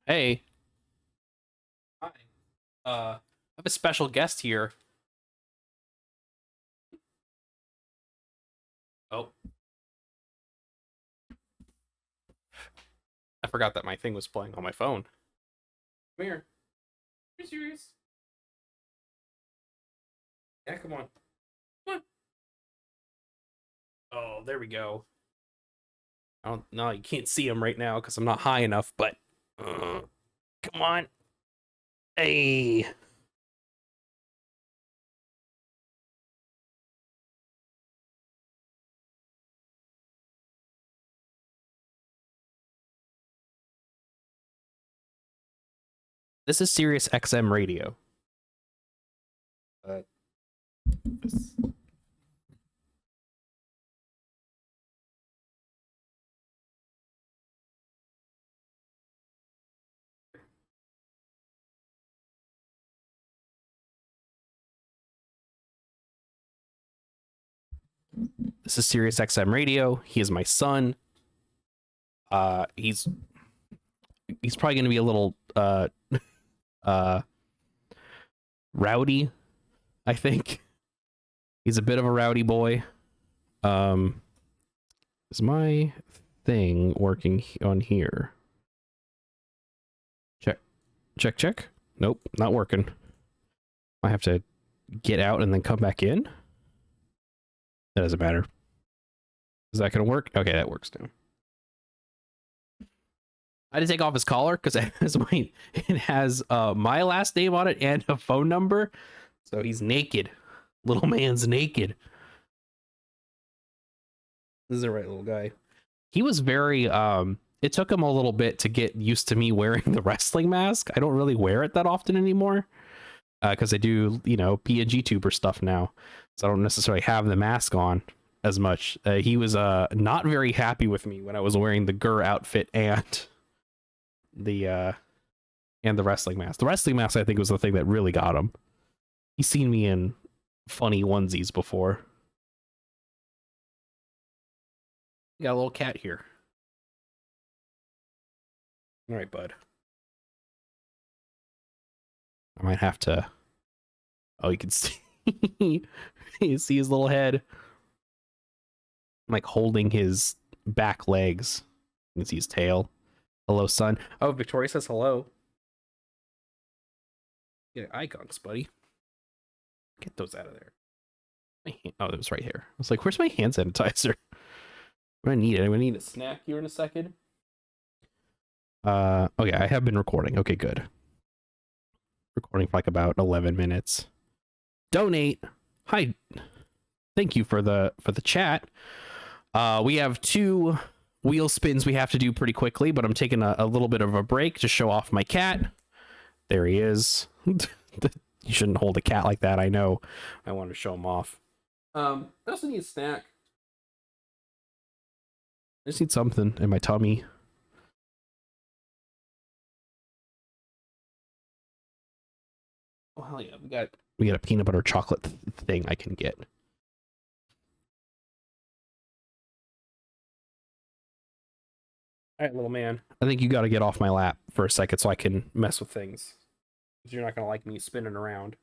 Hey, hi. I have a special guest here. Oh, I forgot that my thing was playing on my phone. Come here. Are you serious? Yeah, come on. Come on. Oh, there we go. I don't know. You can't see him right now because I'm not high enough, but come on. Hey. This is Sirius XM radio. Uh, this, this is Sirius XM radio. He is my son. He's probably going to be a little uh rowdy, I think. He's a bit of a rowdy boy. Is my thing working on here? Check, check, check. Nope, not working. I have to get out and then come back in. That doesn't matter. Is that gonna work? Okay, that works now. I had to take off his collar because it has my last name on it and a phone number, so he's naked. Little man's naked. This is the right little guy. He was very it took him a little bit to get used to me wearing the wrestling mask. I don't really wear it that often anymore because I do, you know, P&G tuber stuff now, so I don't necessarily have the mask on as much. He was not very happy with me when I was wearing the Gur outfit and the wrestling mask. The wrestling mask, I think, was the thing that really got him. He's seen me in funny onesies before. Got a little cat here. All right, bud. I might have to. Oh, you can see. You see his little head. I'm like holding his back legs. You can see his tail. Hello, son. Oh, Victoria says hello. Get eye gonks, buddy. Get those out of there. Oh, it was right here. I was like, where's my hand sanitizer? I'm gonna need it. I'm gonna need a snack here in a second. Okay, I have been recording. Okay, good. Recording for like about 11 minutes. Donate. Hi. Thank you for the chat. We have 2 wheel spins we have to do pretty quickly, but I'm taking a little bit of a break to show off my cat. There he is. You shouldn't hold a cat like that. I know. I want to show him off. I also need a snack. I just need something in my tummy. Oh hell yeah, we got a peanut butter chocolate thing I can get. All right, little man. I think you got to get off my lap for a second so I can mess with things. Because you're not gonna like me spinning around.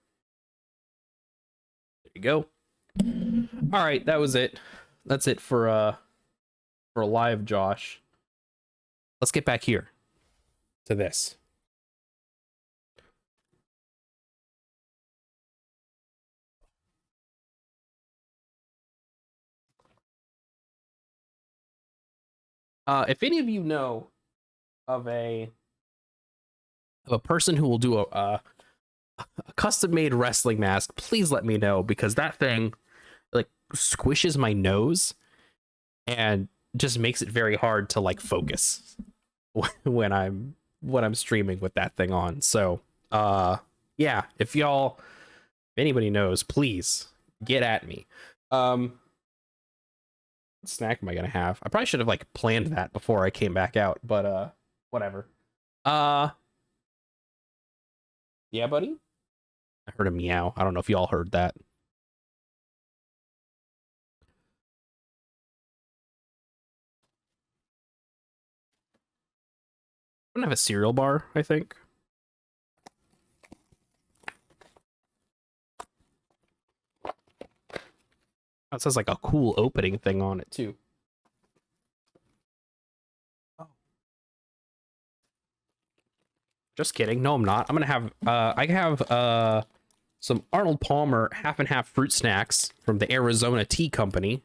There you go. All right, that was it. That's it for live Josh. Let's get back here to this. If any of you know of a person who will do a custom-made wrestling mask, please let me know, because that thing like squishes my nose and just makes it very hard to like focus when I'm streaming with that thing on. So yeah, if anybody knows, please get at me. What snack am I gonna have? I probably should have like planned that before I came back out, but whatever. Yeah, buddy. I heard a meow. I don't know if y'all heard that. I'm gonna have a cereal bar, I think. That says like a cool opening thing on it too. Oh. Just kidding. No, I'm not. I'm gonna have I have some Arnold Palmer half and half fruit snacks from the Arizona Tea Company.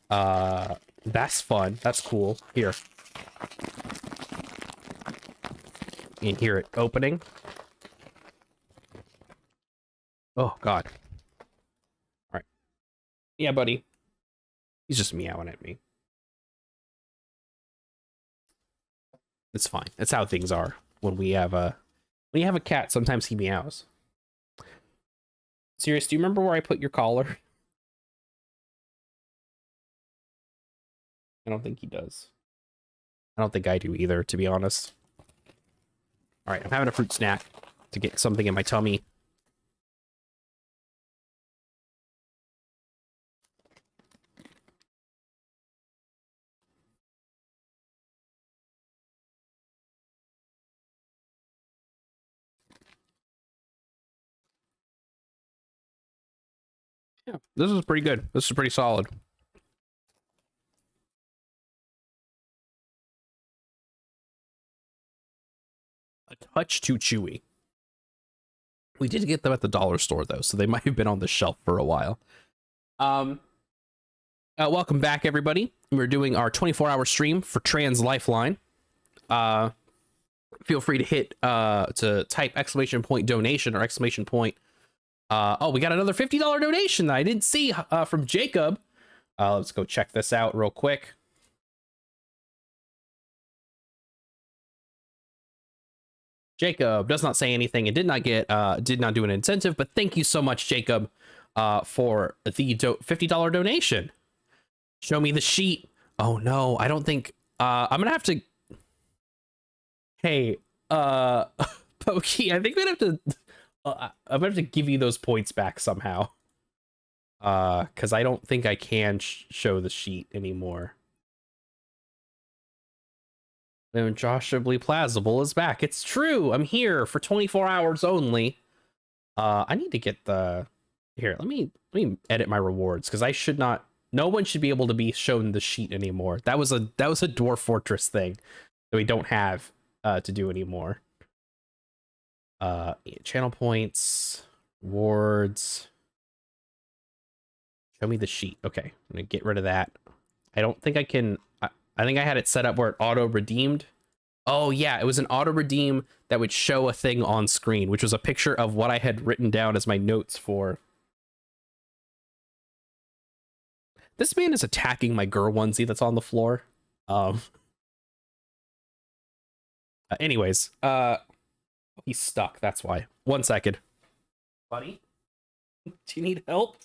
That's fun. That's cool. Here. You can hear it opening. Oh god. Alright. Yeah, buddy. He's just meowing at me. It's fine. That's how things are when we have a cat. Sometimes he meows. Serious, do you remember where I put your collar? I don't think he does. I don't think I do either, to be honest. All right, I'm having a fruit snack to get something in my tummy. Yeah, this is pretty good. This is pretty solid. A touch too chewy. We did get them at the dollar store though, so they might have been on the shelf for a while. Welcome back, everybody. We're doing our 24-hour stream for Trans Lifeline. Feel free to hit to type ! donation or ! Oh, we got another $50 donation that I didn't see from Jacob. Let's go check this out real quick. Jacob does not say anything and did not do an incentive, but thank you so much, Jacob, for the $50 donation. Show me the sheet. Oh no, I don't think I'm gonna have to. Hey, Pokey, I think we'd have to. I'm gonna have to give you those points back somehow. Because I don't think I can show the sheet anymore. And Joshua Plausible is back. It's true. I'm here for 24 hours only. I need to get the here. Let me edit my rewards because I should not. No one should be able to be shown the sheet anymore. That was a Dwarf Fortress thing that we don't have to do anymore. Channel points, rewards. Show me the sheet. Okay, I'm gonna get rid of that. I don't think I can. I think I had it set up where it auto redeemed. Oh yeah, it was an auto redeem that would show a thing on screen, which was a picture of what I had written down as my notes for. This man is attacking my Gur onesie that's on the floor. Anyways, he's stuck. That's why. 1 second, buddy. Do you need help?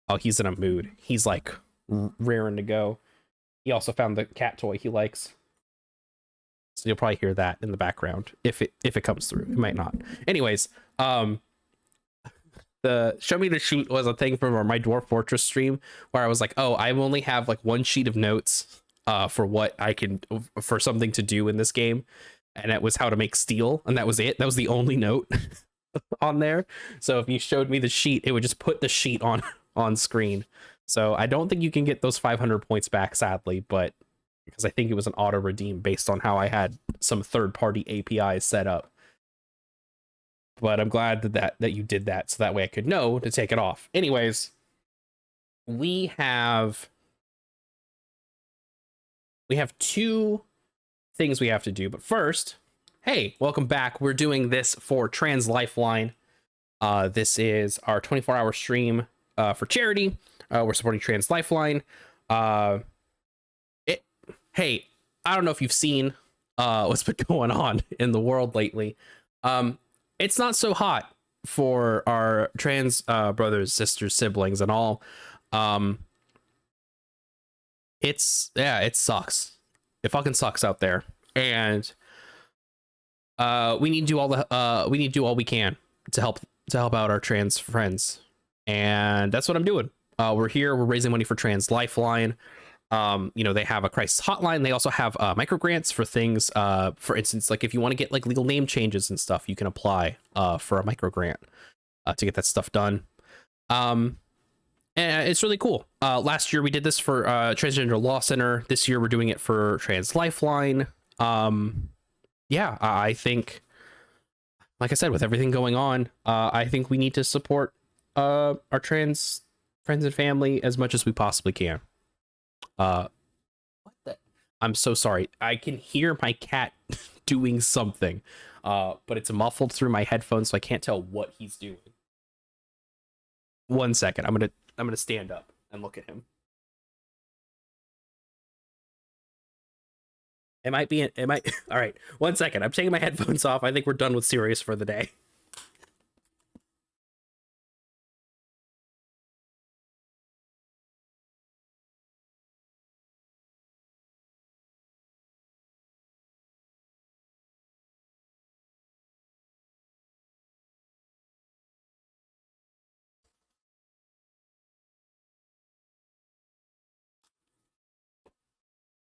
Oh, he's in a mood. He's like raring to go. He also found the cat toy he likes. So you'll probably hear that in the background if it comes through. It might not. Anyways, the show me the sheet was a thing from my Dwarf Fortress stream where I was like, oh, I only have like one sheet of notes for what I can for something to do in this game, and it was how to make steel, and that was it. That was the only note on there. So if you showed me the sheet, it would just put the sheet on screen. So I don't think you can get those 500 points back, sadly, but because I think it was an auto redeem based on how I had some third-party APIs set up. But I'm glad that you did that, so that way I could know to take it off. Anyways, we have two things we have to do, but first, hey, welcome back. We're doing this for Trans Lifeline. This is our 24-hour stream for charity. We're supporting Trans Lifeline. Hey, I don't know if you've seen what's been going on in the world lately. It's not so hot for our trans brothers, sisters, siblings, and all. It sucks. It fucking sucks out there, and we need to do all we can to help out our trans friends, and that's what I'm doing. We're here. We're raising money for Trans Lifeline. They have a crisis hotline. They also have micro grants for things. For instance, like if you want to get like legal name changes and stuff, you can apply for a micro grant to get that stuff done. And it's really cool. Last year we did this for Transgender Law Center. This year we're doing it for Trans Lifeline. Yeah, I think, like I said, with everything going on, I think we need to support our trans friends and family as much as we possibly can. What the? I'm so sorry. I can hear my cat doing something, but it's muffled through my headphones, so I can't tell what he's doing. 1 second. I'm gonna stand up and look at him. It might. All right. 1 second. I'm taking my headphones off. I think we're done with Sirius for the day.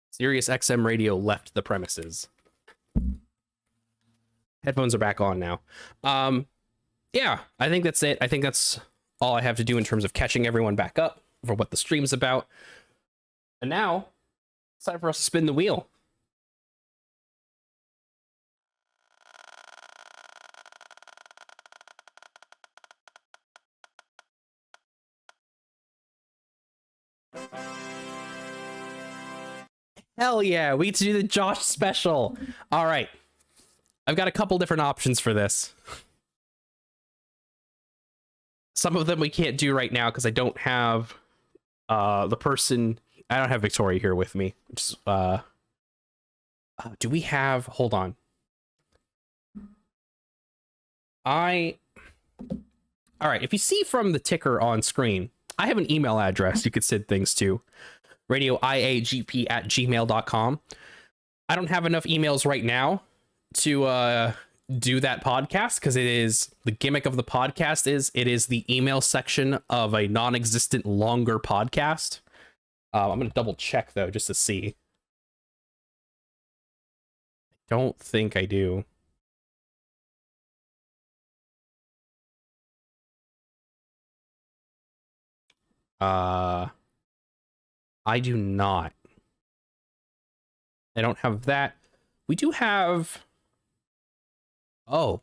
Sirius XM radio left the premises. Headphones are back on now. Yeah, I think that's it. I think that's all I have to do in terms of catching everyone back up for what the stream's about. And now it's time for us to spin the wheel. Hell yeah, we get to do the Josh special. All right. I've got a couple different options for this. Some of them we can't do right now because I don't have the person. I don't have Victoria here with me. Just, do we have? Hold on. All right. If you see from the ticker on screen, I have an email address you could send things to. radioiagp@gmail.com. I don't have enough emails right now to do that podcast because it is the gimmick of the podcast is it is the email section of a non-existent longer podcast. I'm gonna double check though just to see. I don't think I do. I do not. I don't have that. We do have. Oh.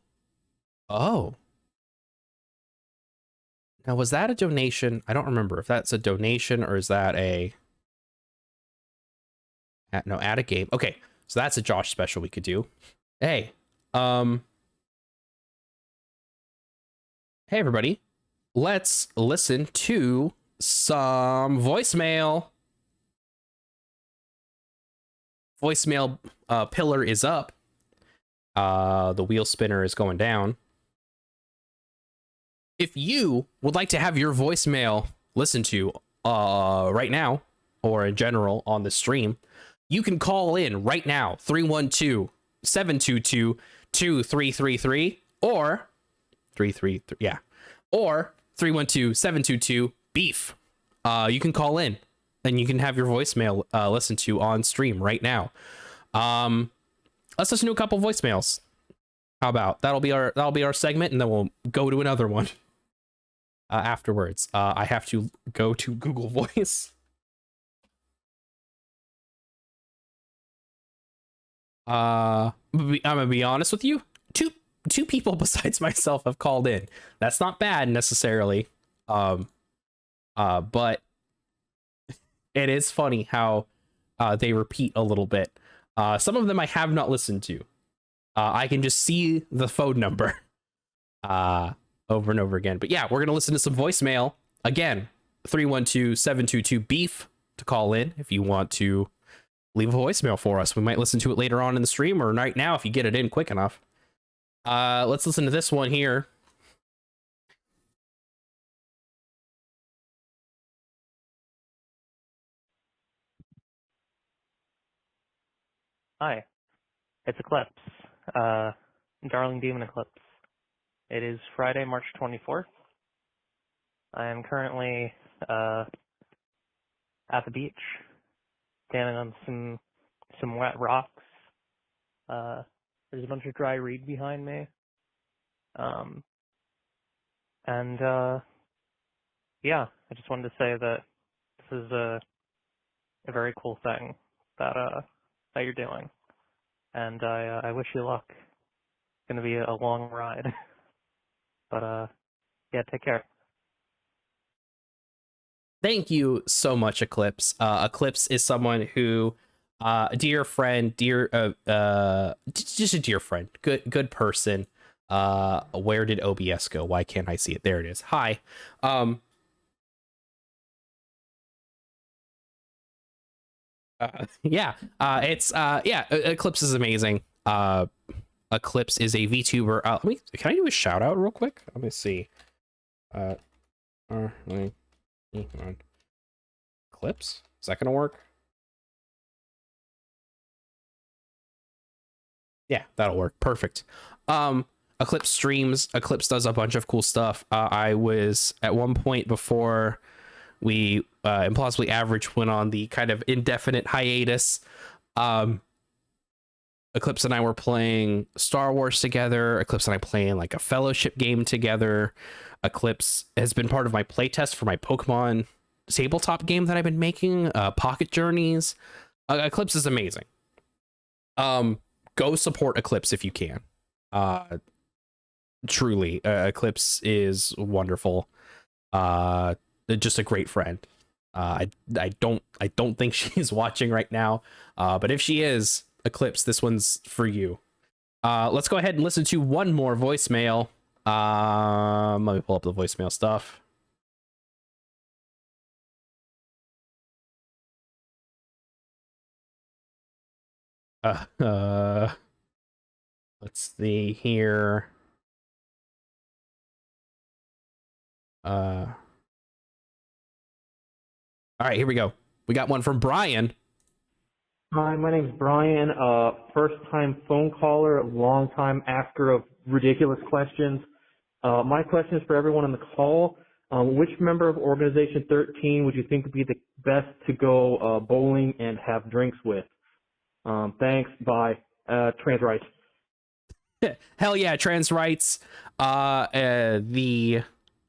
Now, was that a donation? I don't remember if that's a donation or is that a... No, add a game. Okay, so that's a Josh special we could do. Hey, hey everybody. Let's listen to some voicemail. Voicemail pillar is up. The wheel spinner is going down. If you would like to have your voicemail listened to right now or in general on the stream, you can call in right now 312-722-2333 or 333 yeah or 312-722 beef. You can call in and you can have your voicemail listened to on stream right now. Let's listen to a couple voicemails. How about that'll be our segment, and then we'll go to another one afterwards. I have to go to Google Voice. I'm gonna be honest with you. Two people besides myself have called in. That's not bad necessarily. But it is funny how they repeat a little bit. Some of them I have not listened to. I can just see the phone number over and over again. But yeah, we're going to listen to some voicemail. Again, 312-722-BEEF to call in if you want to leave a voicemail for us. We might listen to it later on in the stream or right now if you get it in quick enough. Let's listen to this one here. Hi, it's Eclipse, Darling Demon Eclipse. It is Friday, March 24th. I am currently at the beach, standing on some wet rocks. There's a bunch of dry reed behind me. Yeah, I just wanted to say that this is a very cool thing that you're doing, and I wish you luck. It's gonna be a long ride, but yeah, take care. Thank you so much, Eclipse. Eclipse is someone who, a dear friend, just a dear friend, good person. Where did OBS go? Why can't I see it? There it is. Hi. Yeah. Eclipse is amazing. Eclipse is a VTuber. Can I do a shout out real quick? Let me see. Let me come on. Eclipse? Is that gonna work? Yeah, that'll work. Perfect. Eclipse streams. Eclipse does a bunch of cool stuff. I was at one point before we Implausibly Average went on the kind of indefinite hiatus. Eclipse and I were playing Star Wars together. Eclipse and I playing like a fellowship game together. Eclipse has been part of my playtest for my Pokemon tabletop game that I've been making, Pocket Journeys. Eclipse is amazing. Go support Eclipse if you can. Truly, Eclipse is wonderful. Just a great friend. I don't think she's watching right now, but if she is, Eclipse, this one's for you. Let's go ahead and listen to one more voicemail. Let me pull up the voicemail stuff. Let's see here. All right, here we go. We got one from Brian. Hi, my name's Brian. First-time phone caller, long-time asker of ridiculous questions. My question is for everyone on the call. Which member of Organization 13 would you think would be the best to go bowling and have drinks with? Thanks. Bye. Trans rights. Hell yeah, trans rights. The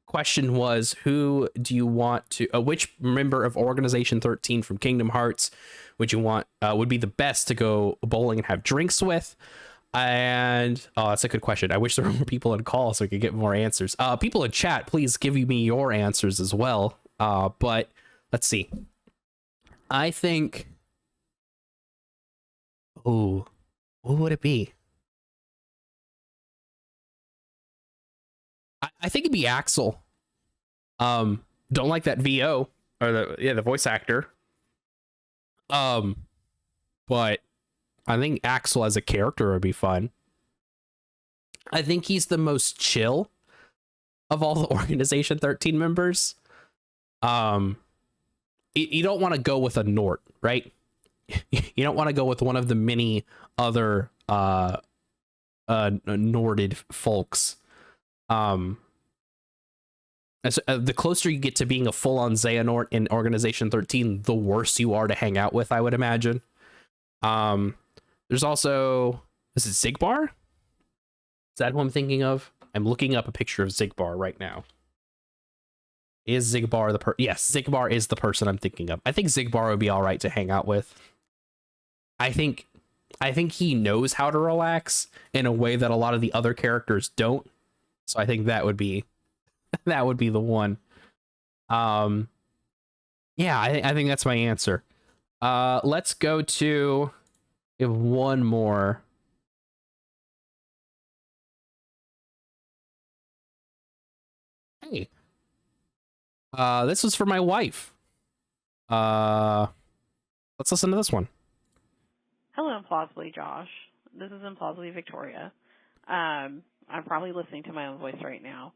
question was, who do you want to which member of Organization 13 from Kingdom Hearts would you want would be the best to go bowling and have drinks with? And that's a good question. I wish there were more people in call so we could get more answers. People in chat, please give me your answers as well. But let's see. I think, oh, what would it be? I think it'd be Axel. Don't like that VO or the voice actor. But I think Axel as a character would be fun. I think he's the most chill of all the Organization 13 members. You don't want to go with a Nort, right? You don't want to go with one of the many other Norded folks. The closer you get to being a full-on Xehanort in Organization 13, the worse you are to hang out with, I would imagine. There's also, is it Zigbar? Is that who I'm thinking of? I'm looking up a picture of Zigbar right now. Is Zigbar the yes, Zigbar is the person I'm thinking of. I think Zigbar would be all right to hang out with. I think he knows how to relax in a way that a lot of the other characters don't. So I think that would be the one. Yeah, I think that's my answer. Let's go to one more. Hey, this was for my wife. Let's listen to this one. Hello, Implausibly Josh. This is Implausibly Victoria. I'm probably listening to my own voice right now,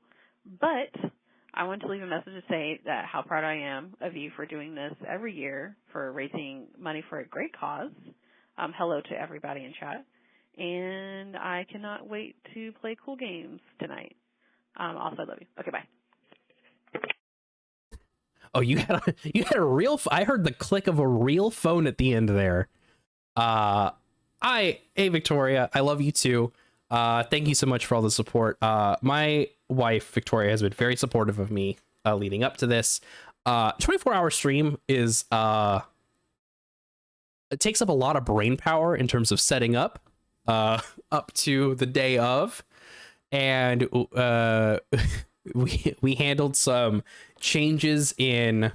but I want to leave a message to say that how proud I am of you for doing this every year, for raising money for a great cause. Hello to everybody in chat, and I cannot wait to play cool games tonight. Also, I love you. Okay, bye. Oh, you had a real. I heard the click of a real phone at the end there. Hey Victoria, I love you too. Thank you so much for all the support. My wife Victoria has been very supportive of me leading up to this. 24-hour stream is it takes up a lot of brain power in terms of setting up up to the day of, and we handled some changes in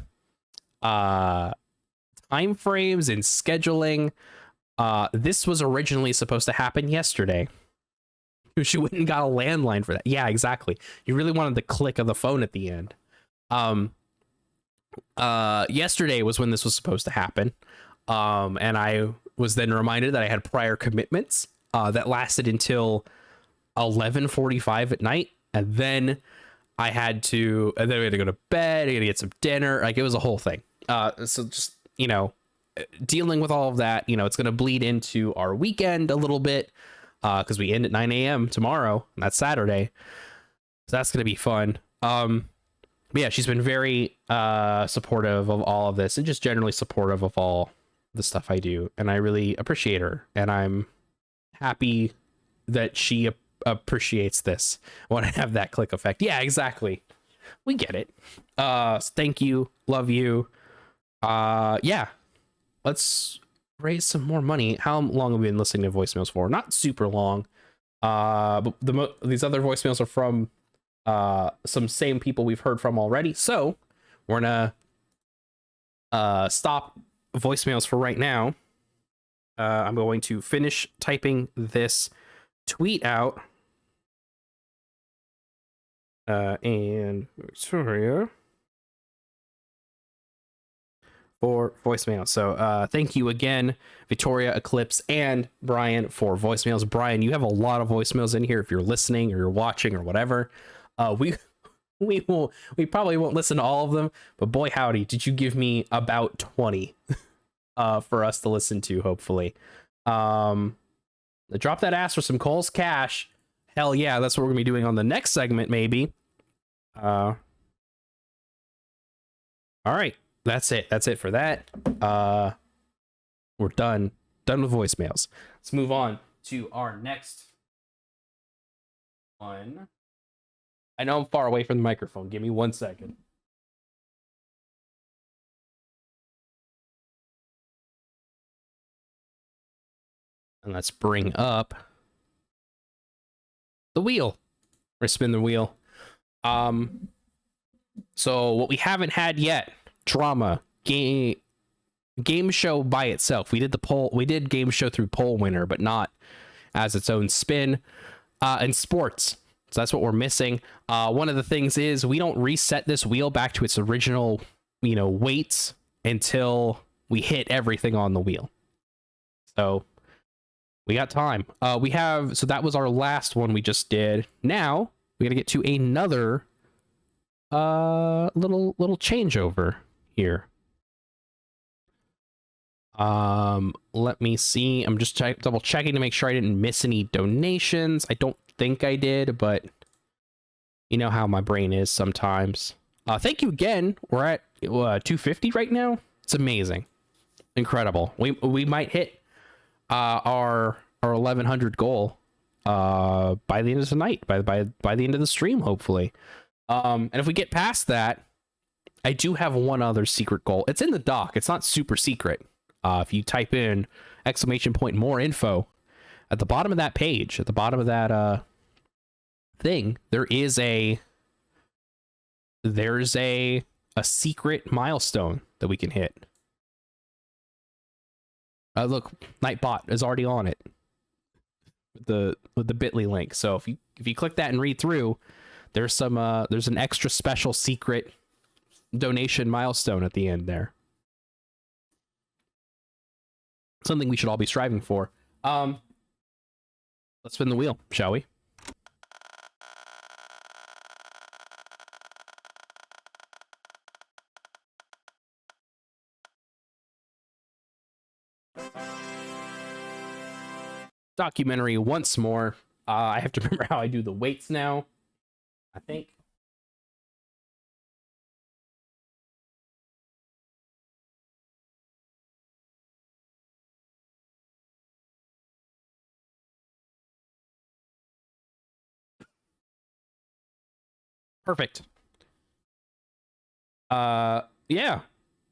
time frames and scheduling. This was originally supposed to happen yesterday. She went and got a landline for that. Yeah, exactly. You really wanted the click of the phone at the end. Yesterday was when this was supposed to happen. And I was then reminded that I had prior commitments that lasted until 11:45 at night, and then we had to go to bed. I had to get some dinner. Like, it was a whole thing. So just, you know, dealing with all of that, you know, it's going to bleed into our weekend a little bit, because we end at 9 a.m. tomorrow, and that's Saturday. So that's going to be fun. But yeah, she's been very supportive of all of this, and just generally supportive of all the stuff I do, and I really appreciate her, and I'm happy that she appreciates this when I have that click effect. Yeah, exactly. We get it. Thank you. Love you. Yeah. Let's raise some more money. How long have we been listening to voicemails for? Not super long. But these other voicemails are from some same people we've heard from already. So we're gonna stop voicemails for right now. I'm going to finish typing this tweet out. And Victoria for voicemail. So thank you again, Victoria, Eclipse, and Brian for voicemails. Brian, you have a lot of voicemails in here if you're listening or you're watching or whatever. We probably won't listen to all of them, but boy howdy, did you give me about 20 for us to listen to, hopefully. Drop that ass for some Cole's cash. Hell yeah, that's what we're gonna be doing on the next segment, maybe. All right, that's it for that. We're done with voicemails. Let's move on to our next one. I know I'm far away from the microphone. Give me 1 second. And let's bring up the wheel, or spin the wheel. So what we haven't had yet, drama, game show by itself. We did the poll, we did game show through poll winner, but not as its own spin. And sports. So that's what we're missing. One of the things is we don't reset this wheel back to its original, you know, weights until we hit everything on the wheel. So we got time. So that was our last one we just did. Now we gotta get to another little changeover here. Let me see. I'm just double checking to make sure I didn't miss any donations. I don't think I did, but you know how my brain is sometimes. Thank you again. We're at 250 right now. It's amazing, incredible. We might hit our 1100 goal by the end of the night, by the end of the stream, hopefully. And if we get past that, I do have one other secret goal. It's in the doc. It's not super secret. If you type in !more info at the bottom of that page, at the bottom of that thing, there's a secret milestone that we can hit. Look, Nightbot is already on it with the bit.ly link. So if you click that and read through, there's an extra special secret donation milestone at the end there. Something we should all be striving for. Let's spin the wheel, shall we? Documentary once more. I have to remember how I do the weights now. I think Perfect. Yeah.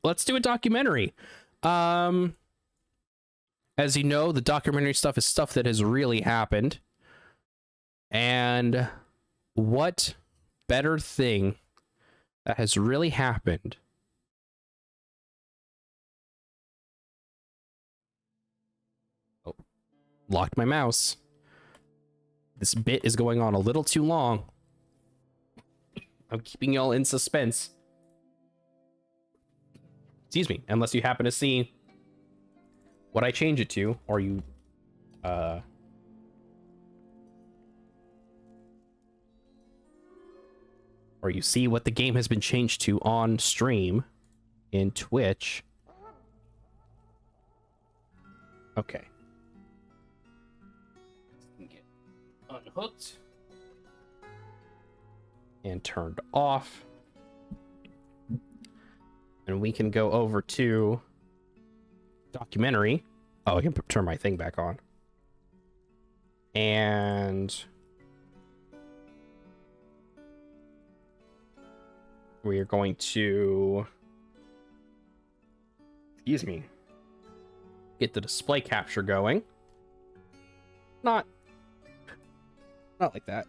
Let's do a documentary. As you know, the documentary stuff is stuff that has really happened. And what better thing that has really happened locked my mouse. This bit is going on a little too long. I'm keeping y'all in suspense. Excuse me, unless you happen to see what I change it to, or you see what the game has been changed to on stream in Twitch. Okay. Get unhooked and turned off. And we can go over to documentary. Oh, I can turn my thing back on. And we are going to, excuse me, get the display capture going. Not like that.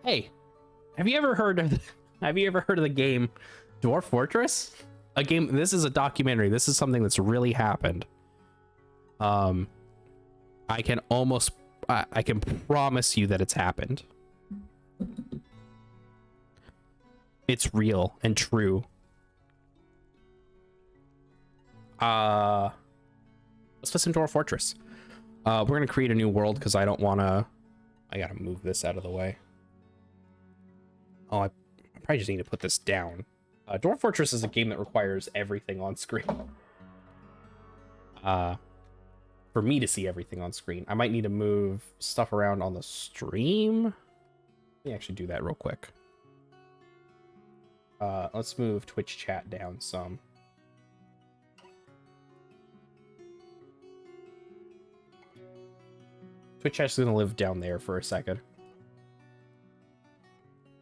Hey, have you ever heard of the game Dwarf Fortress? This is a documentary. This is something that's really happened. I can promise you that it's happened. It's real and true. Let's listen to Dwarf Fortress. We're gonna create a new world because I gotta move this out of the way. Oh, I probably just need to put this down. Dwarf Fortress is a game that requires everything on screen. For me to see everything on screen. I might need to move stuff around on the stream. Let me actually do that real quick. Let's move Twitch chat down some. Twitch chat's gonna live down there for a second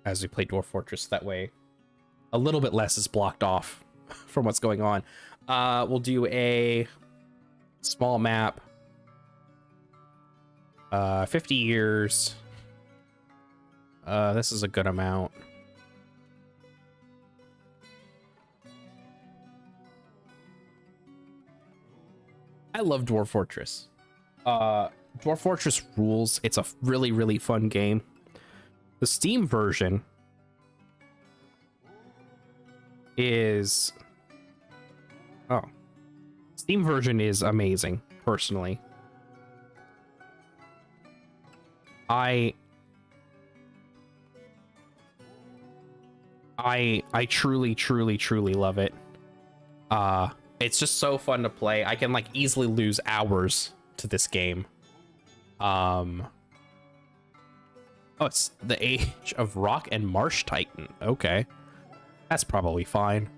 as we play Dwarf Fortress. That way a little bit less is blocked off from what's going on. We'll do a small map. 50 years. This is a good amount. I love Dwarf Fortress. Dwarf Fortress rules. It's a really, really fun game. The Steam version is... Oh. Steam version is amazing, personally. I truly, truly, truly love it. It's just so fun to play. I can, like, easily lose hours to this game. Oh, it's the Age of Rock and Marsh Titan. Okay. That's probably fine.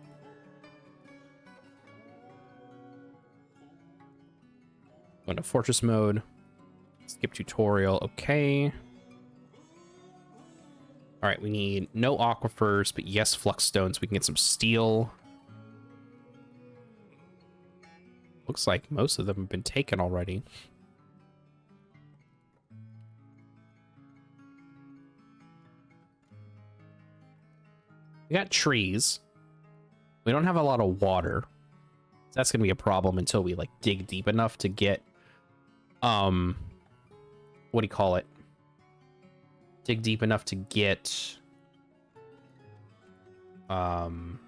Go into Fortress mode. Skip tutorial. Okay. All right, we need no aquifers, but yes, flux stones. We can get some steel. Looks like most of them have been taken already. We got trees. We don't have a lot of water. That's gonna be a problem until we like dig deep enough to get what do you call it? Dig deep enough to get caverns,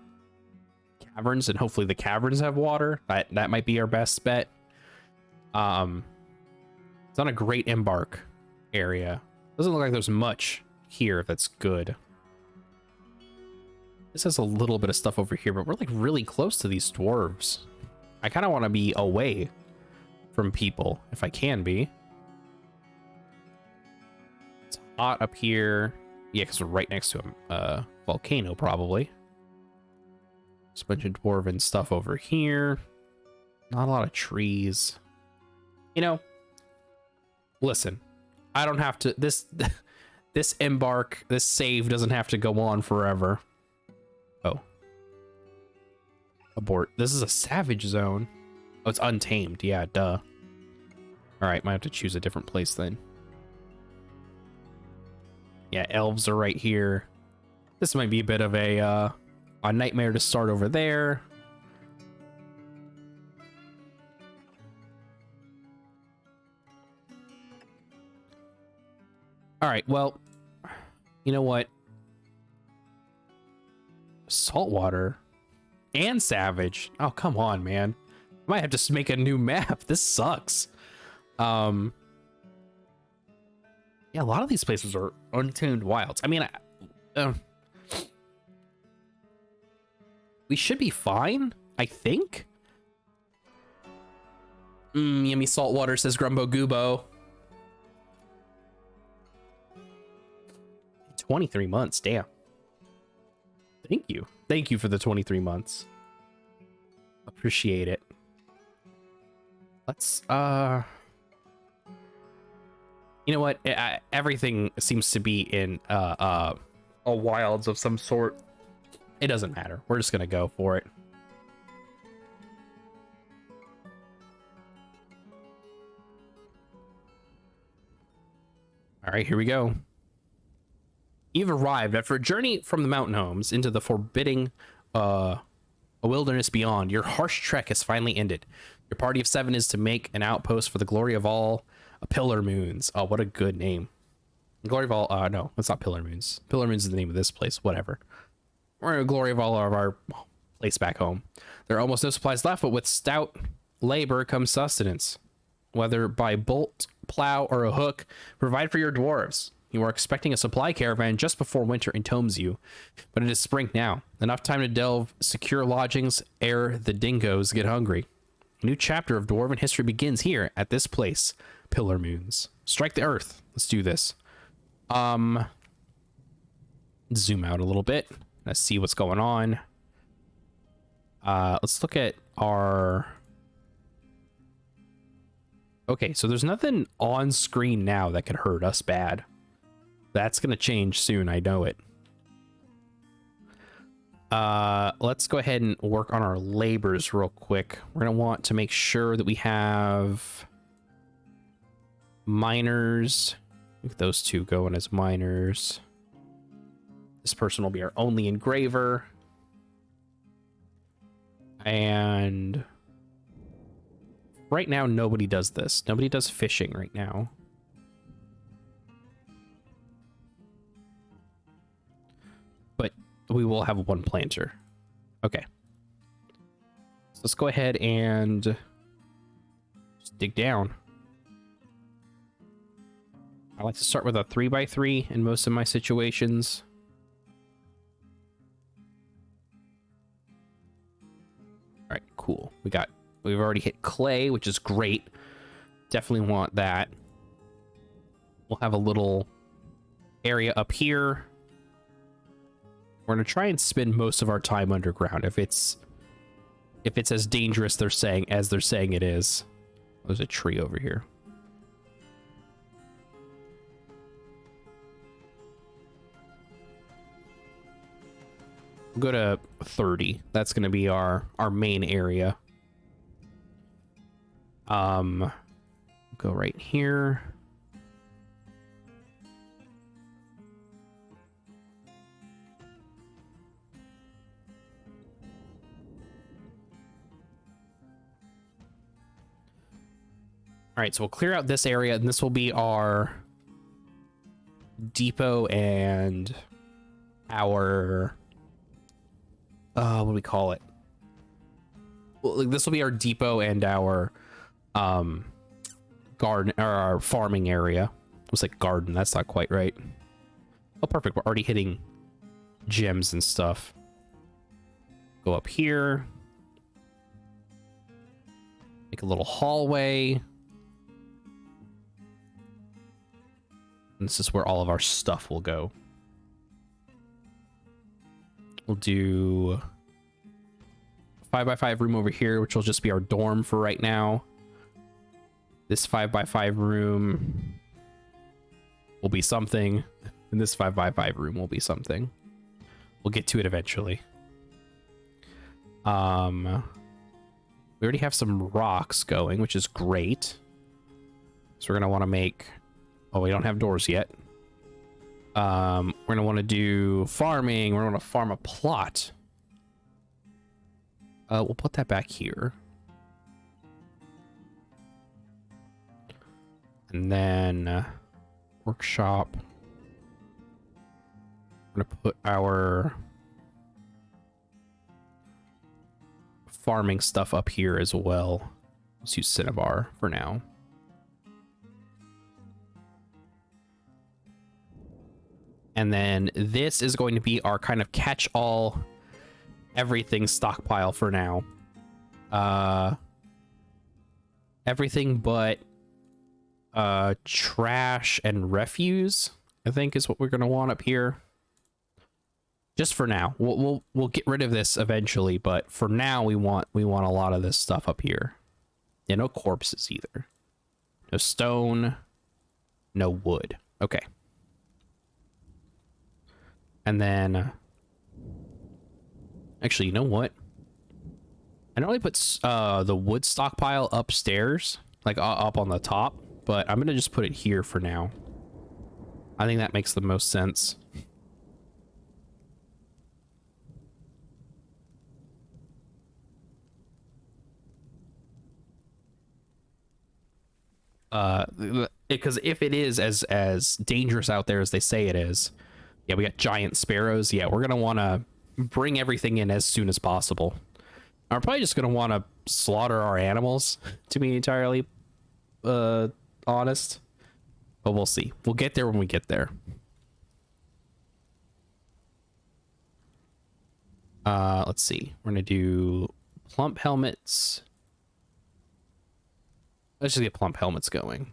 and hopefully the caverns have water. That might be our best bet. It's on a great embark area. Doesn't look like there's much here that's good. This has a little bit of stuff over here, but we're like really close to these dwarves. I kind of want to be away from people if I can be. It's hot up here. Yeah, because we're right next to a volcano, probably. There's a bunch of dwarven stuff over here. Not a lot of trees. You know, listen, I don't have to... This save doesn't have to go on forever. Oh. Abort. This is a savage zone. Oh, it's untamed. Yeah, duh. Alright, might have to choose a different place then. Yeah, elves are right here. This might be a bit of a nightmare to start over there. Alright, well, you know what? Saltwater and savage. Oh, come on, man. I might have to make a new map. This sucks. Yeah, a lot of these places are untamed wilds. I mean, we should be fine, I think. Yummy saltwater, says Grumbo Goobo. 23 months, damn. Thank you. Thank you for the 23 months. Appreciate it. Let's, you know what? Everything seems to be in, a wilds of some sort. It doesn't matter. We're just gonna go for it. All right, here we go. You've arrived after a journey from the mountain homes into the forbidding a wilderness beyond. Your harsh trek has finally ended. Your party of 7 is to make an outpost for the glory of all Pillar Moons. Oh, what a good name. Glory of all, no, it's not Pillar Moons. Pillar Moons is the name of this place, whatever. We're in glory of all of our place back home. There are almost no supplies left, but with stout labor comes sustenance. Whether by bolt, plow, or a hook, provide for your dwarves. You are expecting a supply caravan just before winter entombs you, but it is spring now. Enough time to delve secure lodgings ere the dingoes get hungry. A new chapter of dwarven history begins here at this place, Pillar Moons. Strike the earth. Let's do this. Zoom out a little bit. Let's see what's going on. Let's look at our... Okay, so there's nothing on screen now that could hurt us bad. That's gonna change soon, I know it. Let's go ahead and work on our labors real quick. We're gonna want to make sure that we have miners. Those two going as miners. This person will be our only engraver. And right now, nobody does this. Nobody does fishing right now. But we will have one planter. Okay. So let's go ahead and just dig down. I like to start with a 3x3 in most of my situations. All right, cool. We've already hit clay, which is great. Definitely want that. We'll have a little area up here. We're gonna try and spend most of our time underground if it's as dangerous as they're saying it is. There's a tree over here. We'll go to 30. That's gonna be our main area. Go right here. All right, so we'll clear out this area, and this will be our depot and our what do we call it? Well, this will be our depot and our garden, or our farming area. It was like garden. That's not quite right. Oh, perfect. We're already hitting gems and stuff. Go up here. Make a little hallway. And this is where all of our stuff will go. We'll do a 5x5 room over here, which will just be our dorm for right now. This 5x5 room will be something, and this 5x5 room will be something. We'll get to it eventually. We already have some rocks going, which is great. So we're gonna want to make. Oh, we don't have doors yet. We're gonna want to do farming. We're gonna want to farm a plot. We'll put that back here. And then workshop. I'm gonna put our farming stuff up here as well. Let's use Cinnabar for now. And then this is going to be our kind of catch-all everything stockpile for now. Everything but trash and refuse, I think, is what we're gonna want up here. Just for now. We'll get rid of this eventually, but for now we want a lot of this stuff up here. Yeah, no corpses either. No stone, no wood. Okay. And then actually, you know what? I normally put the wood stockpile upstairs, like up on the top, but I'm gonna just put it here for now. I think that makes the most sense. Because if it is as dangerous out there as they say it is, yeah, we got giant sparrows. Yeah, we're gonna want to bring everything in as soon as possible. I'm probably just gonna want to slaughter our animals, to be entirely honest, but we'll see. We'll get there when we get there. Let's see. We're gonna do plump helmets. Let's just get plump helmets going.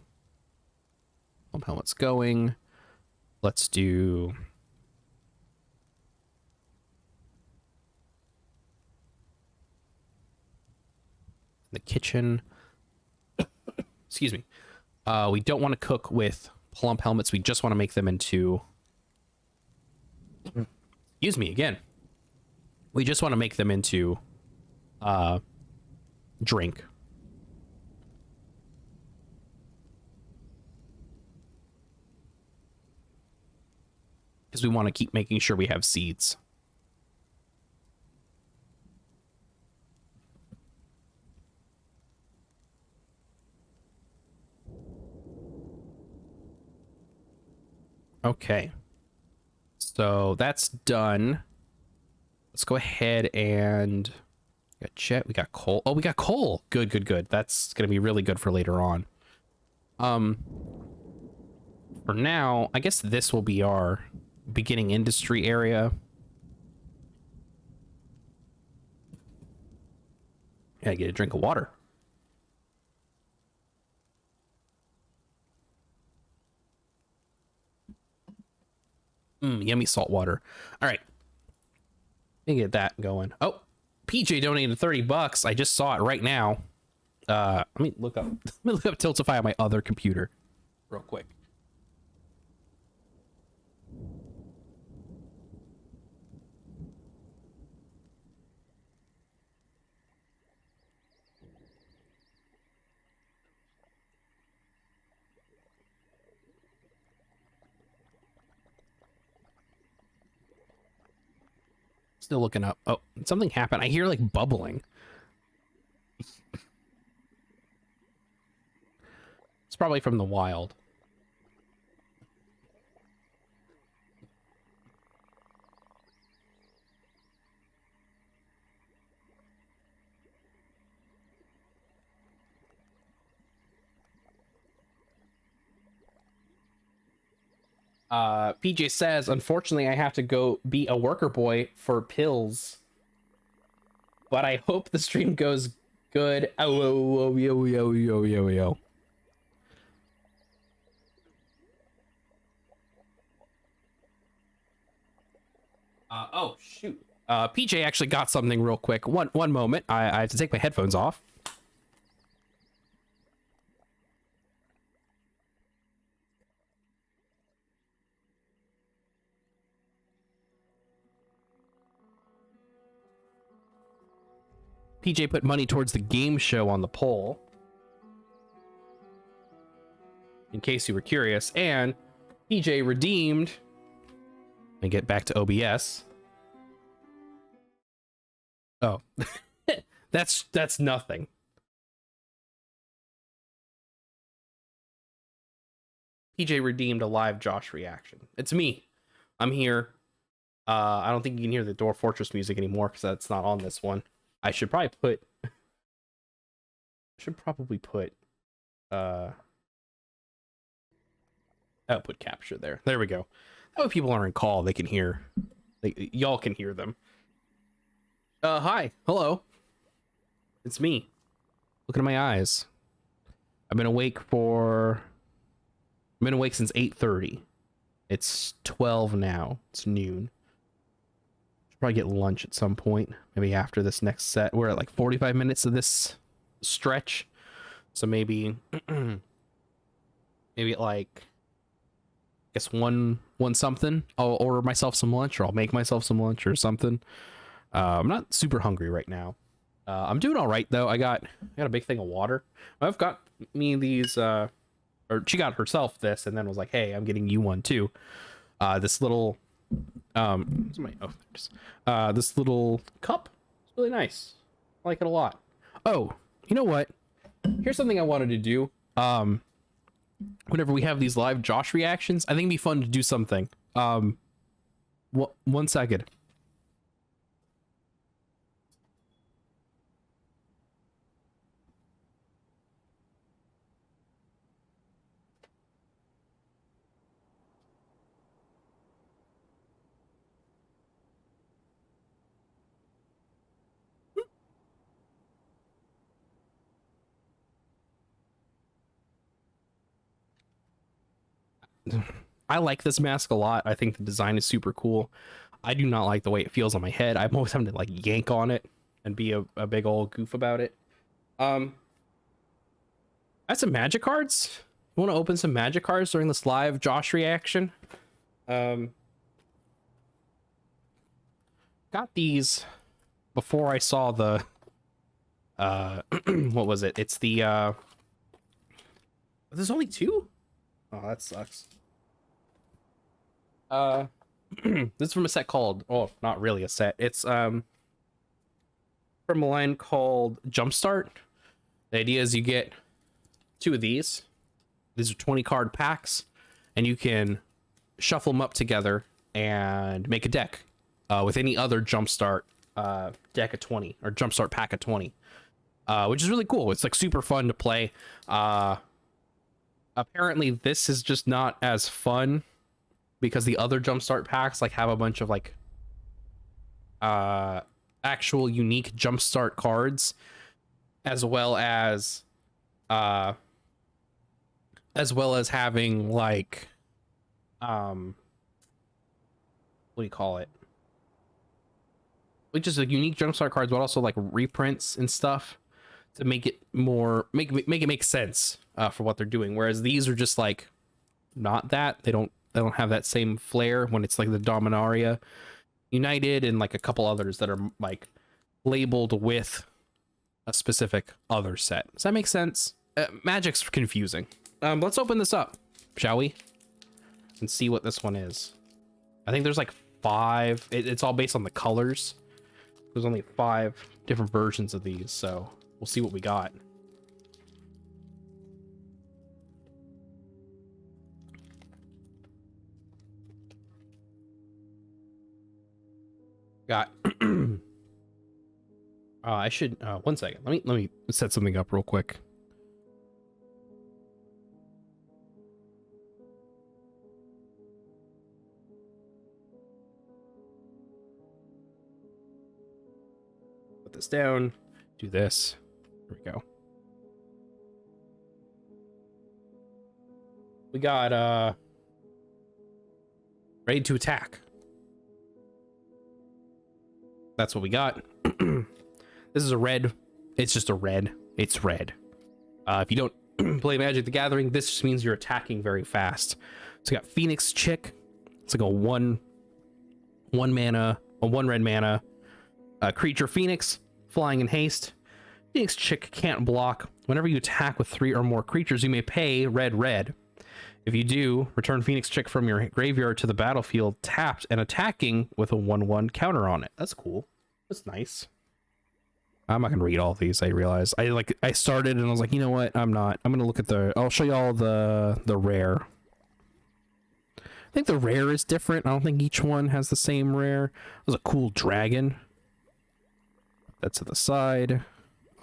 Plump helmets going. Let's do the kitchen. Excuse me. We don't want to cook with plump helmets. We just want to make them into. Excuse me again. We just want to make them into drink. Because we want to keep making sure we have seeds. Okay. So that's done. Let's go ahead and we got jet, we got coal. Oh, we got coal. Good, good, good. That's gonna be really good for later on. For now, I guess this will be our beginning industry area. Yeah, get a drink of water. Yummy salt water. All right. Let me get that going. Oh, PJ donated $30. I just saw it right now. Let me look up Tiltify on my other computer real quick. Still looking up. Oh, something happened. I hear like bubbling. It's probably from the wild. PJ says, unfortunately, I have to go be a worker boy for pills. But I hope the stream goes Good. Oh, yo. Oh shoot. PJ actually got something real quick. One moment. I have to take my headphones off. PJ put money towards the game show on the poll, in case you were curious, and PJ redeemed. Let me get back to OBS. Oh, that's nothing. PJ redeemed a live Josh reaction. It's me. I'm here. I don't think you can hear the Dwarf Fortress music anymore because that's not on this one. I should probably put output capture there. There we go. That way people are in call, they can hear. Y'all can hear them. Hi. Hello. It's me. Look at my eyes. I've been awake since 8:30. It's 12 now. It's noon. Should probably get lunch at some point. Maybe after this next set. We're at like 45 minutes of this stretch. So maybe maybe at like I guess one something. I'll order myself some lunch, or I'll make myself some lunch or something. I'm not super hungry right now. I'm doing all right though. I got a big thing of water. I've got me these or she got herself this and then was like, hey, I'm getting you one too. This little this little cup. It's really nice. I like it a lot. Oh, you know what? Here's something I wanted to do. Whenever we have these live Josh reactions, I think it'd be fun to do something. One second. I like this mask a lot. I think the design is super cool. I do not like the way it feels on my head. I'm always having to like yank on it and be a big old goof about it. I have some magic cards. You want to open some magic cards during this live Josh reaction? Got these before I saw the what was it? It's the there's only two? Oh, that sucks. This is from a set called, oh, not really a set. It's from a line called Jumpstart. The idea is you get two of these. These are 20 card packs, and you can shuffle them up together and make a deck with any other Jumpstart deck of 20 or Jumpstart pack of 20, which is really cool. It's like super fun to play. Apparently this is just not as fun because the other Jumpstart packs like have a bunch of like actual unique Jumpstart cards, as well as having like what do you call it? Like just a unique Jumpstart cards, but also like reprints and stuff to make it more make it make sense for what they're doing. Whereas these are just like not that. They don't have that same flair when it's like the Dominaria United and like a couple others that are like labeled with a specific other set. Does that make sense? Magic's confusing. Let's open this up, shall we? And see what this one is. I think there's like 5. It's all based on the colors. There's only 5 different versions of these, so we'll see what we got. Got I should one second. Let me set something up real quick. Put this down, do this, Here we go. We got ready to attack. That's what we got. This is a red. It's just a red. It's red. If you don't play Magic the Gathering, this just means you're attacking very fast. So we got Phoenix Chick. It's like a one red mana creature Phoenix, flying in haste. Phoenix Chick can't block. Whenever you attack with 3 or more creatures, you may pay red. If you do, return Phoenix Chick from your graveyard to the battlefield tapped and attacking with a 1/1 counter on it. That's cool. That's nice. I'm not gonna read all of these. I realized I started and I was like, you know what? I'm gonna look at I'll show you all the rare. I think the rare is different. I don't think each one has the same rare. There's a cool dragon. That's to the side.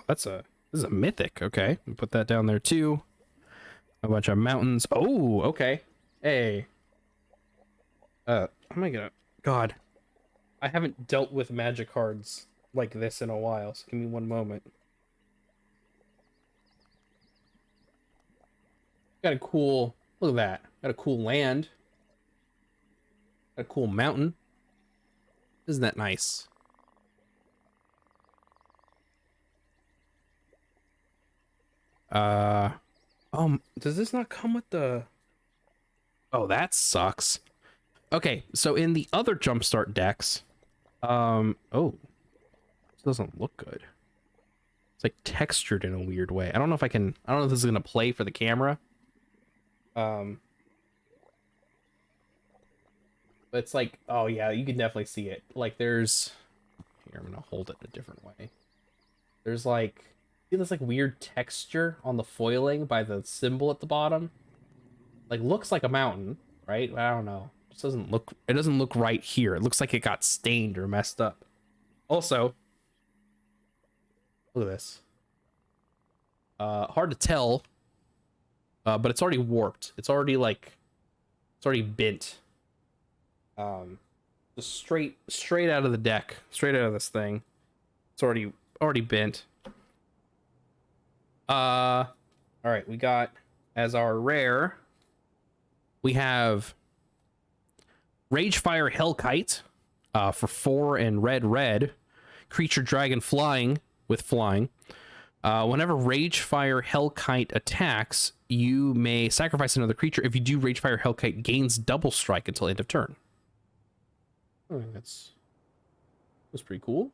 This is a mythic. Okay, put that down there too. A bunch of mountains. Oh, okay. Hey. Oh my God. I haven't dealt with magic cards like this in a while, so give me one moment. Got a cool, look at that. Got a cool land. Got a cool mountain. Isn't that nice? Does this not come with the... Oh, that sucks. Okay, so in the other Jumpstart decks, oh, this doesn't look good. It's like textured in a weird way. I don't know if this is gonna play for the camera. But it's like, oh yeah, you can definitely see it. Like there's, here, I'm gonna hold it a different way. There's like, see this like weird texture on the foiling by the symbol at the bottom? Like looks like a mountain, right? I don't know. It doesn't look right here. It looks like it got stained or messed up. Also, look at this. Hard to tell, but it's already warped. It's already bent. Just straight out of the deck, straight out of this thing. It's already bent. All right, we got as our rare, we have Ragefire Hellkite for 4 and red. Creature dragon flying with flying. Whenever Ragefire Hellkite attacks, you may sacrifice another creature. If you do, Ragefire Hellkite gains double strike until end of turn. I think that's pretty cool.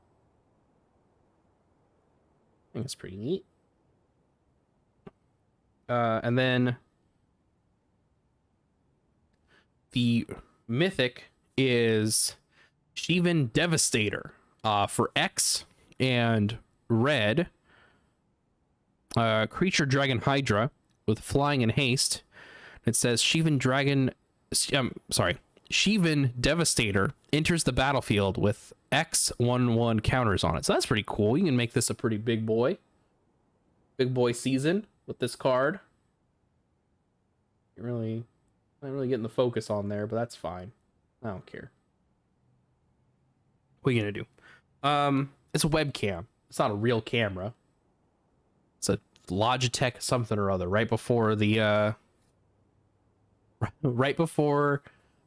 I think it's pretty neat. And then the mythic is Shivan Devastator for X and red. Creature dragon Hydra with flying and haste. It says Shivan Devastator enters the battlefield with X 1/1 counters on it. So that's pretty cool. You can make this a pretty big boy season with this card. You're not really getting the focus on there, but that's fine. I don't care. What are you gonna do? It's a webcam. It's not a real camera. It's a Logitech something or other. Right before I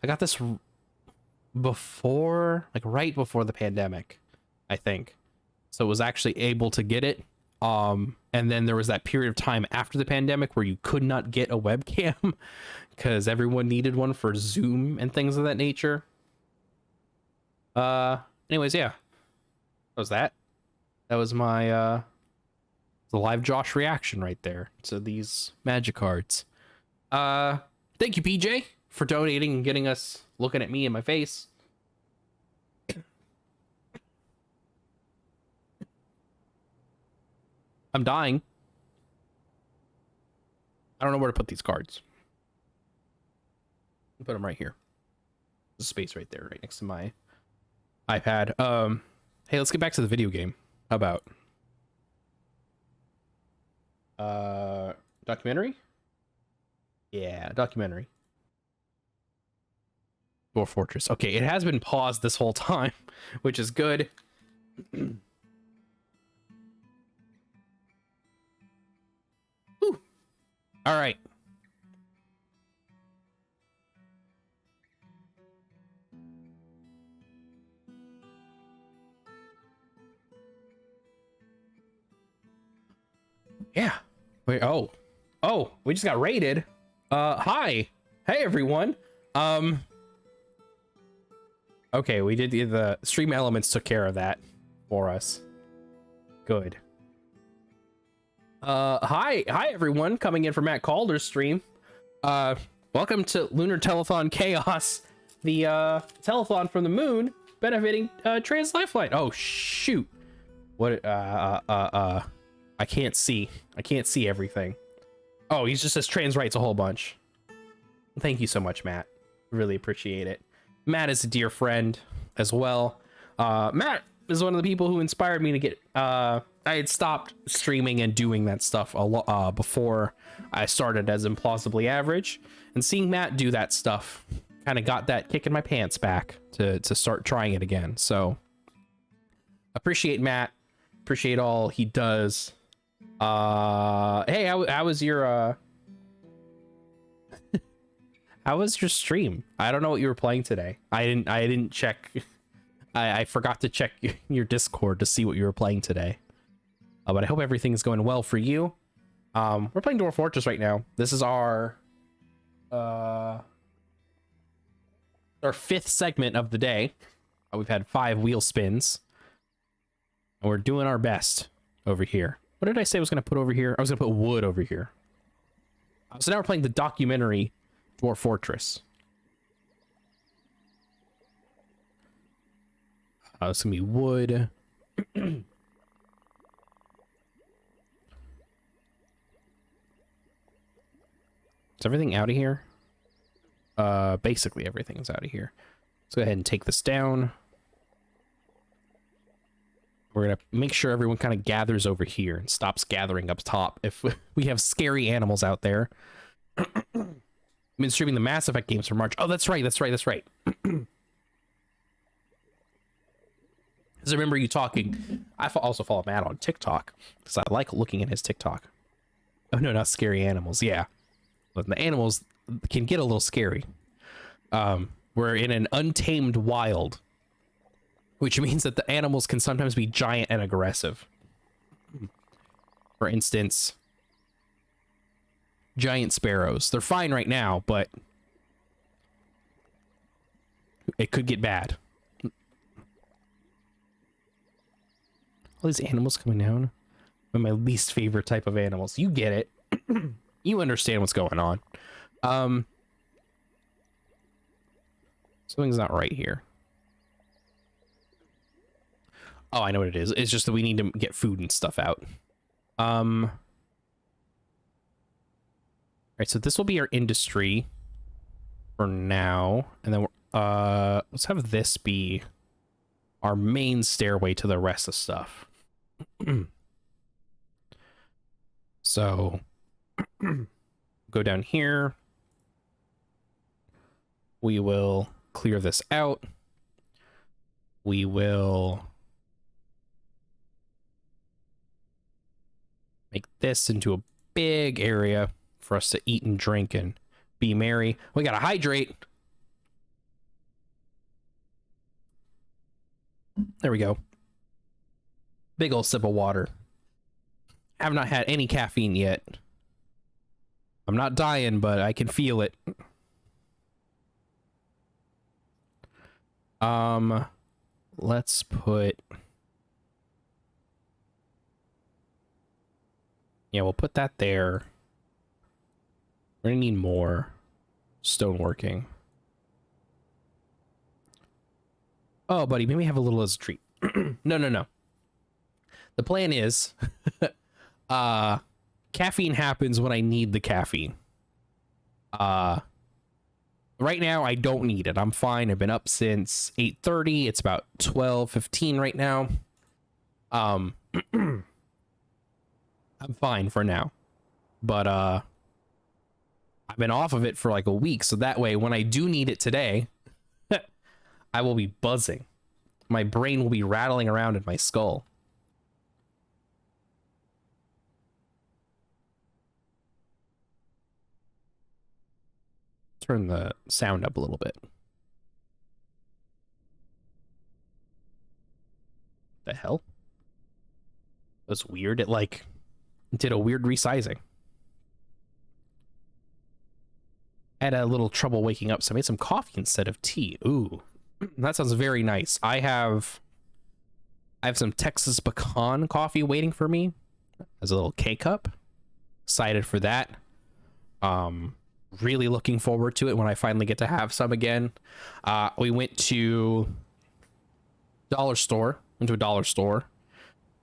got this right before the pandemic, I think. So it was actually able to get it. And then there was that period of time after the pandemic where you could not get a webcam because everyone needed one for Zoom and things of that nature. Anyways, yeah. That was that. That was my the live Josh reaction right there to these magic cards. Thank you, PJ, for donating and getting us looking at me in my face. I'm dying. I don't know where to put these cards. I'll put them right here. There's a space right there, right next to my iPad. Hey, let's get back to the video game. How about documentary? Yeah, documentary. Dwarf Fortress. Okay, it has been paused this whole time, which is good. All right. Yeah. Wait, oh. Oh, we just got raided. Hi. Hey everyone. Okay, we did the stream elements took care of that for us. Good. Hi everyone, coming in from Matt Calder's stream. Welcome to Lunar Telethon Chaos, the telethon from the moon benefiting Trans Lifeline. Oh shoot. What I can't see. I can't see everything. Oh, he just says trans rights a whole bunch. Thank you so much, Matt. Really appreciate it. Matt is a dear friend as well. Matt is one of the people who inspired me to get I had stopped streaming and doing that stuff before I started as Implausibly Average, and seeing Matt do that stuff kind of got that kick in my pants back to start trying it again. So appreciate Matt, appreciate all he does. Hey, how was your how was your stream? I don't know what you were playing today. I didn't check. I forgot to check your Discord to see what you were playing today. But I hope everything is going well for you. We're playing Dwarf Fortress right now. This is our fifth segment of the day. We've had 5 wheel spins, and we're doing our best over here. What did I say I was going to put over here? I was going to put wood over here. So now we're playing the documentary Dwarf Fortress. It's going to be wood. Is everything out of here? Basically everything's out of here. Let's go ahead and take this down. We're gonna make sure everyone kind of gathers over here and stops gathering up top if we have scary animals out there. I've been streaming the Mass Effect games for March. Oh, that's right. Because I remember you talking. I also follow Matt on TikTok because I like looking at his TikTok. Oh no, not scary animals. Yeah, but the animals can get a little scary. We're in an untamed wild, which means that the animals can sometimes be giant and aggressive. For instance, giant sparrows. They're fine right now, but it could get bad. All these animals coming down. One of my least favorite type of animals. You get it. You understand what's going on. Something's not right here. Oh, I know what it is. It's just that we need to get food and stuff out. All right, so this will be our industry for now, and then let's have this be our main stairway to the rest of stuff. So go down here. We will clear this out. We will make this into a big area for us to eat and drink and be merry. We gotta hydrate. There we go. Big old sip of water. Have not had any caffeine yet. I'm not dying, but I can feel it. Let's put... Yeah, we'll put that there. We're gonna need more stoneworking. Oh, buddy, maybe have a little as a treat. No. The plan is, caffeine happens when I need the caffeine. Right now, I don't need it. I'm fine. I've been up since 8:30. It's about 12:15 right now. I'm fine for now. But I've been off of it for like a week, so that way when I do need it today, I will be buzzing. My brain will be rattling around in my skull. turn the sound up a little bit. The hell? That's weird. It like did a weird resizing. I had a little trouble waking up, so I made some coffee instead of tea. Ooh, that sounds very nice. I have some Texas pecan coffee waiting for me as a little K-cup. Excited for that. Really looking forward to it when I finally get to have some again. We went to a dollar store,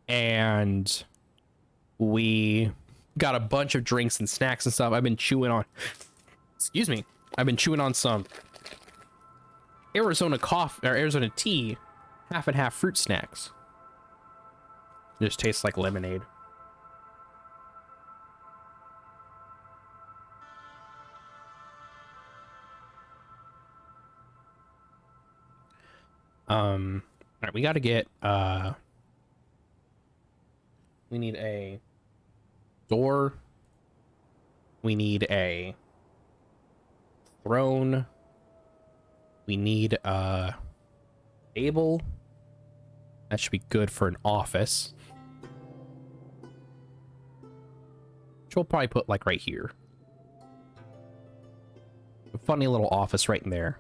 and we got a bunch of drinks and snacks and stuff. I've been chewing on some Arizona coffee or Arizona tea, half and half fruit snacks. It just tastes like lemonade. All right, we got to get we need a door. We need a throne. We need a table. That should be good for an office. Which we'll probably put like right here. A funny little office right in there.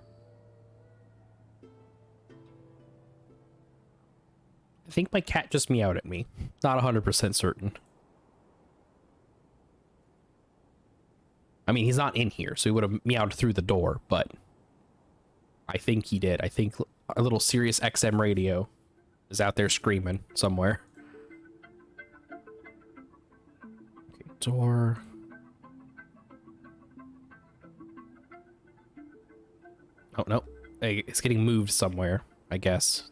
I think my cat just meowed at me. Not 100% certain. I mean, he's not in here, so he would have meowed through the door, but I think he did. I think our little Sirius XM radio is out there screaming somewhere. Okay, door. Oh, no. Hey, it's getting moved somewhere, I guess.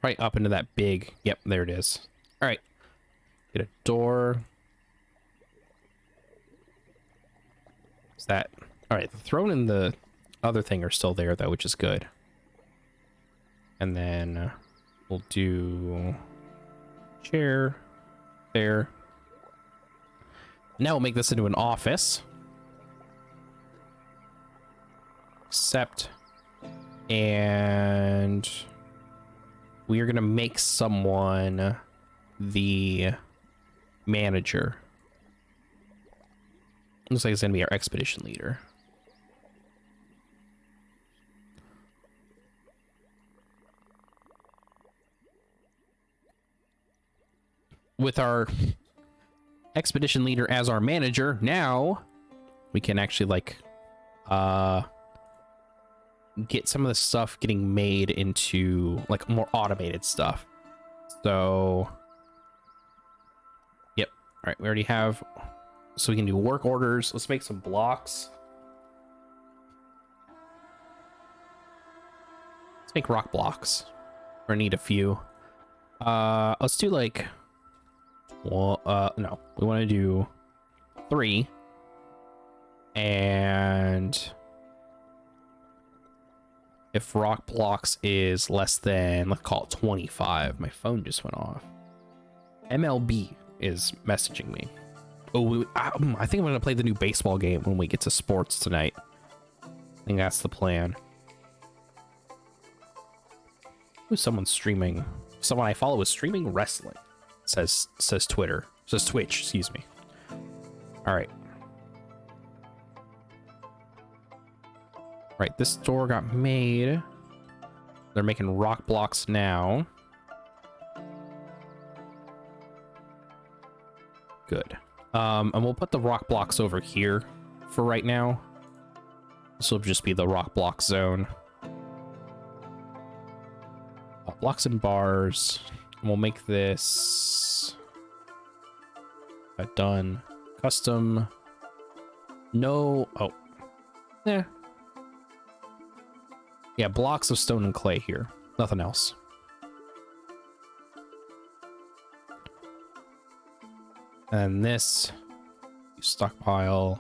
Right up into that big... Yep, there it is. All right. Get a door. Is that... All right, the throne and the other thing are still there, though, which is good. And then we'll do... chair. There. Now we'll make this into an office. Accept. And... we are going to make someone the manager. Looks like it's going to be our expedition leader. With our expedition leader as our manager, now we can actually like get some of the stuff getting made into like more automated stuff. So yep. All right, we already have, so we can do work orders. Let's make some blocks. Let's make rock blocks. We're gonna need a few. Let's do like, well, no, we want to do 3. And if rock blocks is less than, let's call it 25. My phone just went off. MLB is messaging me. Oh, I think I'm going to play the new baseball game when we get to sports tonight. I think that's the plan. Ooh, someone's streaming. Someone I follow is streaming wrestling. Says Twitter. Says Twitch, excuse me. All right. Right, this door got made. They're making rock blocks now. Good. And we'll put the rock blocks over here for right now. This will just be the rock block zone. Blocks and bars. And we'll make this done. Custom. No. Oh. Yeah. Yeah, blocks of stone and clay here. Nothing else. And this, stockpile.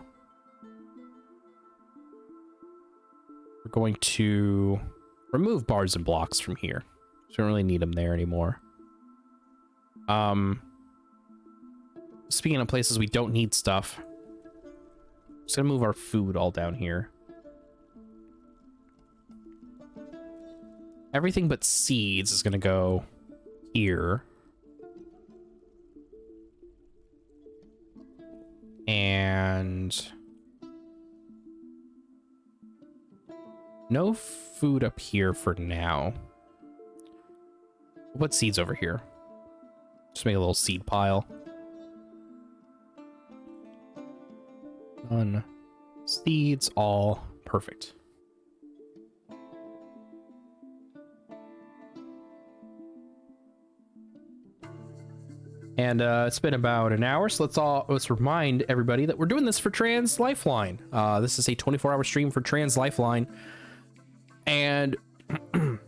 We're going to remove bars and blocks from here. So we don't really need them there anymore. speaking of places we don't need stuff, just gonna move our food all down here. Everything but seeds is gonna go here. And no food up here for now. What seeds over here? Just make a little seed pile. None. Seeds all perfect. And it's been about an hour, so let's remind everybody that we're doing this for Trans Lifeline. This is a 24-hour stream for Trans Lifeline, and we'll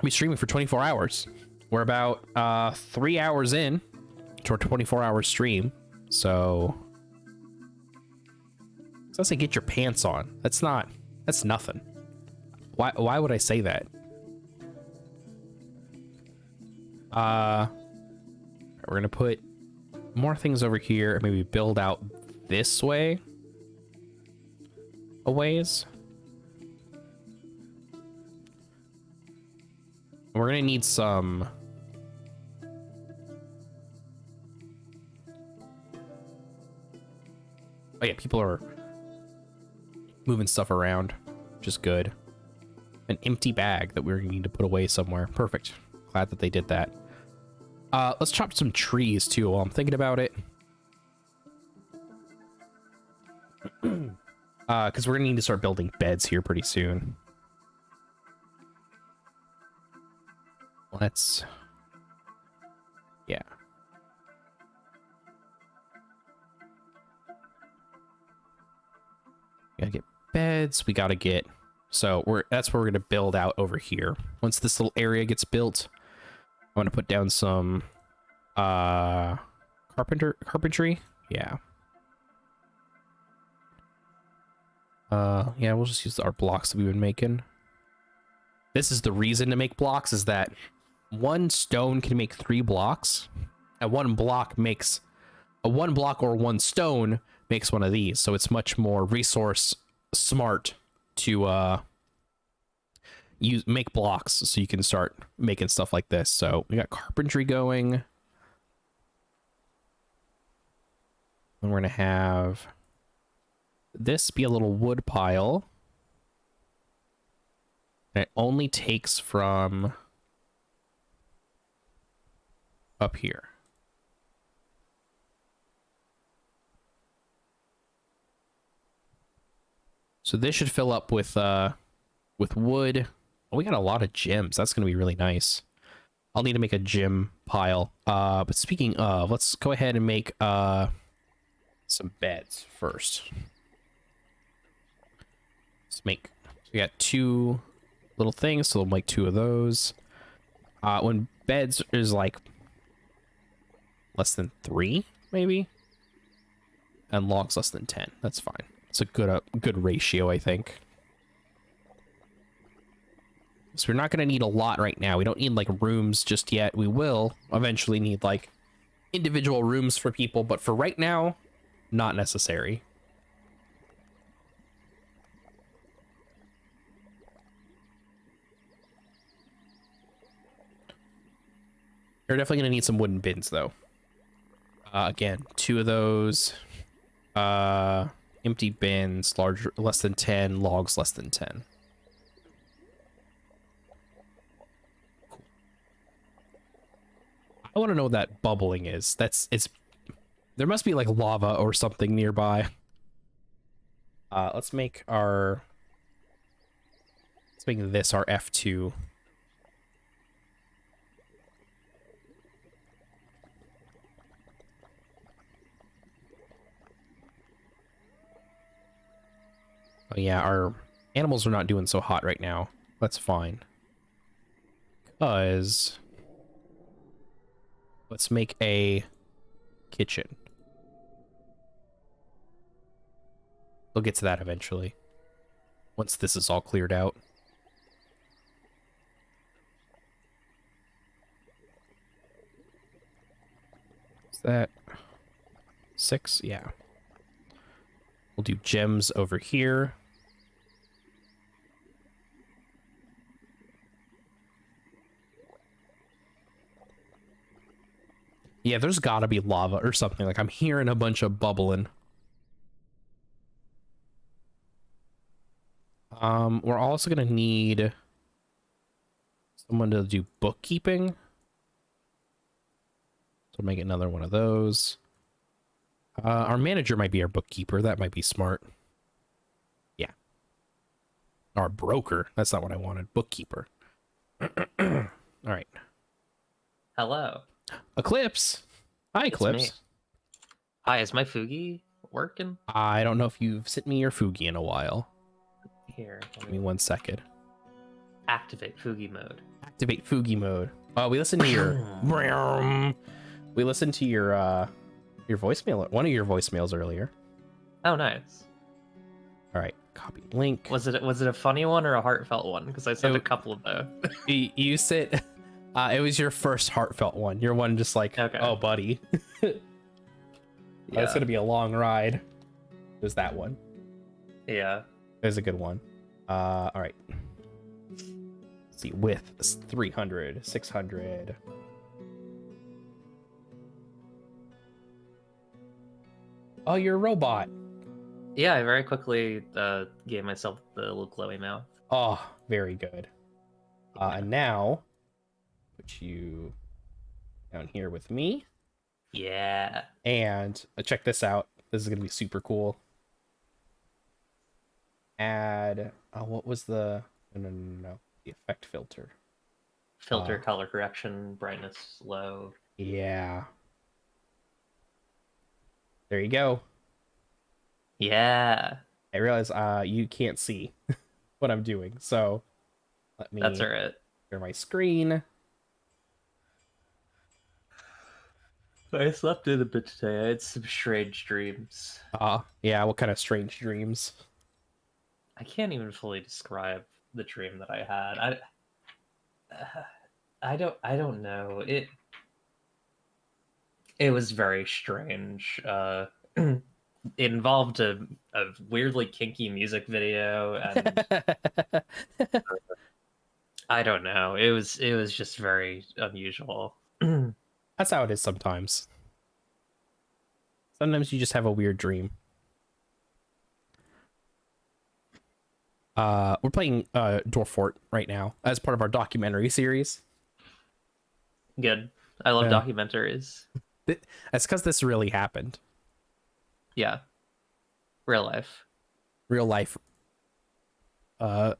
be streaming for 24 hours. We're about 3 hours in to our 24-hour stream, so I say get your pants on. That's nothing. Why would I say that? We're gonna put more things over here and maybe build out this way a ways. We're gonna need some oh yeah, people are moving stuff around, which is good. An empty bag that we're gonna need to put away somewhere. Perfect. Glad that they did that. Let's chop some trees too while I'm thinking about it. Because we're gonna need to start building beds here pretty soon. Yeah. We gotta get beds, we gotta get, so that's where we're gonna build out over here. Once this little area gets built, I want to put down some carpentry. Yeah. Yeah, we'll just use our blocks that we've been making. This is the reason to make blocks, is that one stone can make 3 blocks, and one block or one stone makes one of these, so it's much more resource smart to make blocks so you can start making stuff like this. So we got carpentry going, and we're gonna have this be a little wood pile, and it only takes from up here. So this should fill up with wood. Oh, we got a lot of gems. That's gonna be really nice. I'll need to make a gem pile. But speaking of, let's go ahead and make some beds first. We got 2 little things, so we'll make 2 of those. When beds is like less than 3, maybe, and logs less than 10, that's fine. It's a good ratio, I think. So we're not going to need a lot right now. We don't need like rooms just yet. We will eventually need like individual rooms for people, but for right now, not necessary. You're definitely going to need some wooden bins though. Again, 2 of those. Empty bins, less than 10, logs less than 10. I want to know what that bubbling is. There must be like lava or something nearby. Let's make this our F2. Oh yeah, our animals are not doing so hot right now. That's fine. Because let's make a kitchen. We'll get to that eventually, once this is all cleared out. What's that? 6, yeah. We'll do gems over here. Yeah, there's gotta be lava or something. Like, I'm hearing a bunch of bubbling. We're also gonna need someone to do bookkeeping. So make another one of those. Our manager might be our bookkeeper. That might be smart. Yeah. Our broker. That's not what I wanted. Bookkeeper. All right. Hello. Eclipse. Hi, It's Eclipse. me. Hi, is my Fugi working? I don't know if you've sent me your Fugi in a while. Here, Give me 1 second. activate Fugi mode. Activate Fugi mode. Oh, we listened to your... We listened to your voicemail. One of your voicemails earlier. Oh, nice. All right. Copy link. Was it a funny one or a heartfelt one? Because I sent a couple of both. You said... it was your first heartfelt one. Your one just like, Okay. oh, buddy. Yeah. It's going to be a long ride. There's that one. Yeah. There's a good one. All right. Let's see. Width is 300, 600. Oh, you're a robot. Yeah, I very quickly gave myself the little glowy mouth. Oh, very good. And now, put you down here with me. Yeah. And check this out. This is going to be super cool. Add, what was the, no, the effect filter. Filter, color correction, brightness low. Yeah. There you go. Yeah. I realize you can't see what I'm doing, so let me That's alright. share my screen. I slept in a bit today. I had some strange dreams. Yeah, what kind of strange dreams? I can't even fully describe the dream that I had. I don't know. It was very strange. It involved a weirdly kinky music video, and I don't know. It was just very unusual. That's how it is sometimes. Sometimes you just have a weird dream. We're playing Dwarf right now as part of our documentary series. Good. I love documentaries. That's because this really happened. Yeah. Real life. Real life. I'm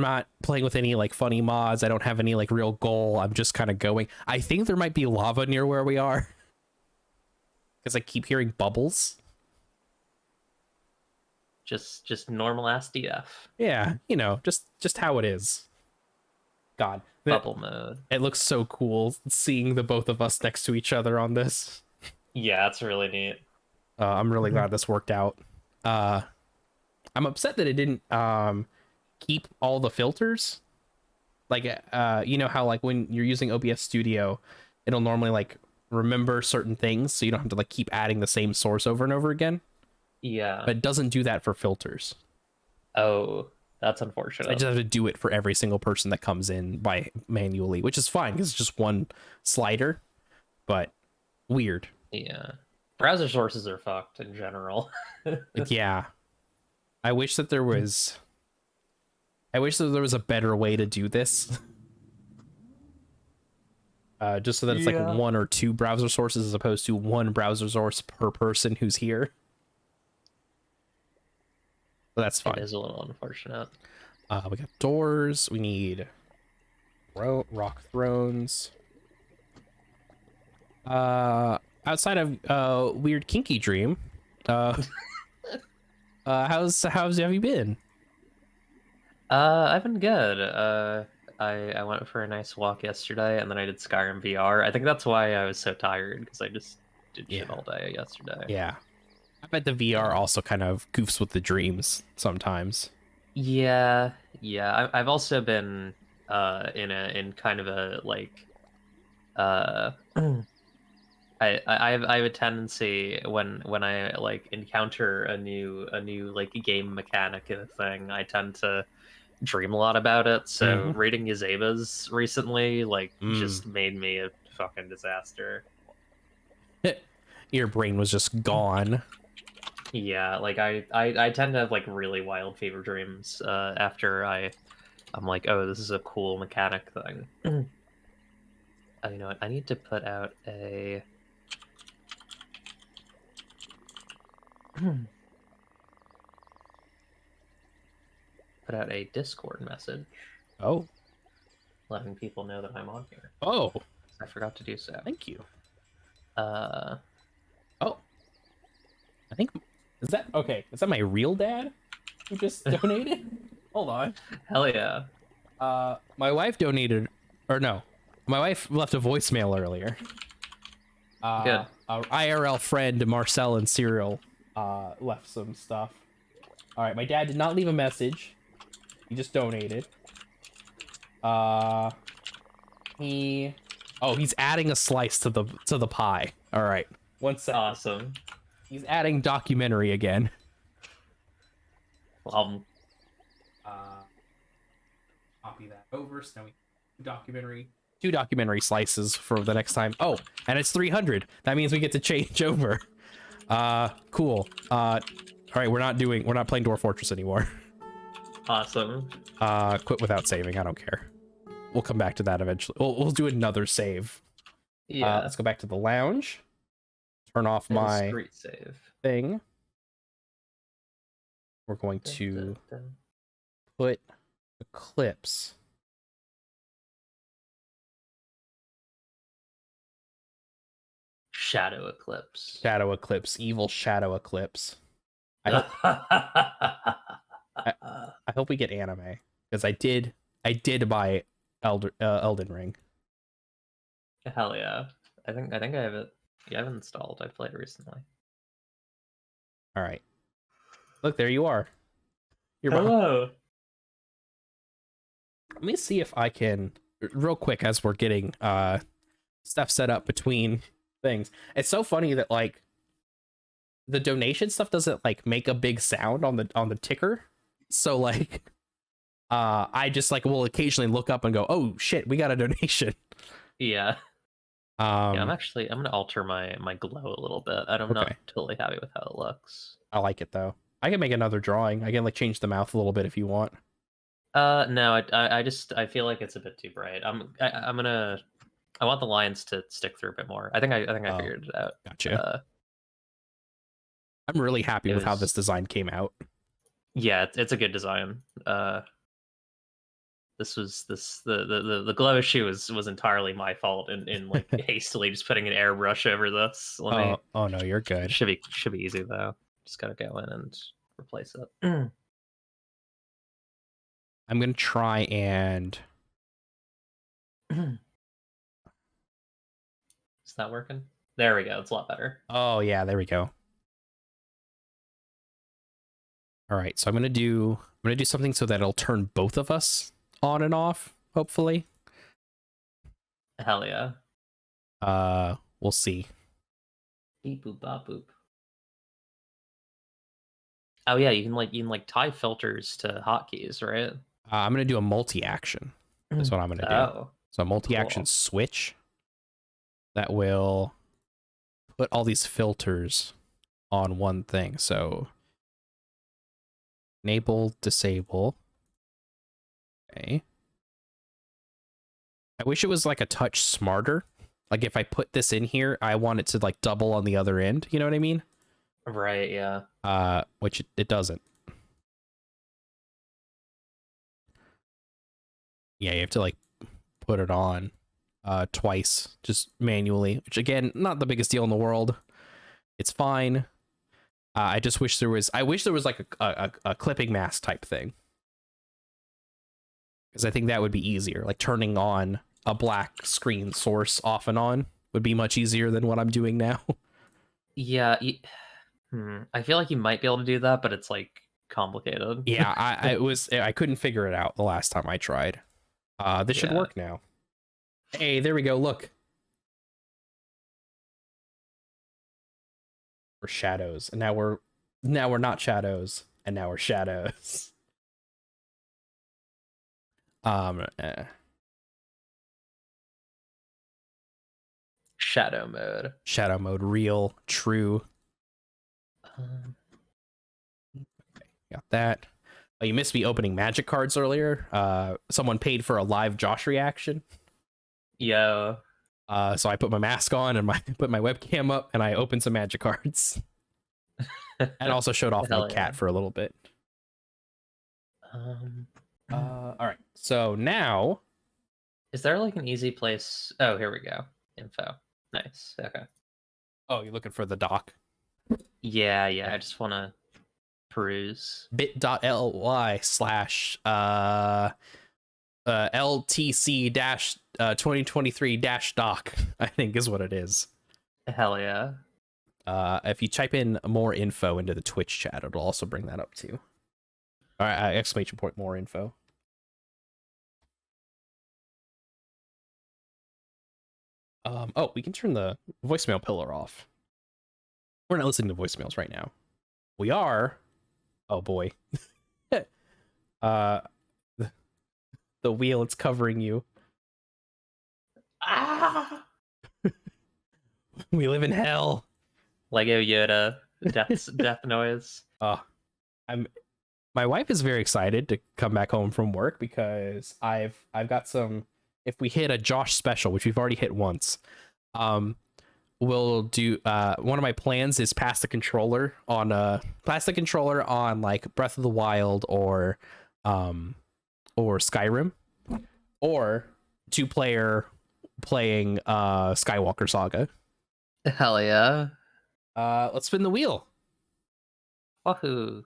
not playing with any like funny mods. I don't have any like real goal. I'm just kind of going. I think there might be lava near where we are because I keep hearing bubbles. Just normal ass DF. Yeah, you know, just how it is. God, Bubble mode. It looks so cool seeing the both of us next to each other on this. Yeah, it's really neat. I'm really glad this worked out. I'm upset that it didn't keep all the filters. Like, you know how like when you're using OBS Studio, it'll normally like remember certain things, so you don't have to like keep adding the same source over and over again. Yeah. But it doesn't do that for filters. Oh, that's unfortunate. I just have to do it for every single person that comes in by manually, which is fine because it's just one slider. But weird. Yeah. Browser sources are fucked in general. Yeah. I wish that there was a better way to do this. Just so that it's like one or two browser sources as opposed to one browser source per person who's here. But that's fine. It is a little unfortunate. We got doors. We need rock thrones. Outside of weird kinky dream, how's have you been? I've been good. I went for a nice walk yesterday, and then I did Skyrim VR. I think that's why I was so tired, because I just did shit all day yesterday. Yeah. I bet the VR also kind of goofs with the dreams sometimes. Yeah. I've also been in kind of a like I have a tendency when I like encounter a new like game mechanic in a thing, I tend to dream a lot about it. So Mhm. reading Yazeba's recently like Mm. just made me a fucking disaster. Your brain was just gone. Yeah, like I tend to have like really wild fever dreams after I'm like, oh, this is a cool mechanic thing. Oh, you know what? I need to put out a put out a Discord message Oh. letting people know that I'm on here. Oh. I forgot to do so. Thank you. Uh, Oh. I think is that okay? Is that my real dad who just donated? Hold on. hell yeah. My wife donated, or no, my wife left a voicemail earlier. Good. Our IRL friend Marcel and Cyril left some stuff. All right, my dad did not leave a message. He just donated. He's adding a slice to the pie. All right, one second. Awesome. He's adding documentary again. Um, Copy that over. So now we two documentary slices for the next time. Oh, and it's 300. That means we get to change over. Cool. All right, we're not playing Dwarf Fortress anymore. awesome. Quit without saving. I don't care. We'll come back to that eventually. We'll do another save. Yeah. Let's go back to the lounge. Turn off And a my street save. thing. We're going to put Eclipse. Shadow Eclipse. Shadow Eclipse. Evil Shadow Eclipse. I hope we get anime because I did buy Elden Ring. Hell yeah. I think I have it. Yeah, I've installed. I've played it recently. All right. Look, there you are. You're behind. Hello. Let me see if I can real quick as we're getting stuff set up between things. It's so funny that like the donation stuff doesn't like make a big sound on the ticker. So like I just like will occasionally look up and go, "Oh shit, we got a donation." Yeah. Yeah, I'm gonna alter my glow a little bit. I'm not totally happy with how it looks. I like it though. I can make another drawing. I can like change the mouth a little bit if you want. No, I feel like it's a bit too bright. I want the lines to stick through a bit more. I think I figured it out. Gotcha. I'm really happy with how this design came out. Yeah, it's a good design. The glow issue was entirely my fault in like hastily just putting an airbrush over this. Oh no, you're good. Should be easy though. Just gotta go in and replace it. I'm gonna try and. Is that working? There we go. It's a lot better. Oh yeah, there we go. All right, so I'm gonna do something so that it'll turn both of us on and off. Hopefully. Hell yeah. We'll see. Beep boop bop boop. Oh yeah, you can tie filters to hotkeys, right? I'm gonna do a multi-action. That's what I'm gonna do. Oh, so a multi-action switch that will put all these filters on one thing. So enable, disable. Okay. I wish it was like a touch smarter. Like if I put this in here, I want it to like double on the other end. You know what I mean? Right. Yeah. Which it doesn't. Yeah, you have to like put it on twice just manually, which again, not the biggest deal in the world. It's fine. I just wish there was like a clipping mask type thing, because I think that would be easier. Like turning on a black screen source off and on would be much easier than what I'm doing now. Yeah. I feel like you might be able to do that, but it's like complicated. Yeah, I couldn't figure it out the last time I tried. This should work now. Hey, there we go. Look. We're shadows, and now we're not shadows, and now we're shadows. Shadow mode. Shadow mode, real, true. Got that. Oh, you missed me opening magic cards earlier. Someone paid for a live Josh reaction. Yo. So I put my mask on and put my webcam up, and I opened some magic cards. And also showed off my cat for a little bit. All right. So now, is there like an easy place? Oh, here we go. Info. Nice. Okay. Oh, you're looking for the doc? Yeah. I just want to peruse. bit.ly/ LTC 2023 doc, I think is what it is. Hell yeah. If you type in more info into the Twitch chat, it'll also bring that up too. All right, exclamation point more info. Oh, we can turn the voicemail pillar off. We're not listening to voicemails right now. We are. Oh boy. The wheel, it's covering you. Ah! We live in hell. Lego Yoda, death noise. My wife is very excited to come back home from work because I've got some. If we hit a Josh special, which we've already hit once, we'll do. One of my plans is pass the controller on like Breath of the Wild or Skyrim, or 2-player playing Skywalker Saga. Hell yeah. Let's spin the wheel. Wahoo.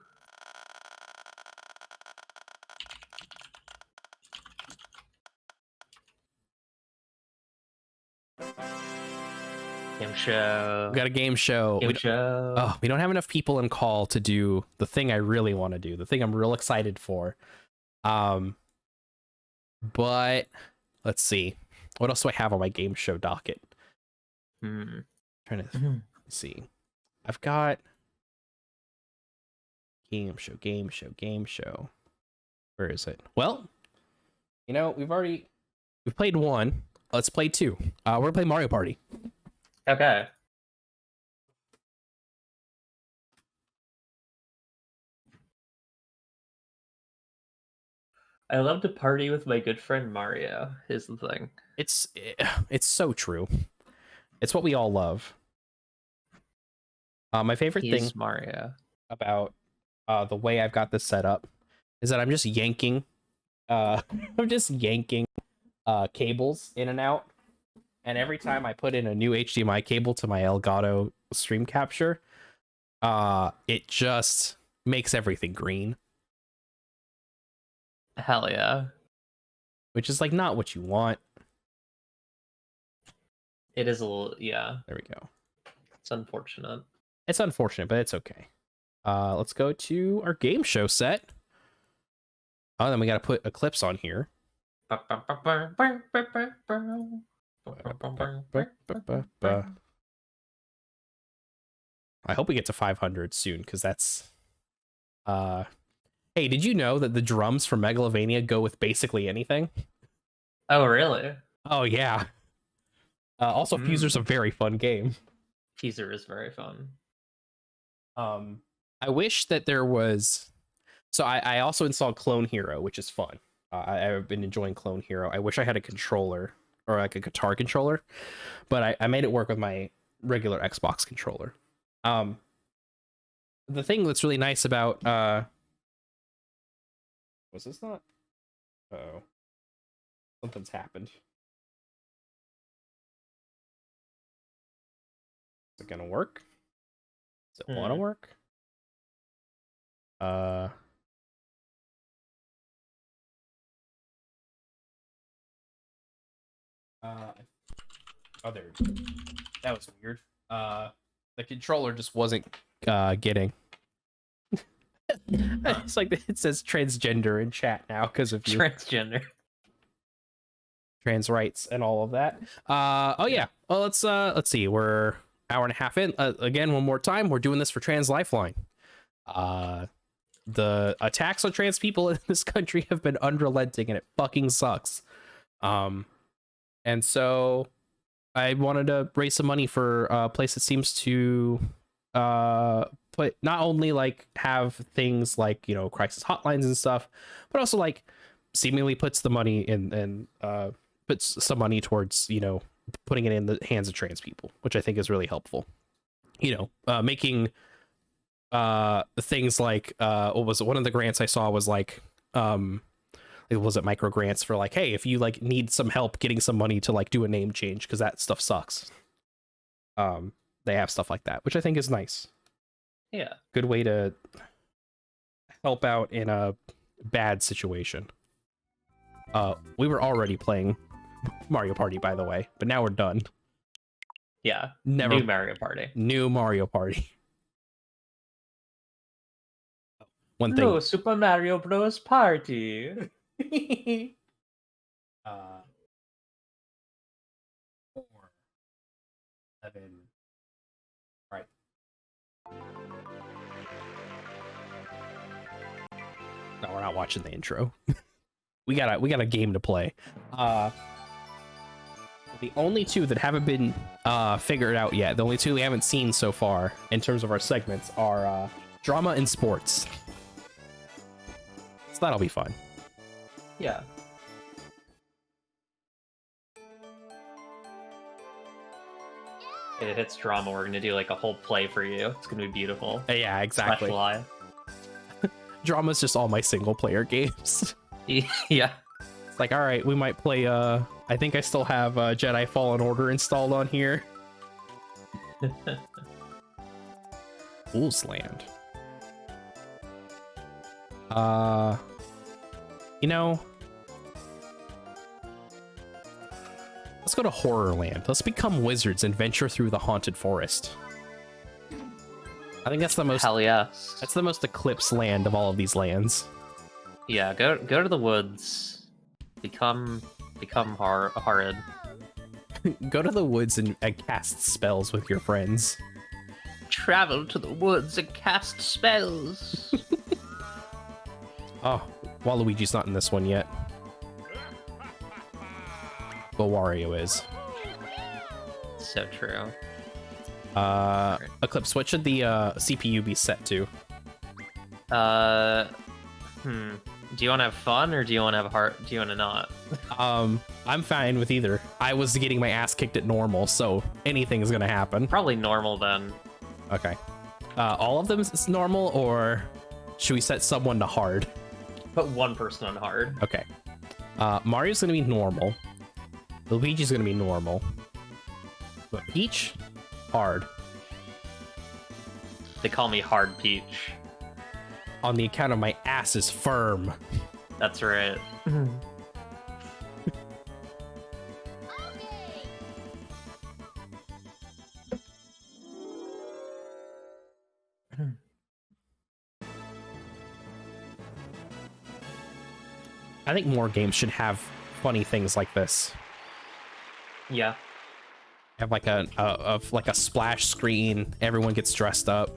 Game show. We got a game show. Oh, we don't have enough people in call to do the thing I really want to do, the thing I'm real excited for. But let's see. What else do I have on my game show docket? Trying to see. I've got game show. Where is it? Well, we've played one. Let's play two. We're gonna play Mario Party. Okay. I love to party with my good friend Mario, is the thing. It's so true. It's what we all love. My favorite thing Mario about the way I've got this set up is that I'm just yanking cables in and out, and every time I put in a new HDMI cable to my Elgato stream capture, it just makes everything green. Hell yeah. Which is like not what you want. It is a little, yeah. There we go. It's unfortunate. It's unfortunate, but it's okay. Let's go to our game show set. Oh, then we got to put Eclipse on here. I hope we get to 500 soon, because that's... Hey, did you know that the drums for Megalovania go with basically anything? Oh, really? Oh, yeah. Also, Fuser's a very fun game. Fuser is very fun. I wish that there was... So I also installed Clone Hero, which is fun. I've been enjoying Clone Hero. I wish I had a controller, or like a guitar controller, but I made it work with my regular Xbox controller. The thing that's really nice about... Was this not? Uh-oh. Something's happened. Is it gonna work? Does it want to work? Oh, there. That was weird. The controller just wasn't getting. It's like it says transgender in chat now because of you. Transgender. Trans rights and all of that. Oh yeah. Well, let's see. hour and a half in. Again, one more time, we're doing this for Trans Lifeline. The attacks on trans people in this country have been unrelenting, and it fucking sucks. And so I wanted to raise some money for a place that seems to put not only like have things like, you know, crisis hotlines and stuff, but also like seemingly puts the money in and puts some money towards, you know, putting it in the hands of trans people, which I think is really helpful. You know, making things like what was it? One of the grants I saw was like it was it micro grants for like, hey, if you like need some help getting some money to like do a name change because that stuff sucks. They have stuff like that, which I think is nice. Yeah. Good way to help out in a bad situation. We were already playing Mario Party, by the way, but now we're done. Yeah. Never New Mario Party. New Mario Party. One thing. Hello, Super Mario Bros. Party. 4, 7. Right. No, we're not watching the intro. we got a game to play. The only two that haven't been figured out yet, the only two we haven't seen so far in terms of our segments are drama and sports. So that'll be fun. Yeah. If it hits drama, we're gonna do like a whole play for you. It's gonna be beautiful. Yeah, exactly. Special Drama's just all my single player games. Yeah. It's like, all right, we might play I think I still have Jedi Fallen Order installed on here. Fool's Land. You know, let's go to Horror Land. Let's become wizards and venture through the haunted forest. I think that's the most. Hell yes. That's the most eclipsed land of all of these lands. Yeah, go to the woods. Become horrid. Go to the woods and cast spells with your friends. Travel to the woods and cast spells. Oh, Waluigi's not in this one yet. But Wario is. So true. Eclipse, what should the CPU be set to? Do you want to have fun or do you want to have heart? Do you want to not? I'm fine with either. I was getting my ass kicked at normal, so anything is gonna happen. Probably normal then. Okay. All of them is normal, or should we set someone to hard? Put one person on hard. Okay. Mario's gonna be normal. Luigi's gonna be normal. But Peach, hard. They call me Hard Peach. On the account of my ass is firm. That's right. I think more games should have funny things like this. Yeah. Have like a splash screen. Everyone gets dressed up.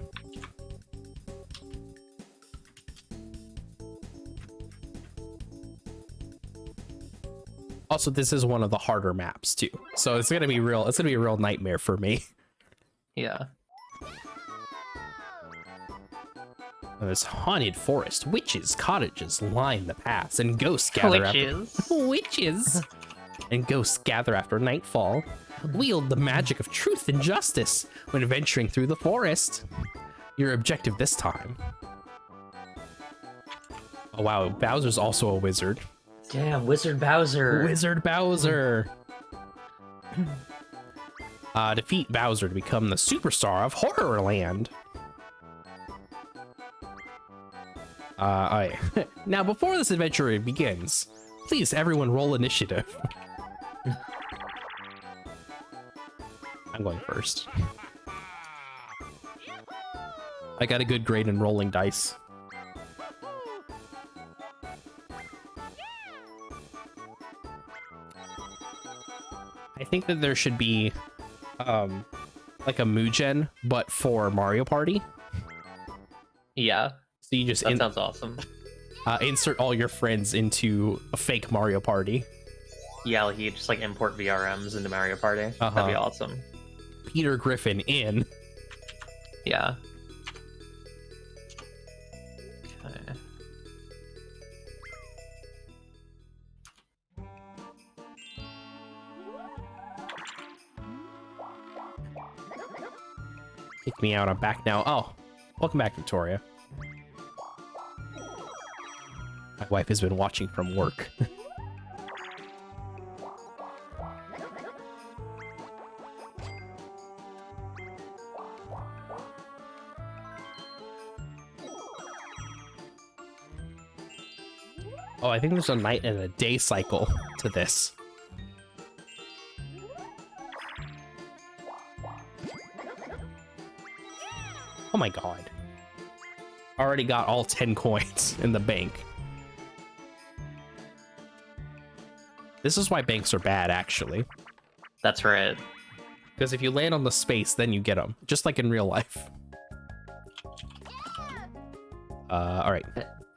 Also, this is one of the harder maps too, so it's gonna be real. It's gonna be a real nightmare for me. Yeah. There's haunted forest, witches, cottages line the paths, and ghosts gather. Witches. And ghosts gather after nightfall. Wield the magic of truth and justice when venturing through the forest. Your objective this time. Oh wow, Bowser's also a wizard. Damn, Wizard Bowser. Wizard Bowser. Defeat Bowser to become the superstar of Horrorland. Now, before this adventure begins, please everyone roll initiative. I'm going first. I got a good grade in rolling dice. I think that there should be like a Mugen, but for Mario Party. Yeah, So you just that sounds awesome. insert all your friends into a fake Mario Party. Yeah, like you just like import VRMs into Mario Party. That'd be awesome. Peter Griffin in. Yeah. Okay. Kick me out. I'm back now. Oh, welcome back, Victoria. My wife has been watching from work. Oh, I think there's a night and a day cycle to this. Oh my god. Already got all 10 coins in the bank. This is why banks are bad, actually. That's right. Because if you land on the space, then you get them. Just like in real life. Alright.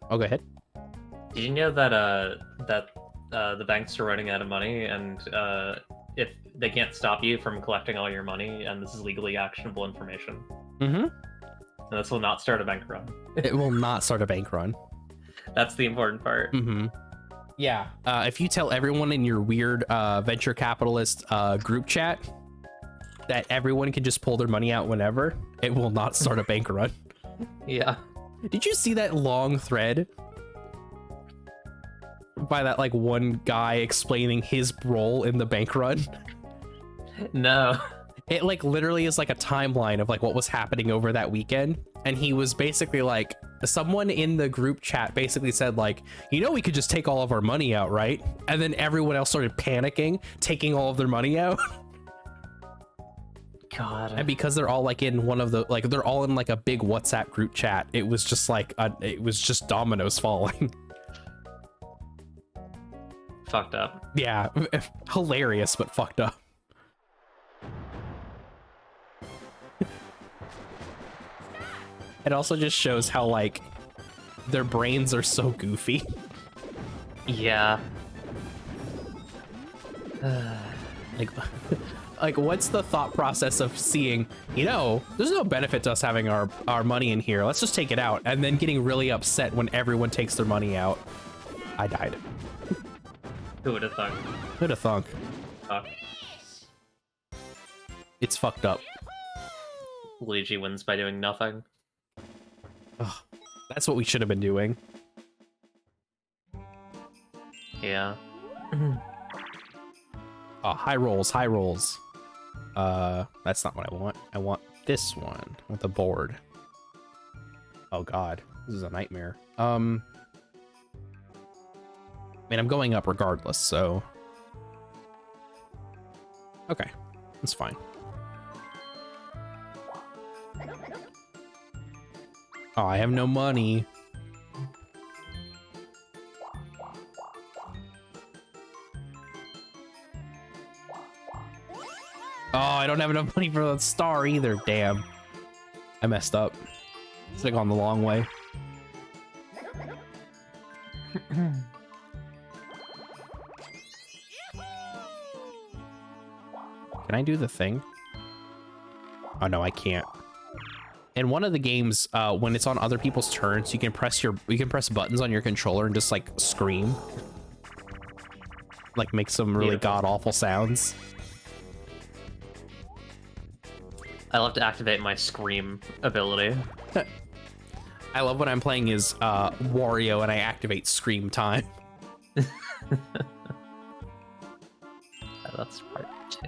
Oh, go ahead. Did you know that the banks are running out of money, and if they can't stop you from collecting all your money, and this is legally actionable information, Mm-hmm. and this will not start a bank run. It will not start a bank run. That's the important part. Mm-hmm. Yeah. If you tell everyone in your weird venture capitalist group chat that everyone can just pull their money out whenever, it will not start a bank run. Yeah. Did you see that long thread by that like one guy explaining his role in the bank run? No. It like literally is like a timeline of like what was happening over that weekend, and he was basically like, someone in the group chat basically said like, you know, we could just take all of our money out, right? And then everyone else started panicking, taking all of their money out. God. And because they're all like in one of the like, they're all in like a big WhatsApp group chat, it was just like it was just dominoes falling. Fucked up. Yeah, hilarious but fucked up. It also just shows how like their brains are so goofy. Yeah. Like what's the thought process of seeing, you know, there's no benefit to us having our money in here, let's just take it out, and then getting really upset when everyone takes their money out. I died. Who would have thunk? Who'd have thunk? Fuck. It's fucked up. Luigi wins by doing nothing. Ugh, that's what we should have been doing. Yeah. Oh, high rolls, high rolls. That's not what I want. I want this one with the board. Oh god, this is a nightmare. I mean, I'm going up regardless, so okay, that's fine. Oh, I have no money. Oh, I don't have enough money for the star either. Damn. I messed up. It's like on the long way. Can I do the thing? Oh no, I can't. In one of the games, when it's on other people's turns, you can press buttons on your controller and just like scream. Like make some really god-awful sounds. I love to activate my scream ability. I love when I'm playing as Wario and I activate scream time. That's part 2.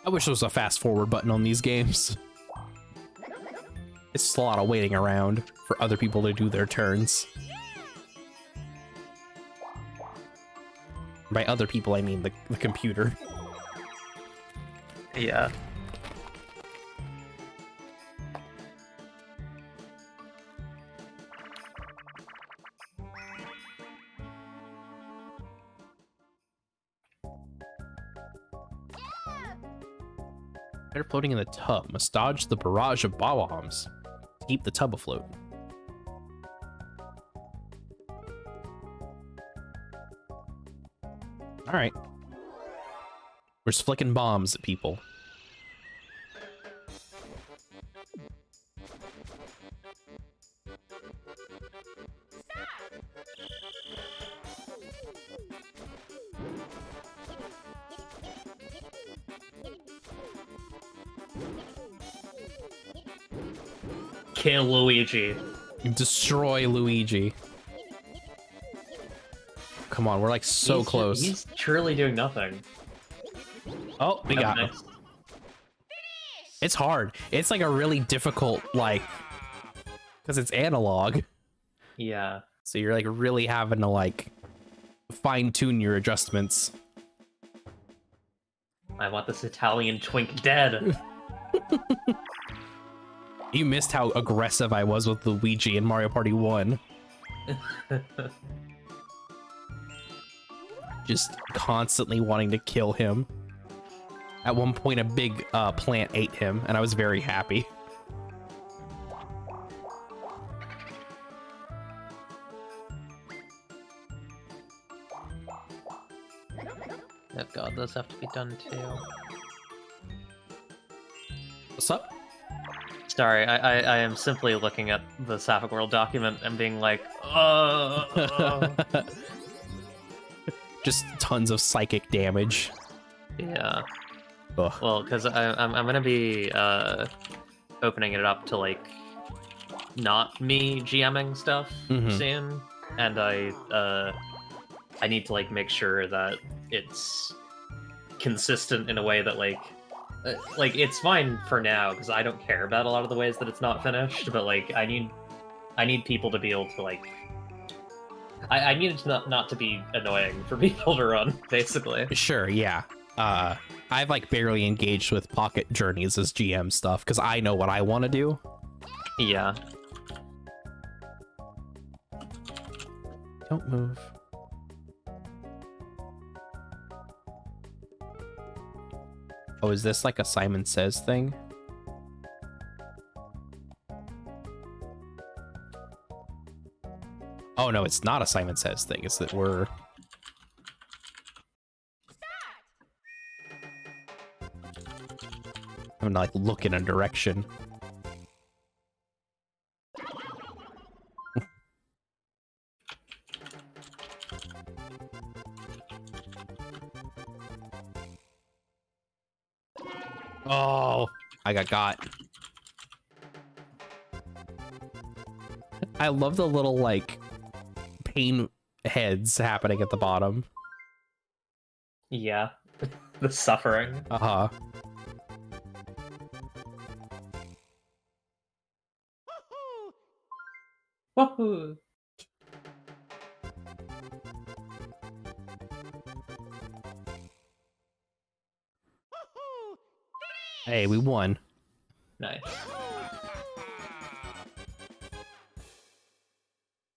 I wish there was a fast forward button on these games. It's just a lot of waiting around for other people to do their turns. By other people, I mean the computer. Yeah. They're floating in the tub. Must dodge the barrage of bombs to keep the tub afloat. All right. We're just flicking bombs at people. Kill Luigi. Destroy Luigi. Come on, we're like so close. He's truly doing nothing. Oh, we got him. It's hard. It's like a really difficult, like, because it's analog. Yeah. So you're like really having to like fine tune your adjustments. I want this Italian twink dead. You missed how aggressive I was with Luigi in Mario Party 1. Just constantly wanting to kill him. At one point, a big plant ate him, and I was very happy. Oh god, those have to be done too. What's up? Sorry, I am simply looking at the Sapphic World document and being like, Just tons of psychic damage. yeah. Ugh. Well, because I'm gonna be opening it up to like not me GMing stuff soon, and I need to like make sure that it's consistent in a way that like it's fine for now because I don't care about a lot of the ways that it's not finished, but like I need people to be able to like I need it to not to be annoying for people to run, basically. Sure, yeah. I've like barely engaged with Pocket Journeys as GM stuff because I know what I want to do. Yeah. Don't move. Oh, is this like a Simon Says thing? Oh no, it's not a Simon Says thing. It's that we're... I'm gonna like look in a direction. Oh, I got. I love the little like pain heads happening at the bottom. Yeah. The suffering. Uh-huh. Woohoo! Hey, we won. Nice.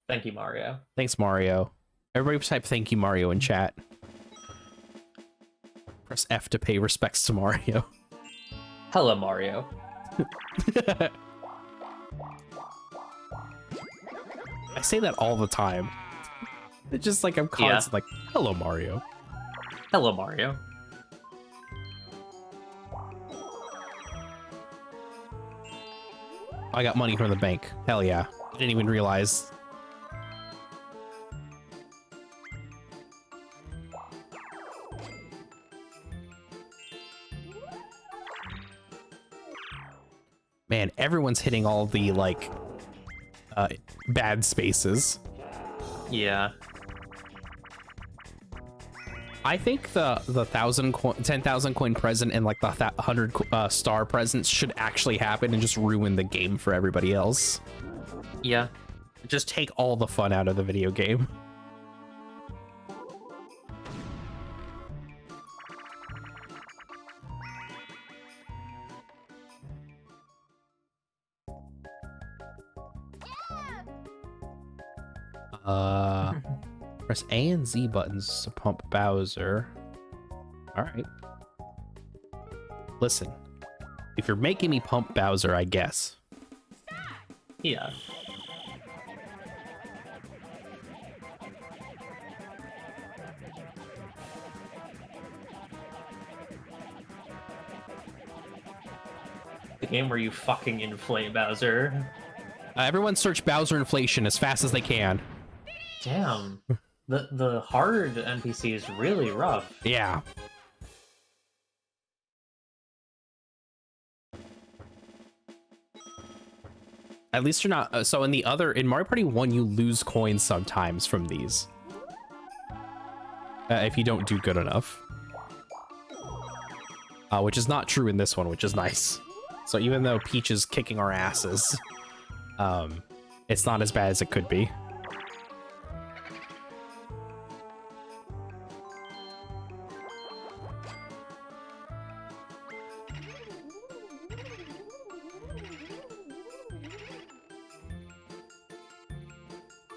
Thank you, Mario. Thanks, Mario. Everybody type thank you, Mario, in chat. Press F to pay respects to Mario. Hello, Mario. I say that all the time. It's just like I'm constantly like, hello, Mario. Hello, Mario. I got money from the bank. Hell yeah. I didn't even realize. Man, everyone's hitting all the, like, bad spaces. Yeah. I think the 10,000 coin present and like the 100 star presents should actually happen and just ruin the game for everybody else. Yeah. Just take all the fun out of the video game. Press A and Z buttons to pump Bowser. All right. Listen, if you're making me pump Bowser, I guess. Yeah. The game where you fucking inflate Bowser. Everyone search Bowser inflation as fast as they can. Damn. The hard NPC is really rough. Yeah. At least you're not. So in Mario Party 1, you lose coins sometimes from these. If you don't do good enough. Which is not true in this one, which is nice. So even though Peach is kicking our asses, it's not as bad as it could be.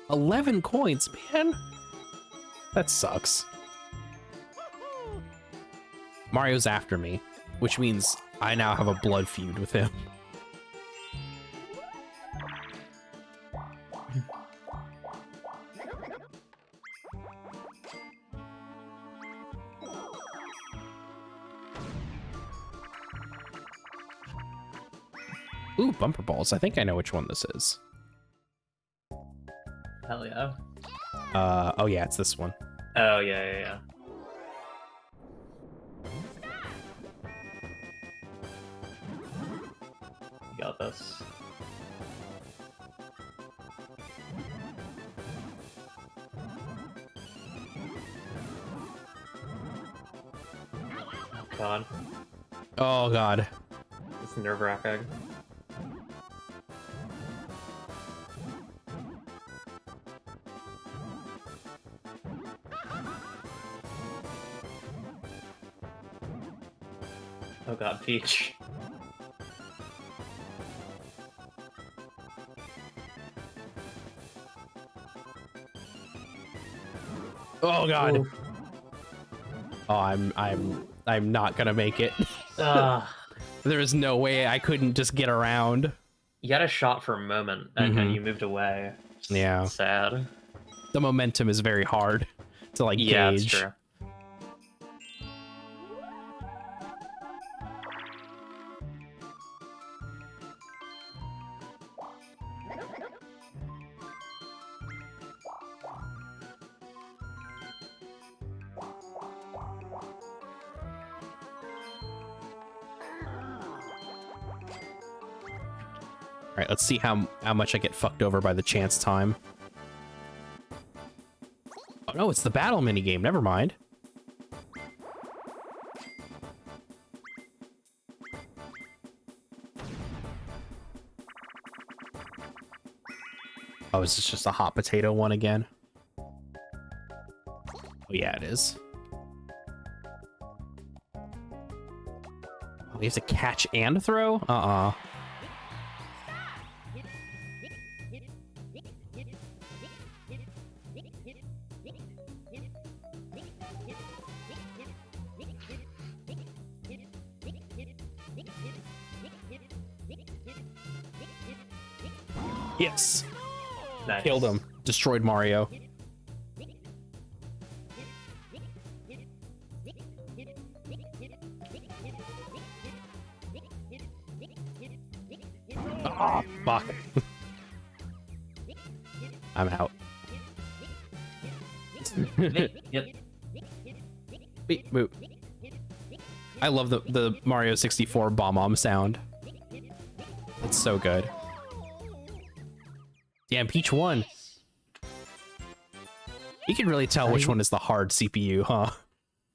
$11 coins, man. That sucks. Mario's after me, which means I now have a blood feud with him. Ooh, bumper balls. I think I know which one this is. Hell yeah. Oh yeah, it's this one. Oh, yeah. You got this. God. Oh god. It's nerve-wracking. Oh god, Peach. Oh god. Oof. Oh, I'm not gonna make it. Ah. There is no way I couldn't just get around. You got a shot for a moment, and then you moved away. Just Yeah. sad. The momentum is very hard to like Yeah, gauge. that's true. All right, let's see how much I get fucked over by the chance time. Oh no, it's the battle minigame. Never mind. Oh, is this just a hot potato one again? Oh yeah, it is. Oh, we have to catch and throw? Uh-uh. Yes. Nice. Killed him. Destroyed Mario. Oh, fuck. I'm out. Yep. Beep, boop. I love the Mario 64 bomb sound. It's so good. Damn, Peach won. You can really tell which one is the hard CPU, huh?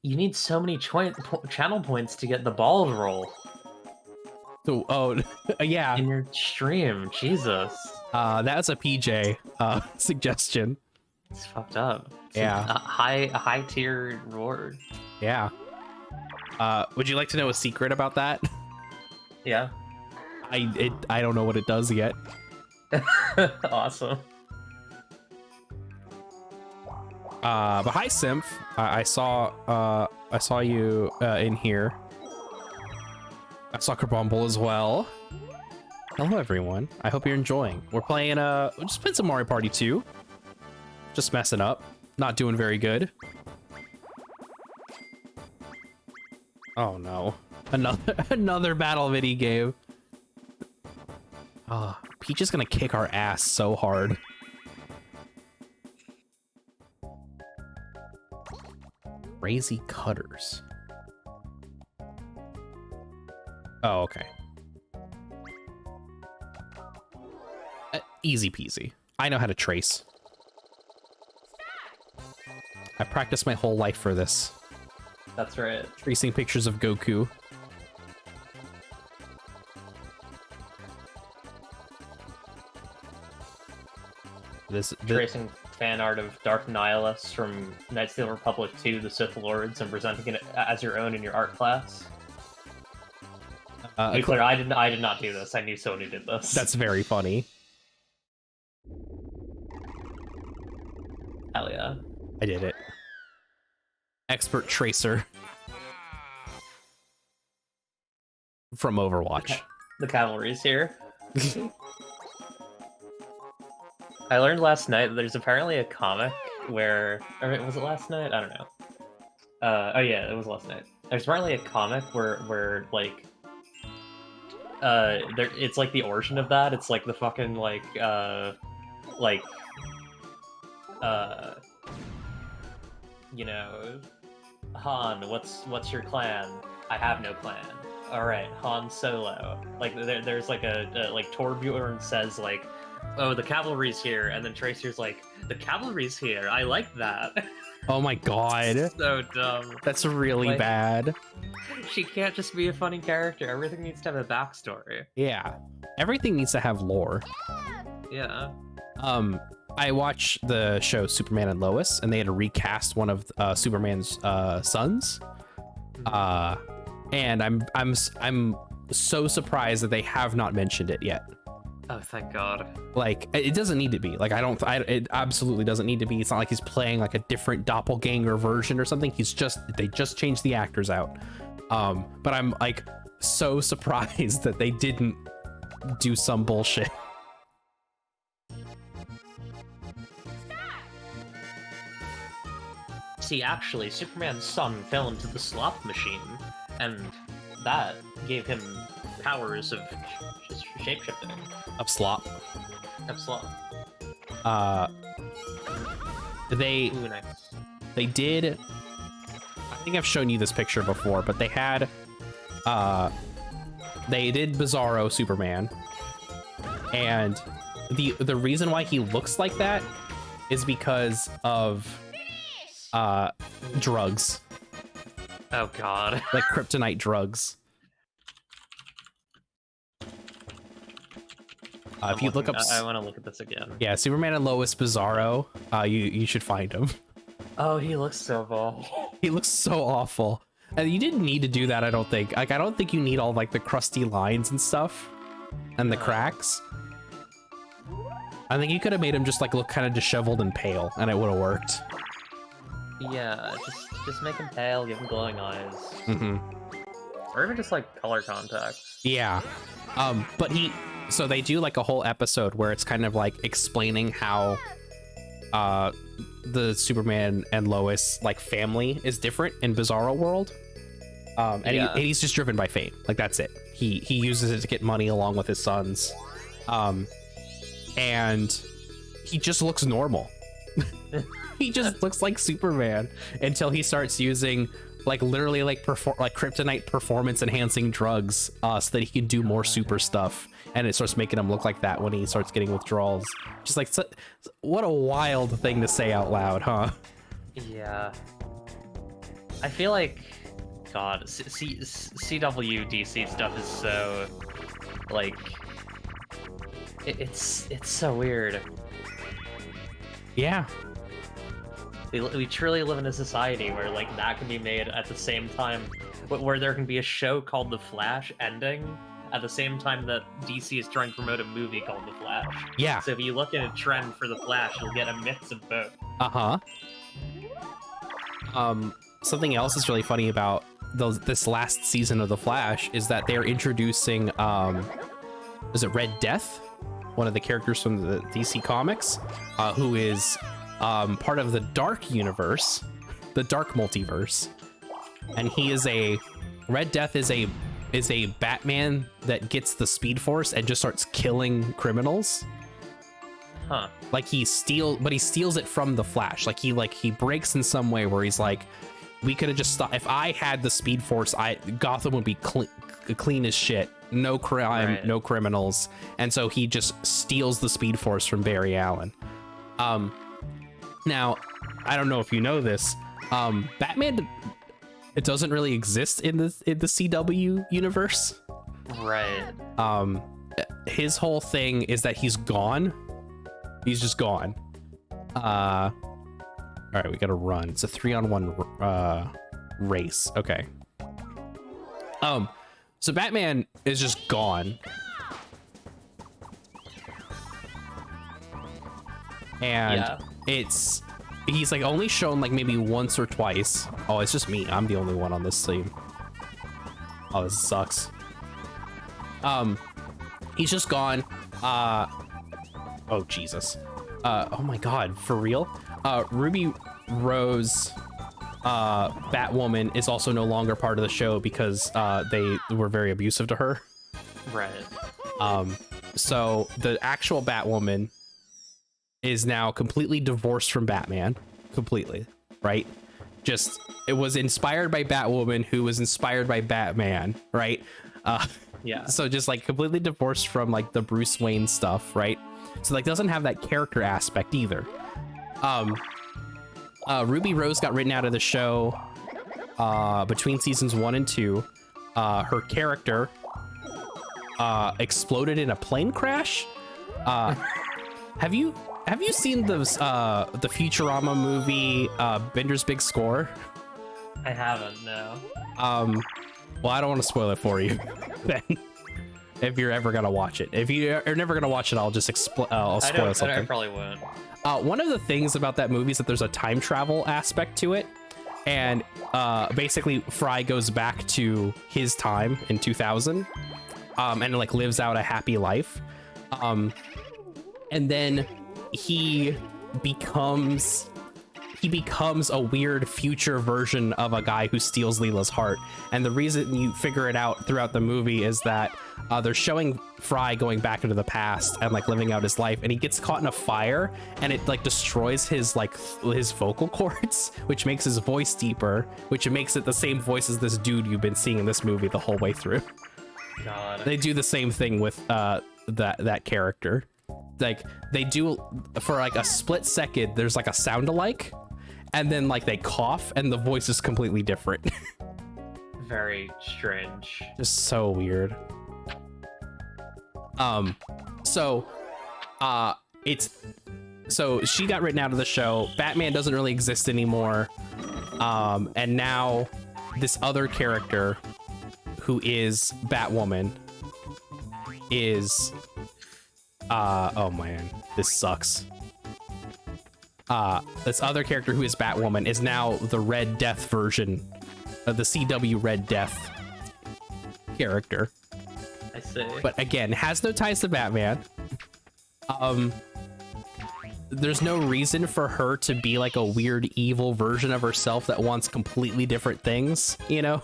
You need so many channel points to get the ball to roll So, oh, yeah. in your stream. Jesus. That's a PJ suggestion. It's fucked up. It's Yeah. A high tier reward. Yeah. Would you like to know a secret about that? Yeah. I don't know what it does yet. Awesome. But hi, Symph. I saw you in here. I saw Kerbumble as well. Hello, everyone. I hope you're enjoying. We're playing just playing some Mario Party 2. Just messing up. Not doing very good. Oh no. Another battle mini game. Peach is gonna kick our ass so hard. Crazy cutters. Oh, okay. Easy peasy. I know how to trace. I practiced my whole life for this. That's right. Tracing pictures of Goku. Tracing fan art of Dark Nihilus from Knights of the Republic 2, The Sith Lords, and presenting it as your own in your art class. To be clear, I did not do this. I knew someone who did this. That's very funny. Hell yeah. I did it. Expert tracer. From Overwatch. The cavalry's here. I learned last night that there's apparently a comic where... Or was it last night? I don't know. Oh yeah, it was last night. There's apparently a comic where like... it's like the origin of that. It's like the fucking, like, you know, Han, what's your clan? I have no clan. All right, Han Solo. Like there's like like Torbjorn says like, oh, the cavalry's here, and then Tracer's like, the cavalry's here. I like that. Oh my god. So dumb. That's really bad. She can't just be a funny character. Everything needs to have a backstory. Yeah. Everything needs to have lore. Yeah. I watched the show Superman and Lois, and they had to recast one of Superman's sons. And I'm so surprised that they have not mentioned it yet. Oh, thank God. Like, it doesn't need to be. Like, it absolutely doesn't need to be. It's not like he's playing like a different doppelganger version or something. They just changed the actors out. But I'm like so surprised that they didn't do some bullshit. See, actually, Superman's son fell into the slop machine, and that gave him powers of shape-shifting. Of slop. Of slop. They Ooh, nice. They did. I think I've shown you this picture before, but they had. They did Bizarro Superman, and the reason why he looks like that is because of drugs. Oh God. Like kryptonite drugs. If you look up, I want to look at this again. Yeah, Superman and Lois Bizarro. You should find him. Oh, he looks so bald. He looks so awful. And you didn't need to do that, I don't think. Like, I don't think you need all like the crusty lines and stuff, and the cracks. I think you could have made him just like look kind of disheveled and pale, and it would have worked. Yeah, just make him pale, give him glowing eyes. Mm-hmm. Or even just like color contacts. Yeah. But so they do like a whole episode where it's kind of like explaining how the Superman and Lois like family is different in Bizarro World. And he's just driven by fame. Like, that's it. He uses it to get money along with his sons. And he just looks normal. He just looks like Superman until he starts using like literally like kryptonite performance enhancing drugs so that he can do more super stuff, and it starts making him look like that when he starts getting withdrawals. Just like, what a wild thing to say out loud, huh? Yeah. I feel like, God, CWDC stuff is so like it's so weird. Yeah. We truly live in a society where like that can be made at the same time, where there can be a show called The Flash ending at the same time that DC is trying to promote a movie called The Flash. Yeah. So if you look at a trend for The Flash, you'll get a mix of both. Uh-huh. Something else that's really funny about this last season of The Flash is that they're introducing, is it Red Death? One of the characters from the DC Comics, who is part of the Dark Universe, the Dark Multiverse. And he is Red Death is a Batman that gets the Speed Force and just starts killing criminals. Huh. Like he steals it from the Flash. Like he breaks in some way where he's like, we could have just stopped. If I had the Speed Force, Gotham would be clean as shit. No crime, Right. no criminals. And so he just steals the Speed Force from Barry Allen. Now, I don't know if you know this. Batman, it doesn't really exist in the CW universe. Right. His whole thing is that he's gone. He's just gone. All right, we gotta run. It's a 3-on-1 race. Okay. So Batman is just gone. And he's like only shown like maybe once or twice. Oh, it's just me. I'm the only one on this team. Oh, this sucks. He's just gone. Oh Jesus. Oh my God, for real? Ruby Rose, Batwoman is also no longer part of the show because they were very abusive to her. Right. So the actual Batwoman is now completely divorced from Batman, completely, right? Just, it was inspired by Batwoman, who was inspired by Batman, right? Yeah. So just like completely divorced from like the Bruce Wayne stuff, right? So like doesn't have that character aspect either. Ruby Rose got written out of the show between seasons 1 and 2. Her character exploded in a plane crash. Have you seen the Futurama movie Bender's Big Score? I haven't, no. Well, I don't want to spoil it for you. Then, if you're ever gonna watch it, if you are never gonna watch it, I'll just I'll spoil something. I probably won't. One of the things about that movie is that there's a time travel aspect to it, and basically Fry goes back to his time in 2000, and like lives out a happy life, and then he becomes a weird future version of a guy who steals Leela's heart. And the reason you figure it out throughout the movie is that they're showing Fry going back into the past and like living out his life, and he gets caught in a fire and it like destroys his his vocal cords, which makes his voice deeper, which makes it the same voice as this dude you've been seeing in this movie the whole way through. God. They do the same thing with that character. Like they do for like a split second, there's like a sound alike, and then like they cough and the voice is completely different. Very strange. Just so weird. So she got written out of the show. Batman doesn't really exist anymore. And now this other character who is Batwoman is oh man, this sucks. This other character who is Batwoman is now the Red Death version of the CW Red Death character. I see. But again, has no ties to Batman. There's no reason for her to be like a weird evil version of herself that wants completely different things, you know?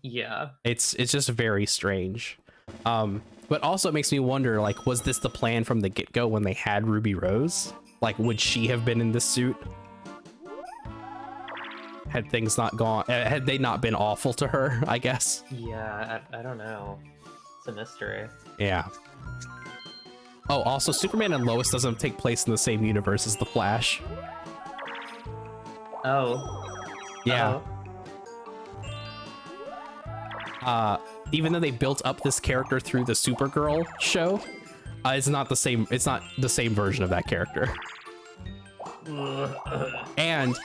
Yeah. It's just very strange. But also it makes me wonder, like, was this the plan from the get-go when they had Ruby Rose? Like, would she have been in this suit? Had things not gone, had they not been awful to her, I guess? Yeah, I don't know. It's a mystery. Yeah. Oh, also, Superman and Lois doesn't take place in the same universe as The Flash. Oh. Yeah. Uh-oh. Even though they built up this character through the Supergirl show, it's not the same. It's not the same version of that character. And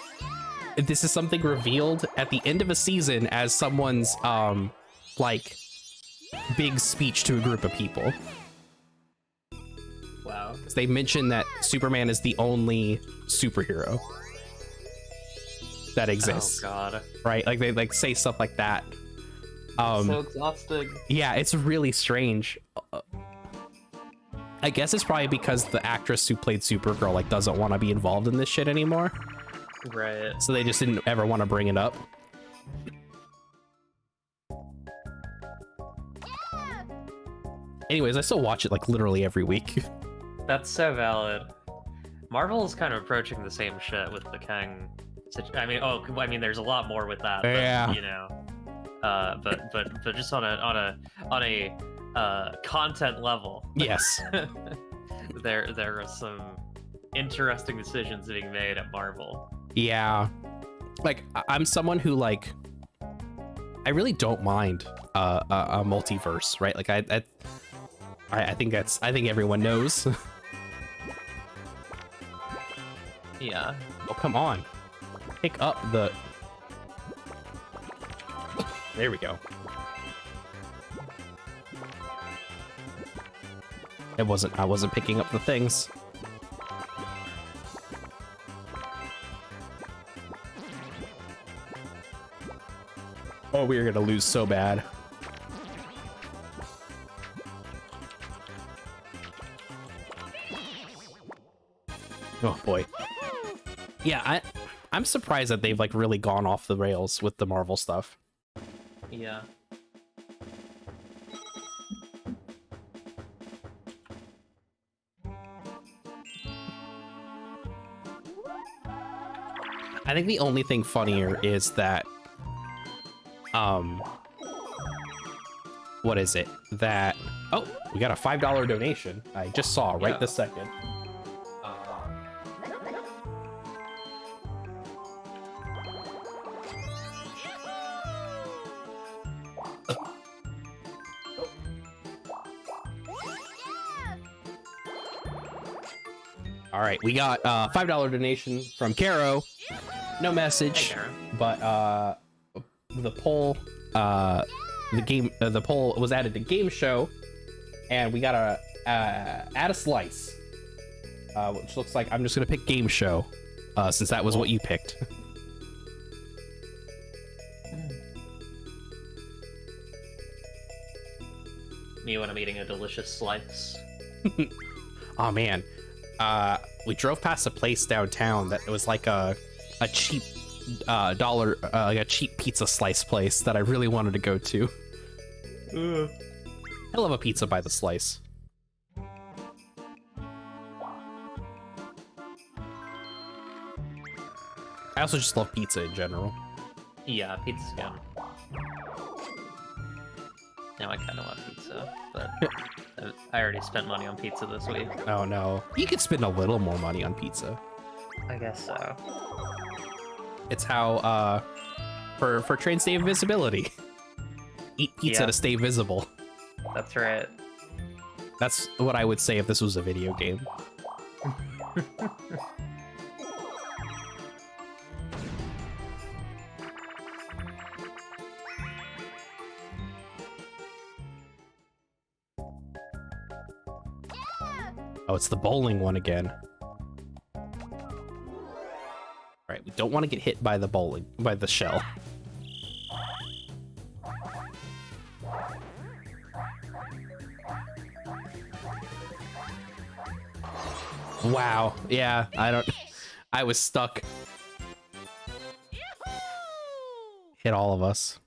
this is something revealed at the end of a season as someone's like big speech to a group of people. Wow. They mention that Superman is the only superhero. that exists. Oh god. Right? Like they like say stuff like that. So exhausting. Yeah, it's really strange. I guess it's probably because the actress who played Supergirl like doesn't want to be involved in this shit anymore. Right. So they just didn't ever want to bring it up. Anyways, I still watch it like literally every week. That's so valid. Marvel is kind of approaching the same shit with the Kang. I mean, there's a lot more with that. Yeah. But, you know, but just on a content level. Yes. there are some interesting decisions being made at Marvel. Yeah. Like I'm someone who like I really don't mind a multiverse, right? Like I think everyone knows. Yeah. Oh, come on. Pick up the... There we go. I wasn't picking up the things. Oh, we are gonna lose so bad. Oh boy. Yeah, I'm surprised that they've like really gone off the rails with the Marvel stuff. Yeah. I think the only thing funnier is that what is it? That oh, we got a $5 donation. I just saw right this second. All right, we got a $5 donation from Caro. No message, Hey, Karen. but the poll, the poll was added to game show, and we got to add a slice, which looks like I'm just gonna pick game show, since that was what you picked. Me when I'm eating a delicious slice. Oh man, we drove past a place downtown that was like a cheap dollar, like a cheap pizza slice place that I really wanted to go to. I love a pizza by the slice. I also just love pizza in general. Yeah, pizza's good. Now I kind of want pizza, but I already spent money on pizza this week. Oh no, you could spend a little more money on pizza. I guess so. It's how for train stay invisibility. Eat pizza Yeah. to stay visible. That's right. That's what I would say if this was a video game. Oh, it's the bowling one again. Right, we don't want to get hit by the shell. Wow, yeah, I was stuck. Hit all of us.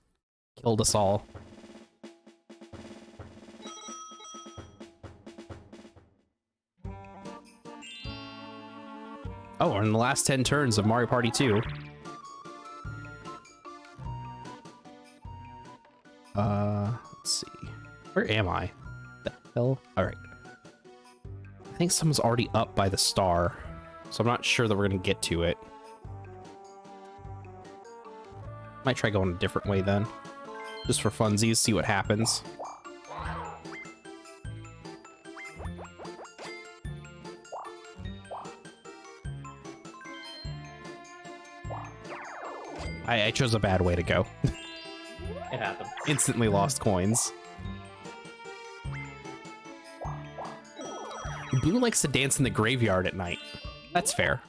Killed us all. Oh, we're in the last 10 turns of Mario Party 2. Let's see. Where am I? The hell? Alright. I think someone's already up by the star, so I'm not sure that we're gonna get to it. Might try going a different way then. Just for funsies, see what happens. I chose a bad way to go. It happens. Instantly lost coins. Boo likes to dance in the graveyard at night. That's fair.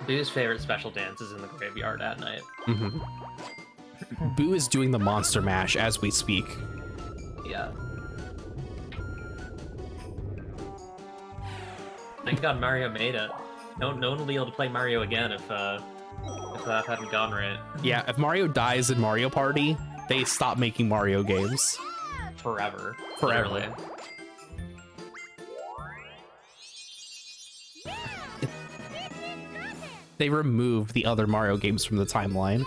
Boo's favorite special dance is in the graveyard at night. Boo is doing the monster mash as we speak. Yeah. Thank God Mario made it. No one will be able to play Mario again if that hadn't gone right. Yeah, if Mario dies in Mario Party, they stop making Mario games. Forever. Forever. Literally. They removed the other Mario games from the timeline.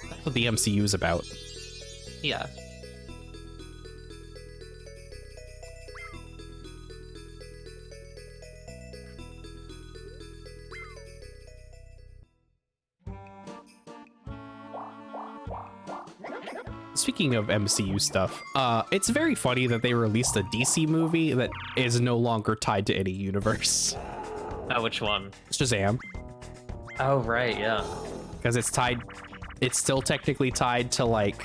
That's what the MCU is about. Yeah. Speaking of MCU stuff, it's very funny that they released a DC movie that is no longer tied to any universe. Oh, which one? Shazam. Oh, right, yeah. Because it's still technically tied to, like,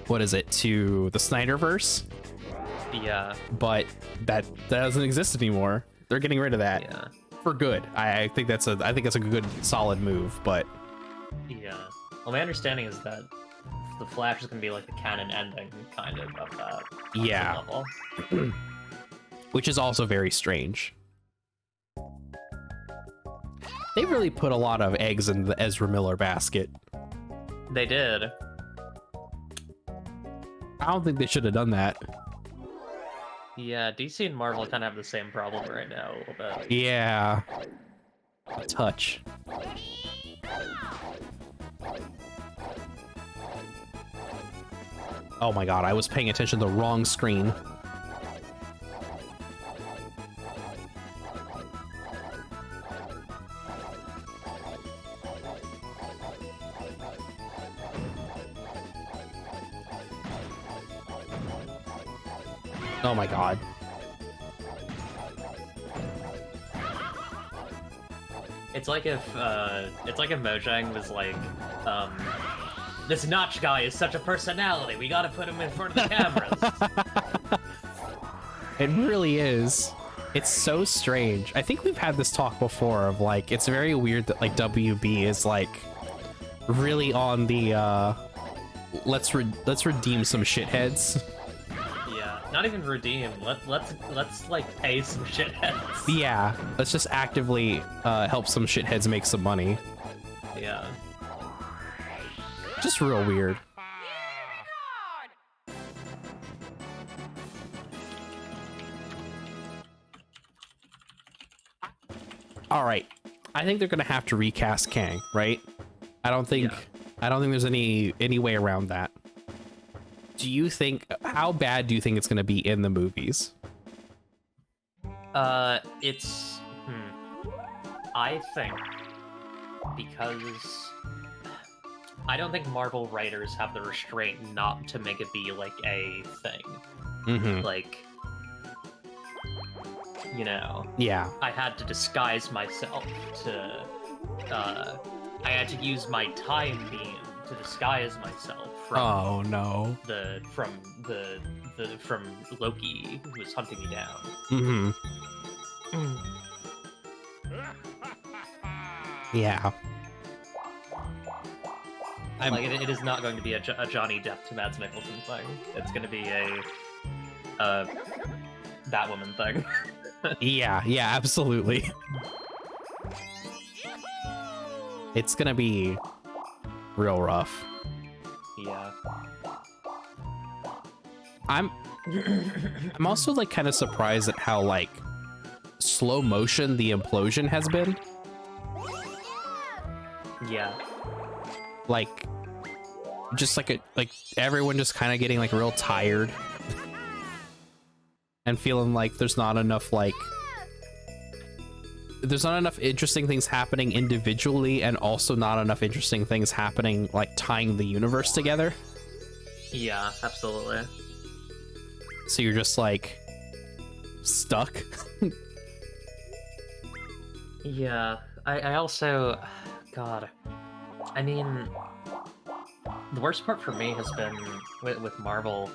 what is it, to the Snyderverse? Yeah. But that doesn't exist anymore. They're getting rid of that. Yeah. For good. I think that's a good solid move, but Yeah. Well, my understanding is that the Flash is going to be like the canon ending, kind of that. yeah. Level. Which is also very strange. They really put a lot of eggs in the Ezra Miller basket. They did. I don't think they should have done that. Yeah, DC and Marvel kind of have the same problem right now, a little bit. Yeah. A touch. Oh my god, I was paying attention to the wrong screen. Oh my god. It's like if Mojang was like, this Notch guy is such a personality, we gotta put him in front of the cameras. It really is. It's so strange. I think we've had this talk before of like, it's very weird that like WB is like really on the let's redeem some shitheads. Yeah, not even redeem. Let's like pay some shitheads. Yeah, let's just actively help some shitheads make some money. Yeah. Just real weird. All right, I think they're gonna have to recast Kang, right? I don't think there's any way around that. Do you think, how bad do you think it's gonna be in the movies? It's I think because I don't think Marvel writers have the restraint not to make it be like a thing. Mm-hmm. Like, you know, Yeah. I had to disguise myself to I had to use my time beam to disguise myself from Oh no. from Loki who was hunting me down. Mm-hmm. Yeah. Like it is not going to be a Johnny Depp to Mads Mikkelsen thing. It's going to be a Batwoman thing. Yeah, absolutely. It's gonna be real rough. Yeah. I'm also like kind of surprised at how like slow motion the implosion has been. Yeah. Like just like everyone just kind of getting like real tired and feeling like there's not enough interesting things happening individually, and also not enough interesting things happening like tying the universe together. Yeah, absolutely. So you're just like stuck. Yeah, I also, God, I mean, the worst part for me has been with Marvel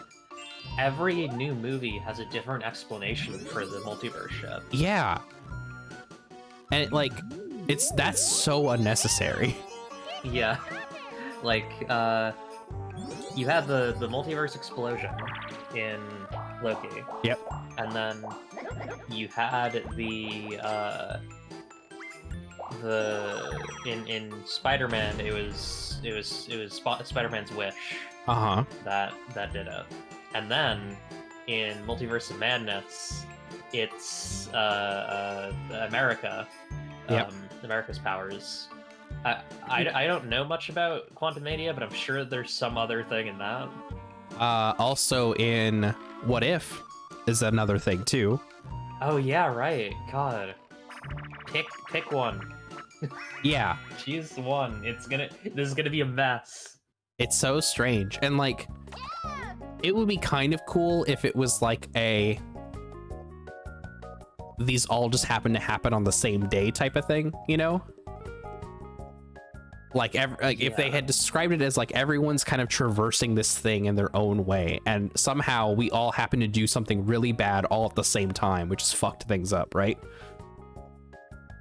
every new movie has a different explanation for the multiverse ship. Yeah. And that's so unnecessary. Yeah. Like, you had the multiverse explosion in Loki. Yep. And then you had in Spider-Man it was Spider-Man's wish Uh-huh. that did it. And then in Multiverse of Madness it's America. Yep. America's powers. I don't know much about Quantumania, but I'm sure there's some other thing in that. Also in What If is another thing too. Oh yeah, right. God. Pick one. Yeah. Choose one. This is gonna be a mess. It's so strange. And like, it would be kind of cool if it was like these all just happen to happen on the same day type of thing, you know? Like, if they had described it as like everyone's kind of traversing this thing in their own way, and somehow we all happen to do something really bad all at the same time, which has fucked things up, right?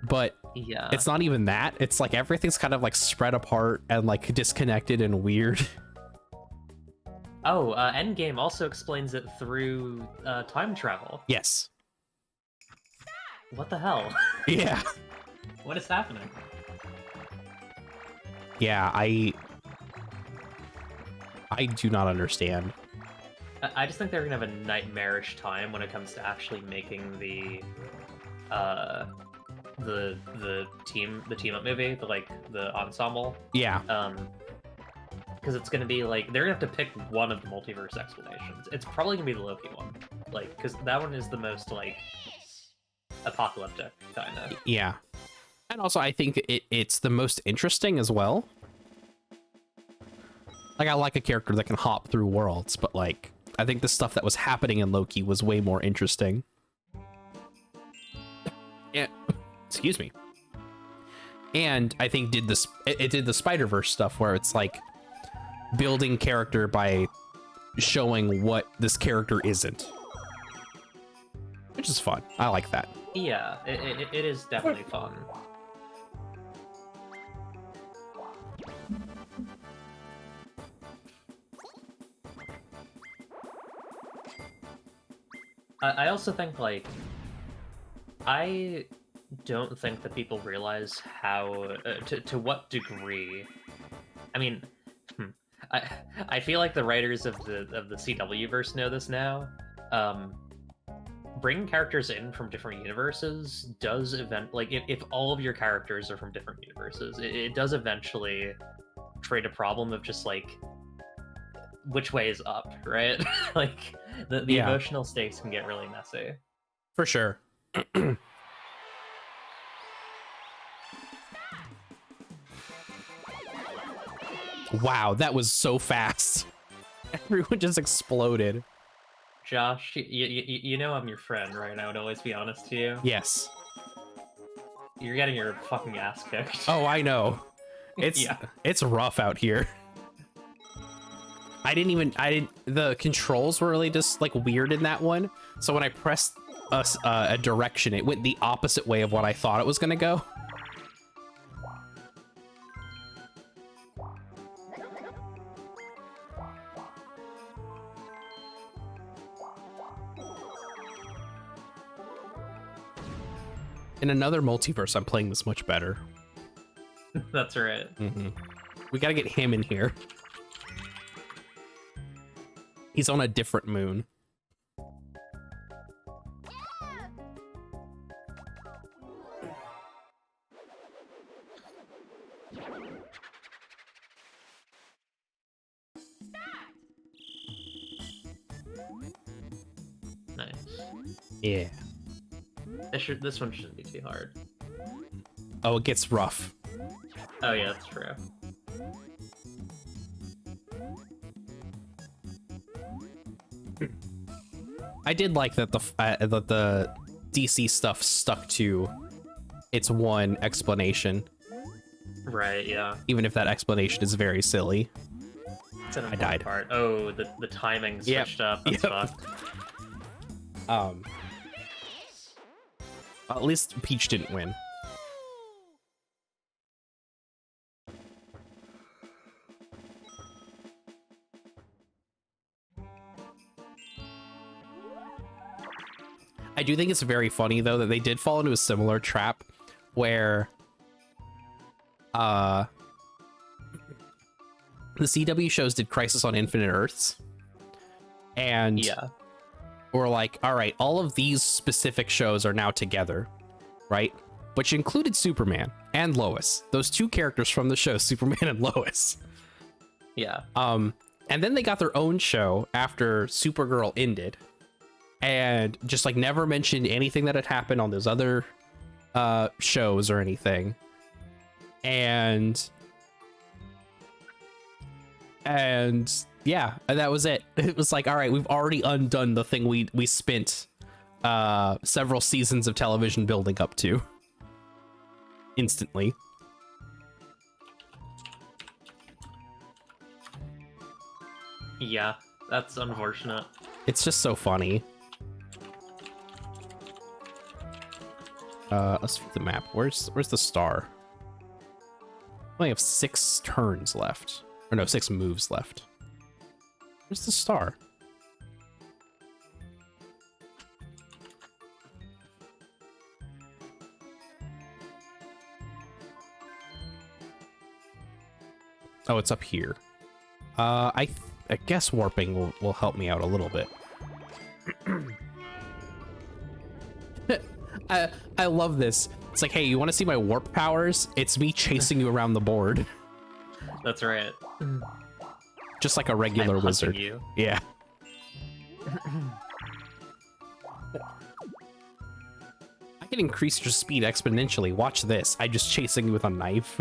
But yeah, it's not even that. It's like everything's kind of like spread apart and like disconnected and weird. Oh, Endgame also explains it through time travel. Yes. What the hell? Yeah. What is happening? Yeah, I do not understand. I just think they're gonna have a nightmarish time when it comes to actually making the team up movie, the ensemble. Yeah. Because it's gonna be like they're gonna have to pick one of the multiverse explanations. It's probably gonna be the Loki one, like because that one is the most like apocalyptic kind of. Yeah. And also, I think it's the most interesting as well. Like, I like a character that can hop through worlds, but like, I think the stuff that was happening in Loki was way more interesting. Yeah, excuse me. And I think it did the Spider-Verse stuff where it's like building character by showing what this character isn't, which is fun. I like that. Yeah, it is definitely fun. I also think, like, I don't think that people realize how, to what degree. I mean, I feel like the writers of the CW verse know this now. Bringing characters in from different universes does if all of your characters are from different universes, it does eventually create a problem of just like which way is up, right? Like the emotional stakes can get really messy. For sure. Wow, that was so fast. Everyone just exploded. Josh, you know I'm your friend, right? I would always be honest to you. Yes. You're getting your fucking ass kicked. Oh, I know. It's rough out here. The controls were really just like weird in that one. So when I pressed a direction, it went the opposite way of what I thought it was gonna go. In another multiverse, I'm playing this much better. That's right. Mm-hmm. We gotta get him in here. He's on a different moon. Nice. Yeah. This one shouldn't be too hard. Oh, it gets rough. Oh yeah, that's true. I did like that the DC stuff stuck to its one explanation. Right, yeah. Even if that explanation is very silly. It's an I important died. part. Oh, the timing Yep. switched up. That's Yep. fucked. At least Peach didn't win. I do think it's very funny though that they did fall into a similar trap where the CW shows did Crisis on Infinite Earths, and Yeah. we're like, all right, all of these specific shows are now together, right? Which included Superman and Lois, those two characters from the show, Superman and Lois. Yeah. And then they got their own show after Supergirl ended, and just like never mentioned anything that had happened on those other shows or anything. And yeah, that was it. It was like, all right, we've already undone the thing we spent several seasons of television building up to instantly. Yeah. That's unfortunate. It's just so funny. Let's see the map. Where's the star? I only have 6 turns left. Or no, 6 moves left. Where's the star? Oh, it's up here. I guess warping will help me out a little bit. I love this. It's like, hey, you want to see my warp powers? It's me chasing you around the board. That's right. Just like a regular I'm hunting wizard. you. Yeah. I can increase your speed exponentially. Watch this. I'm just chasing you with a knife.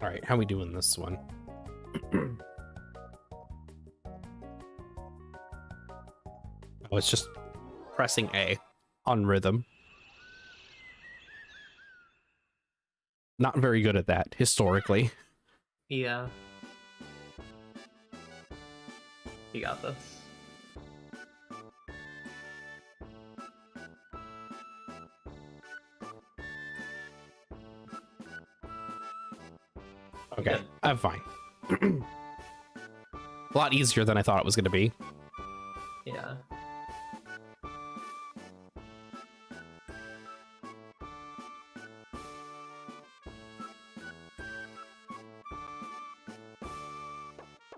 All right, how we doing this one? Oh, it's just pressing A on rhythm. Not very good at that, historically. Yeah. You got this. Okay, Good. I'm fine. A lot easier than I thought it was going to be. Yeah.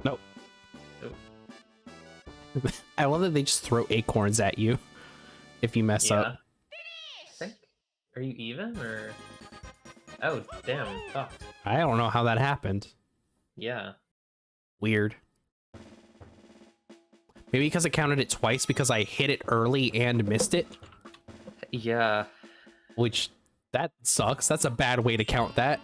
Nope. Nope. I love that they just throw acorns at you if you mess Yeah. up. I think. Are you even or? Oh damn! Fuck. I don't know how that happened. Yeah. Weird. Maybe because I counted it twice because I hit it early and missed it, Yeah. which that sucks. That's a bad way to count that.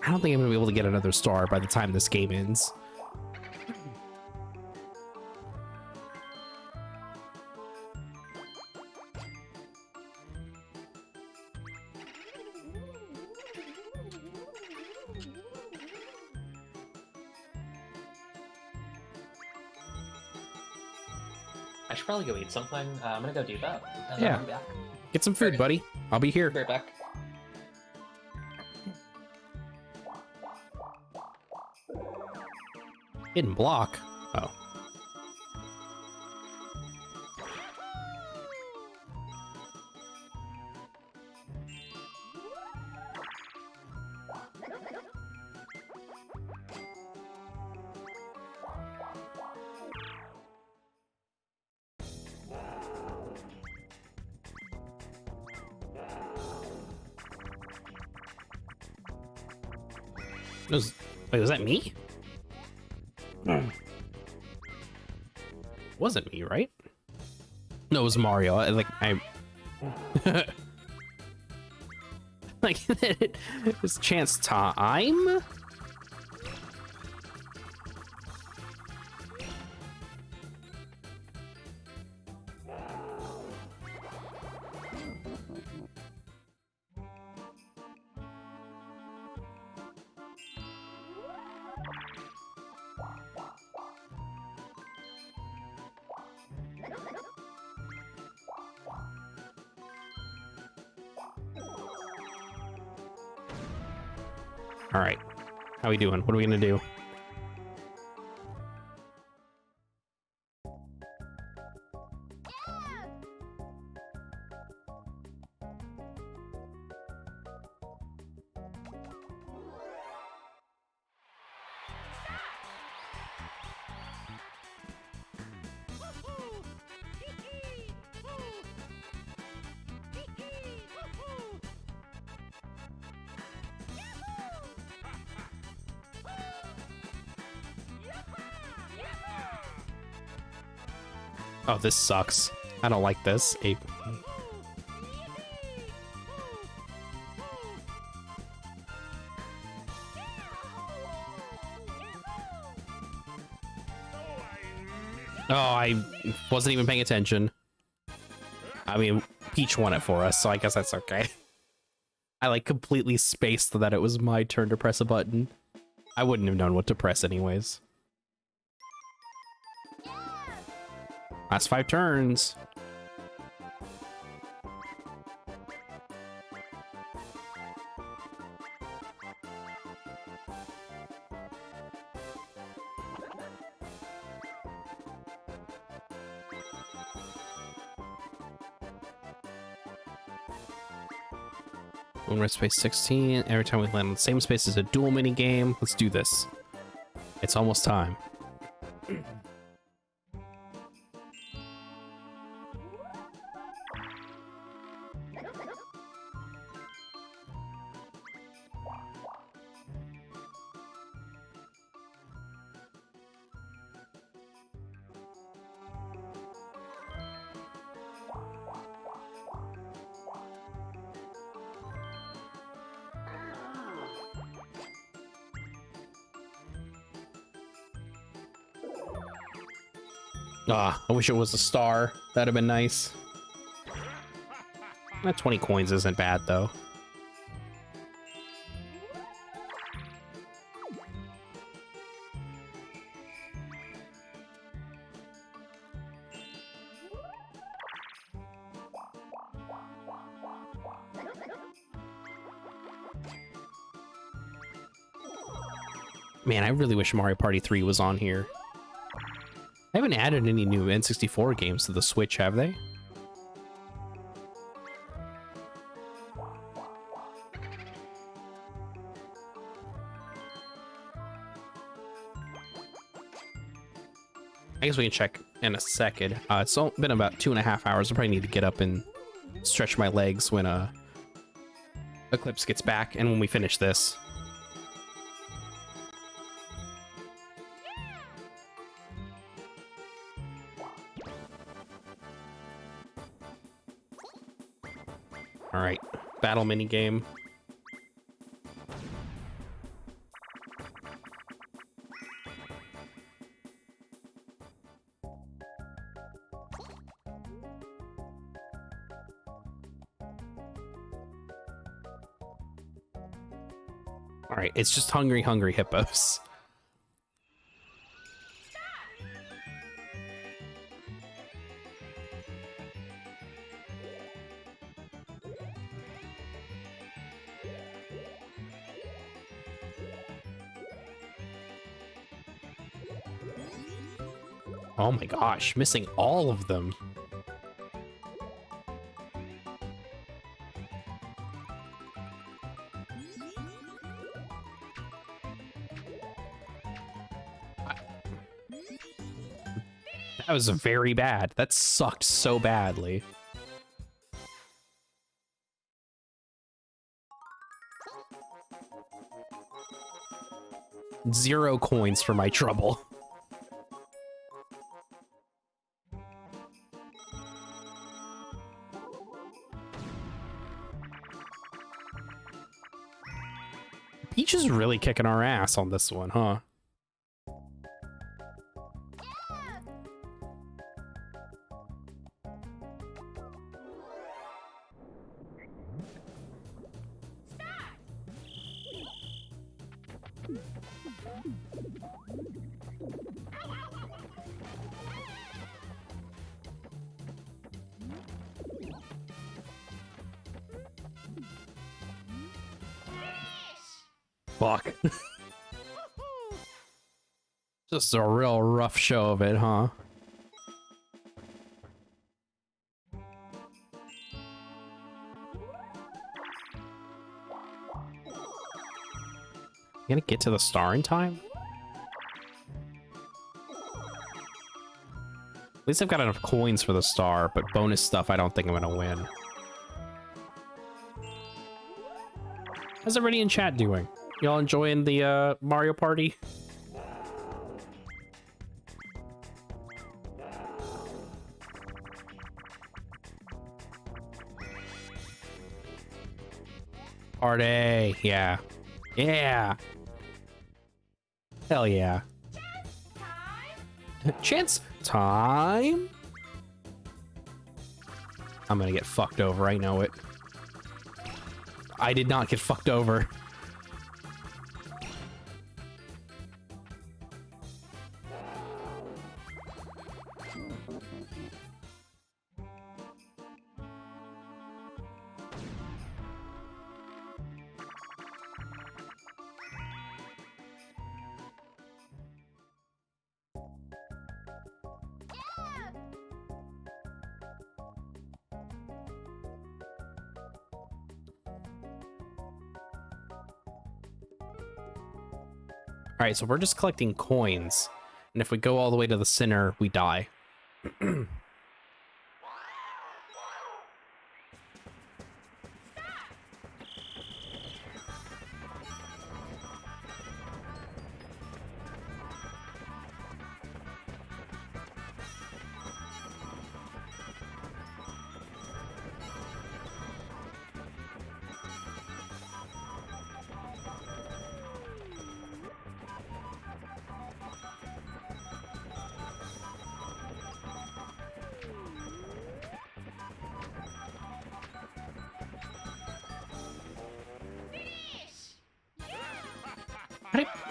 I don't think I'm gonna be able to get another star by the time this game ends. I should probably go eat something. I'm gonna go do that. And Yeah. I'll be back. Get some food, Okay. buddy. I'll be here. Be right back. Hidden block. Oh. Wait, was that me? Wasn't me, right? No, it was Mario. Like, it's chance time? All right, how we doing? What are we gonna do? Oh, this sucks. I don't like this. Oh, I wasn't even paying attention. I mean, Peach won it for us, so I guess that's okay. I like completely spaced that it was my turn to press a button. I wouldn't have known what to press anyways. Last 5 turns. One red space 16. Every time we land on the same space as a dual mini game. Let's do this. It's almost time. Ah, I wish it was a star. That'd have been nice. That 20 coins isn't bad, though. Man, I really wish Mario Party 3 was on here. They haven't added any new N64 games to the Switch, have they? I guess we can check in a second. It's been about 2.5 hours. I probably need to get up and stretch my legs when Eclipse gets back and when we finish this. All right, battle mini game. All right, it's just hungry hippos. Oh my gosh, missing all of them. That was very bad. That sucked so badly. 0 coins for my trouble. Peach is really kicking our ass on this one, huh? Fuck. Just a real rough show of it, huh? You gonna get to the star in time? At least I've got enough coins for the star, but bonus stuff I don't think I'm gonna win. How's everybody in chat doing? Y'all enjoying the Mario Party? Party, yeah. Yeah. Hell yeah. Chance time? I'm gonna get fucked over, I know it. I did not get fucked over. All right, so we're just collecting coins, and if we go all the way to the center, we die.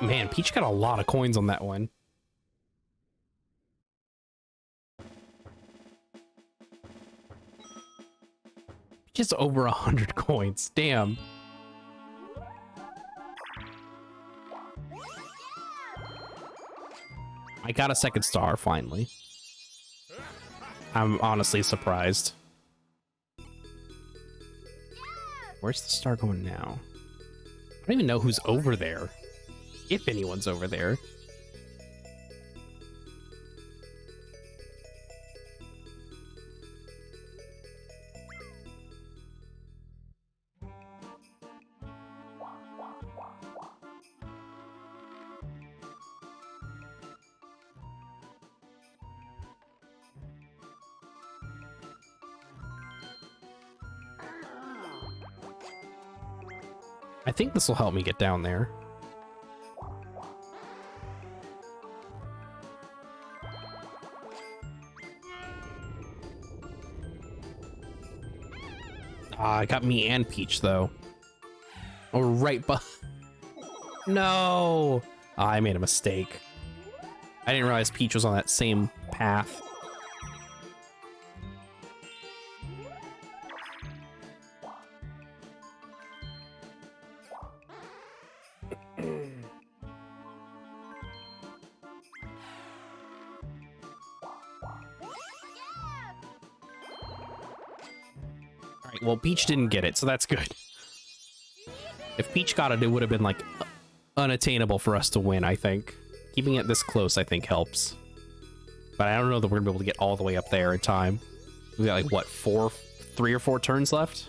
Man, Peach got a lot of coins on that one. Just over 100 coins. Damn. I got a second star, finally. I'm honestly surprised. Where's the star going now? I don't even know who's over there. If anyone's over there. I think this will help me get down there. I got me and Peach, though. Oh, right, but no! I made a mistake. I didn't realize Peach was on that same path. Well, Peach didn't get it, so that's good. If Peach got it, it would have been, like, unattainable for us to win, I think. Keeping it this close, I think, helps. But I don't know that we're going to be able to get all the way up there in time. We got, like, what, 3 or 4 turns left?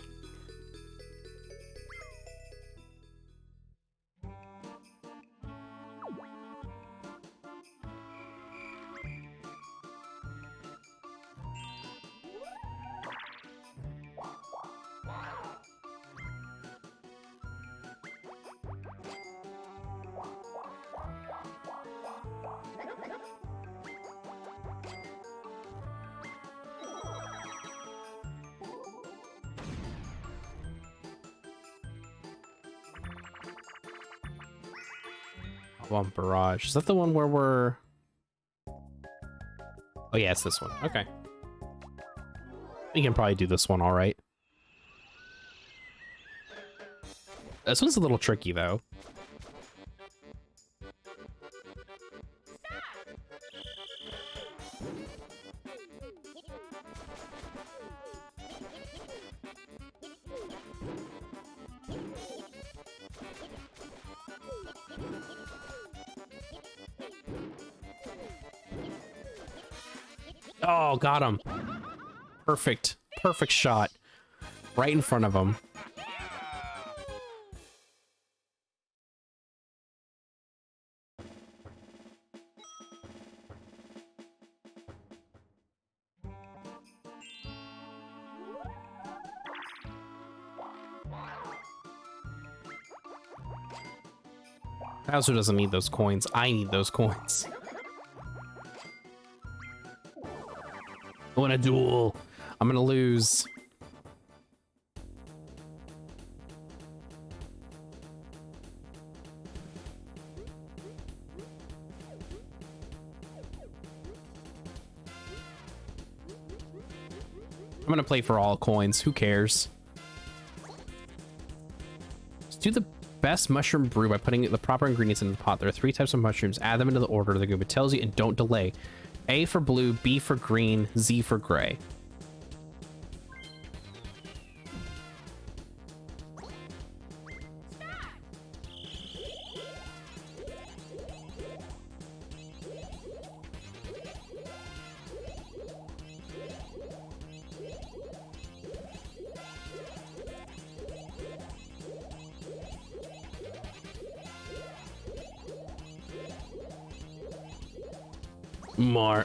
Well, Barrage. Is that the one where we're... Oh yeah, it's this one. Okay. We can probably do this one all right. This one's a little tricky, though. Oh, got him. Perfect. Perfect shot. Right in front of him. Bowser doesn't need those coins. I need those coins. I want a duel. I'm gonna lose. I'm gonna play for all coins. Who cares? Let's do the best mushroom brew by putting the proper ingredients into the pot. There are 3 types of mushrooms. Add them into the order the Goomba tells you and don't delay. A for blue, B for green, Z for gray.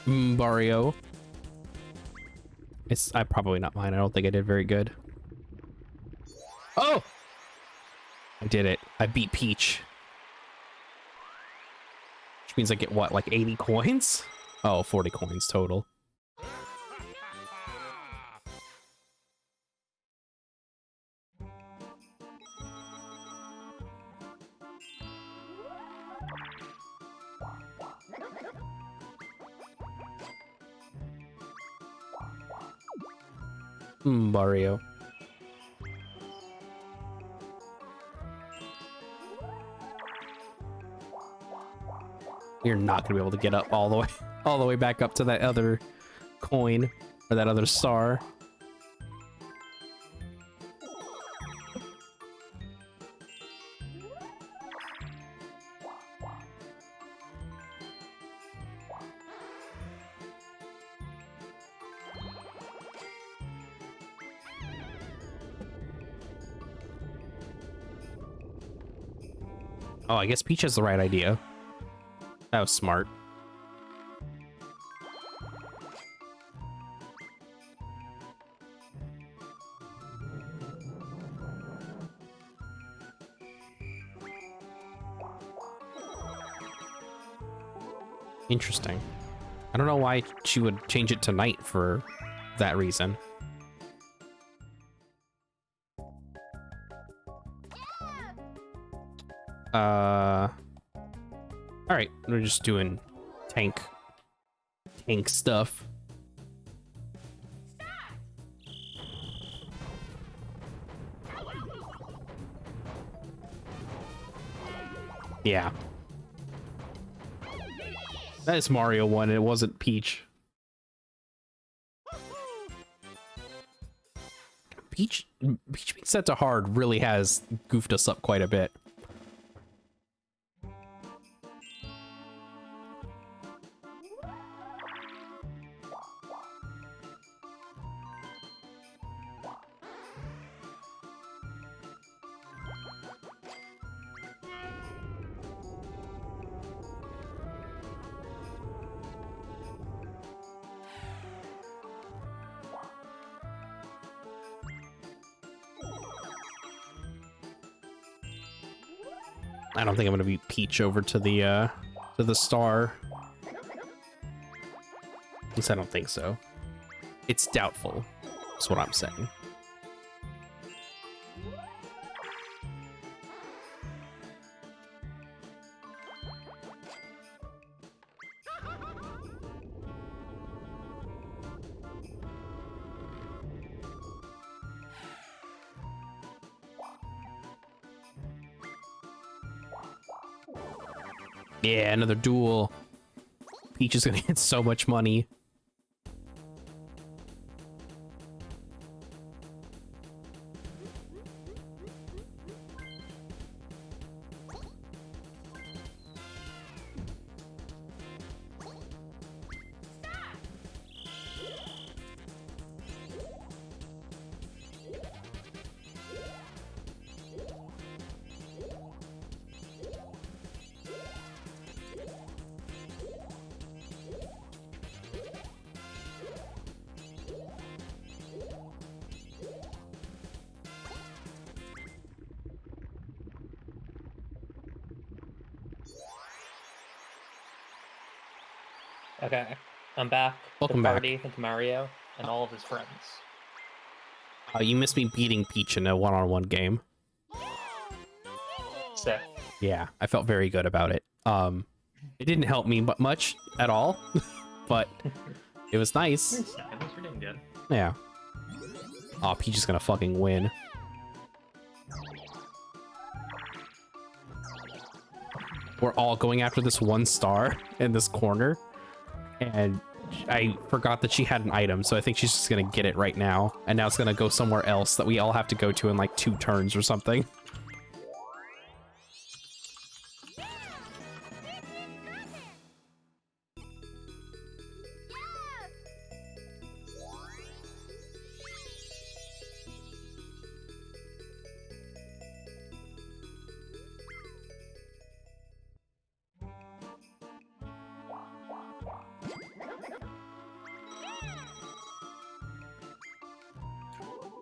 Mario. It's probably not mine. I don't think I did very good. Oh! I did it. I beat Peach. Which means I get what, like 80 coins? Oh, 40 coins total. Mario. You're not gonna be able to get up all the way back up to that other coin or that other star. Oh, I guess Peach has the right idea. That was smart. Interesting. I don't know why she would change it to night for that reason. All right, we're just doing tank stuff. Yeah. That is Mario 1, it wasn't Peach. Peach being set to hard really has goofed us up quite a bit. I don't think I'm gonna beat Peach over to the star. At least I don't think so. It's doubtful, is what I'm saying. Yeah, another duel. Peach is gonna get so much money. Okay, I'm back. Welcome the back. party with Mario and all of his friends. You missed me beating Peach in a one-on-one game. Sick. Yeah, I felt very good about it. It didn't help me much at all, but it was nice. Thanks, you're doing good. Yeah. Oh, Peach is gonna fucking win. We're all going after this one star in this corner, and I forgot that she had an item, so I think she's just gonna get it right now, and now it's gonna go somewhere else that we all have to go to in like 2 turns or something.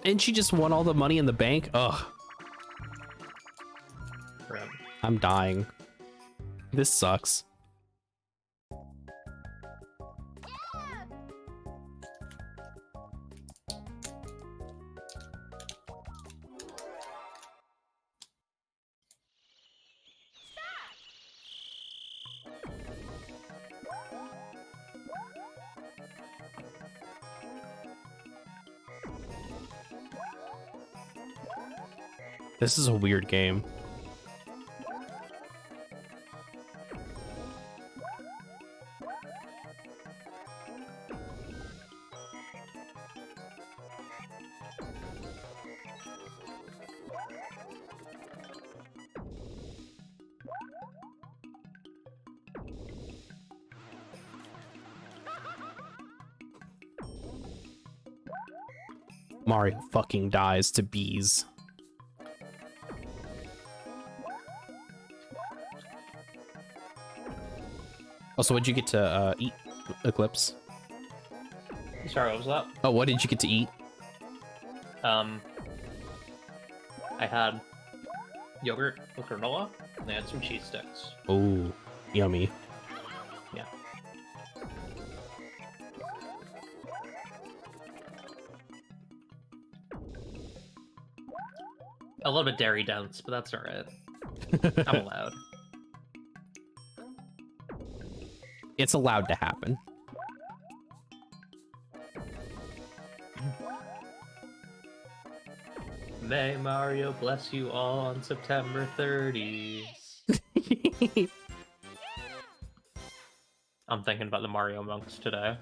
And she just won all the money in the bank. Ugh. Right. I'm dying. This sucks. This is a weird game. Mario fucking dies to bees. Also, what'd you get to eat, Eclipse? Sorry, what was that? Oh, what did you get to eat? I had yogurt with granola, and I had some cheese sticks. Oh, yummy. Yeah. A little bit dairy dense, but that's alright. I'm allowed. It's allowed to happen. May Mario bless you all on September 30th. I'm thinking about the Mario monks today.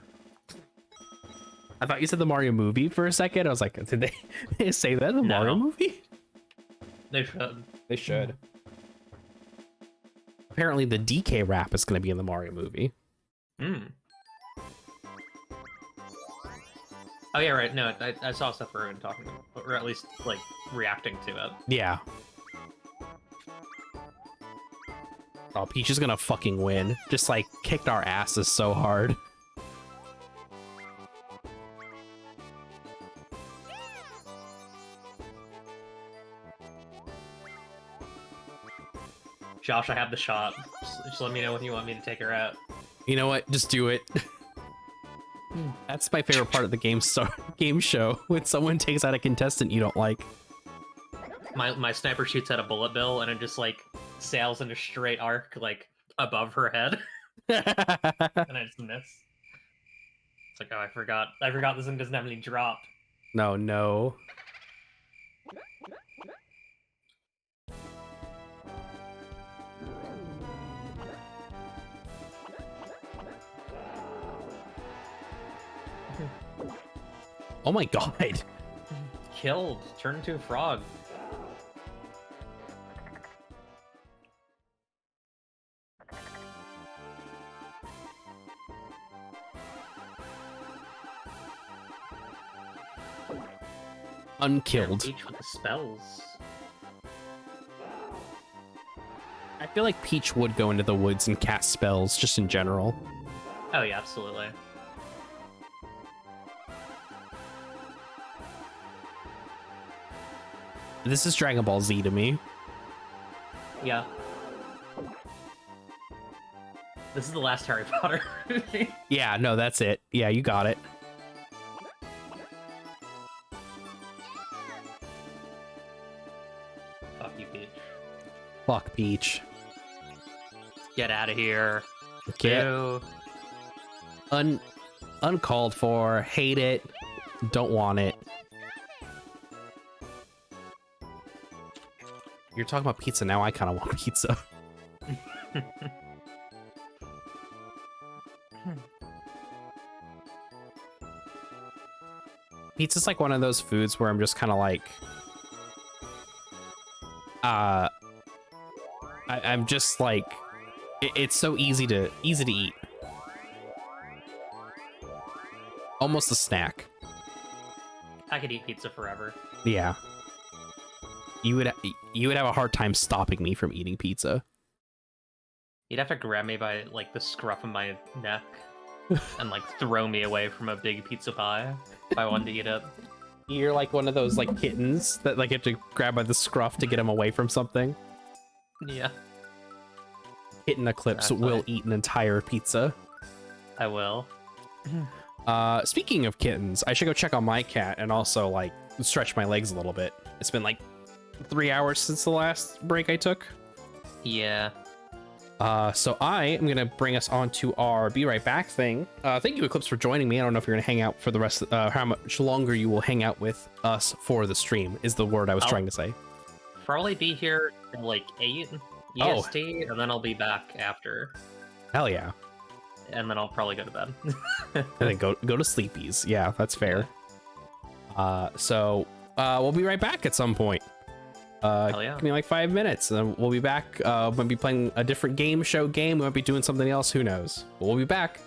I thought you said the Mario movie for a second. I was like, did they say that in the Mario movie? They should. They should. Apparently the DK rap is going to be in the Mario movie. Hmm. Oh yeah, right. No, I saw stuff for Ruin talking, or at least like reacting to it. Yeah. Oh, Peach is gonna fucking win. Just like kicked our asses so hard. Josh, I have the shot. Just let me know when you want me to take her out. You know what? Just do it. That's my favorite part of the game show, when someone takes out a contestant you don't like. My sniper shoots at a bullet bill, and it just like sails in a straight arc like above her head, and I just miss. It's like, oh, I forgot this one doesn't have any drop. No. Oh my god. Killed. Turned into a frog. Unkilled. Peach with the spells. I feel like Peach would go into the woods and cast spells, just in general. Oh yeah, absolutely. This is Dragon Ball Z to me. Yeah. This is the last Harry Potter movie. Yeah, no, that's it. Yeah, you got it. Fuck you, Peach. Fuck Peach. Get out of here. Get Ew. uncalled for. Hate it. Don't want it. You're talking about pizza now. I kind of want pizza. Pizza's like one of those foods where I'm just kind of like, I'm just like, it's so easy to eat. Almost a snack. I could eat pizza forever. Yeah. You would have a hard time stopping me from eating pizza. You'd have to grab me by like the scruff of my neck and like throw me away from a big pizza pie if I wanted to eat it. You're like one of those like kittens that like you have to grab by the scruff to get them away from something. Yeah, Kitten Eclipse Exactly. will eat an entire pizza. I will. Speaking of kittens, I should go check on my cat and also like stretch my legs a little bit. It's been like 3 hours since the last break I took. Yeah. So I am gonna bring us on to our be right back thing. Thank you, Eclipse, for joining me. I don't know if you're gonna hang out for the rest of how much longer you will hang out with us for the stream is the word I was trying to say. Probably be here at like 8 Oh. EST, and then I'll be back after. Hell yeah. And then I'll probably go to bed. And then go to sleepies. Yeah, that's fair. So we'll be right back at some point. Hell yeah. Give me like 5 minutes, and then we'll be back. We'll be playing a different game. We might be doing something else. Who knows? But we'll be back.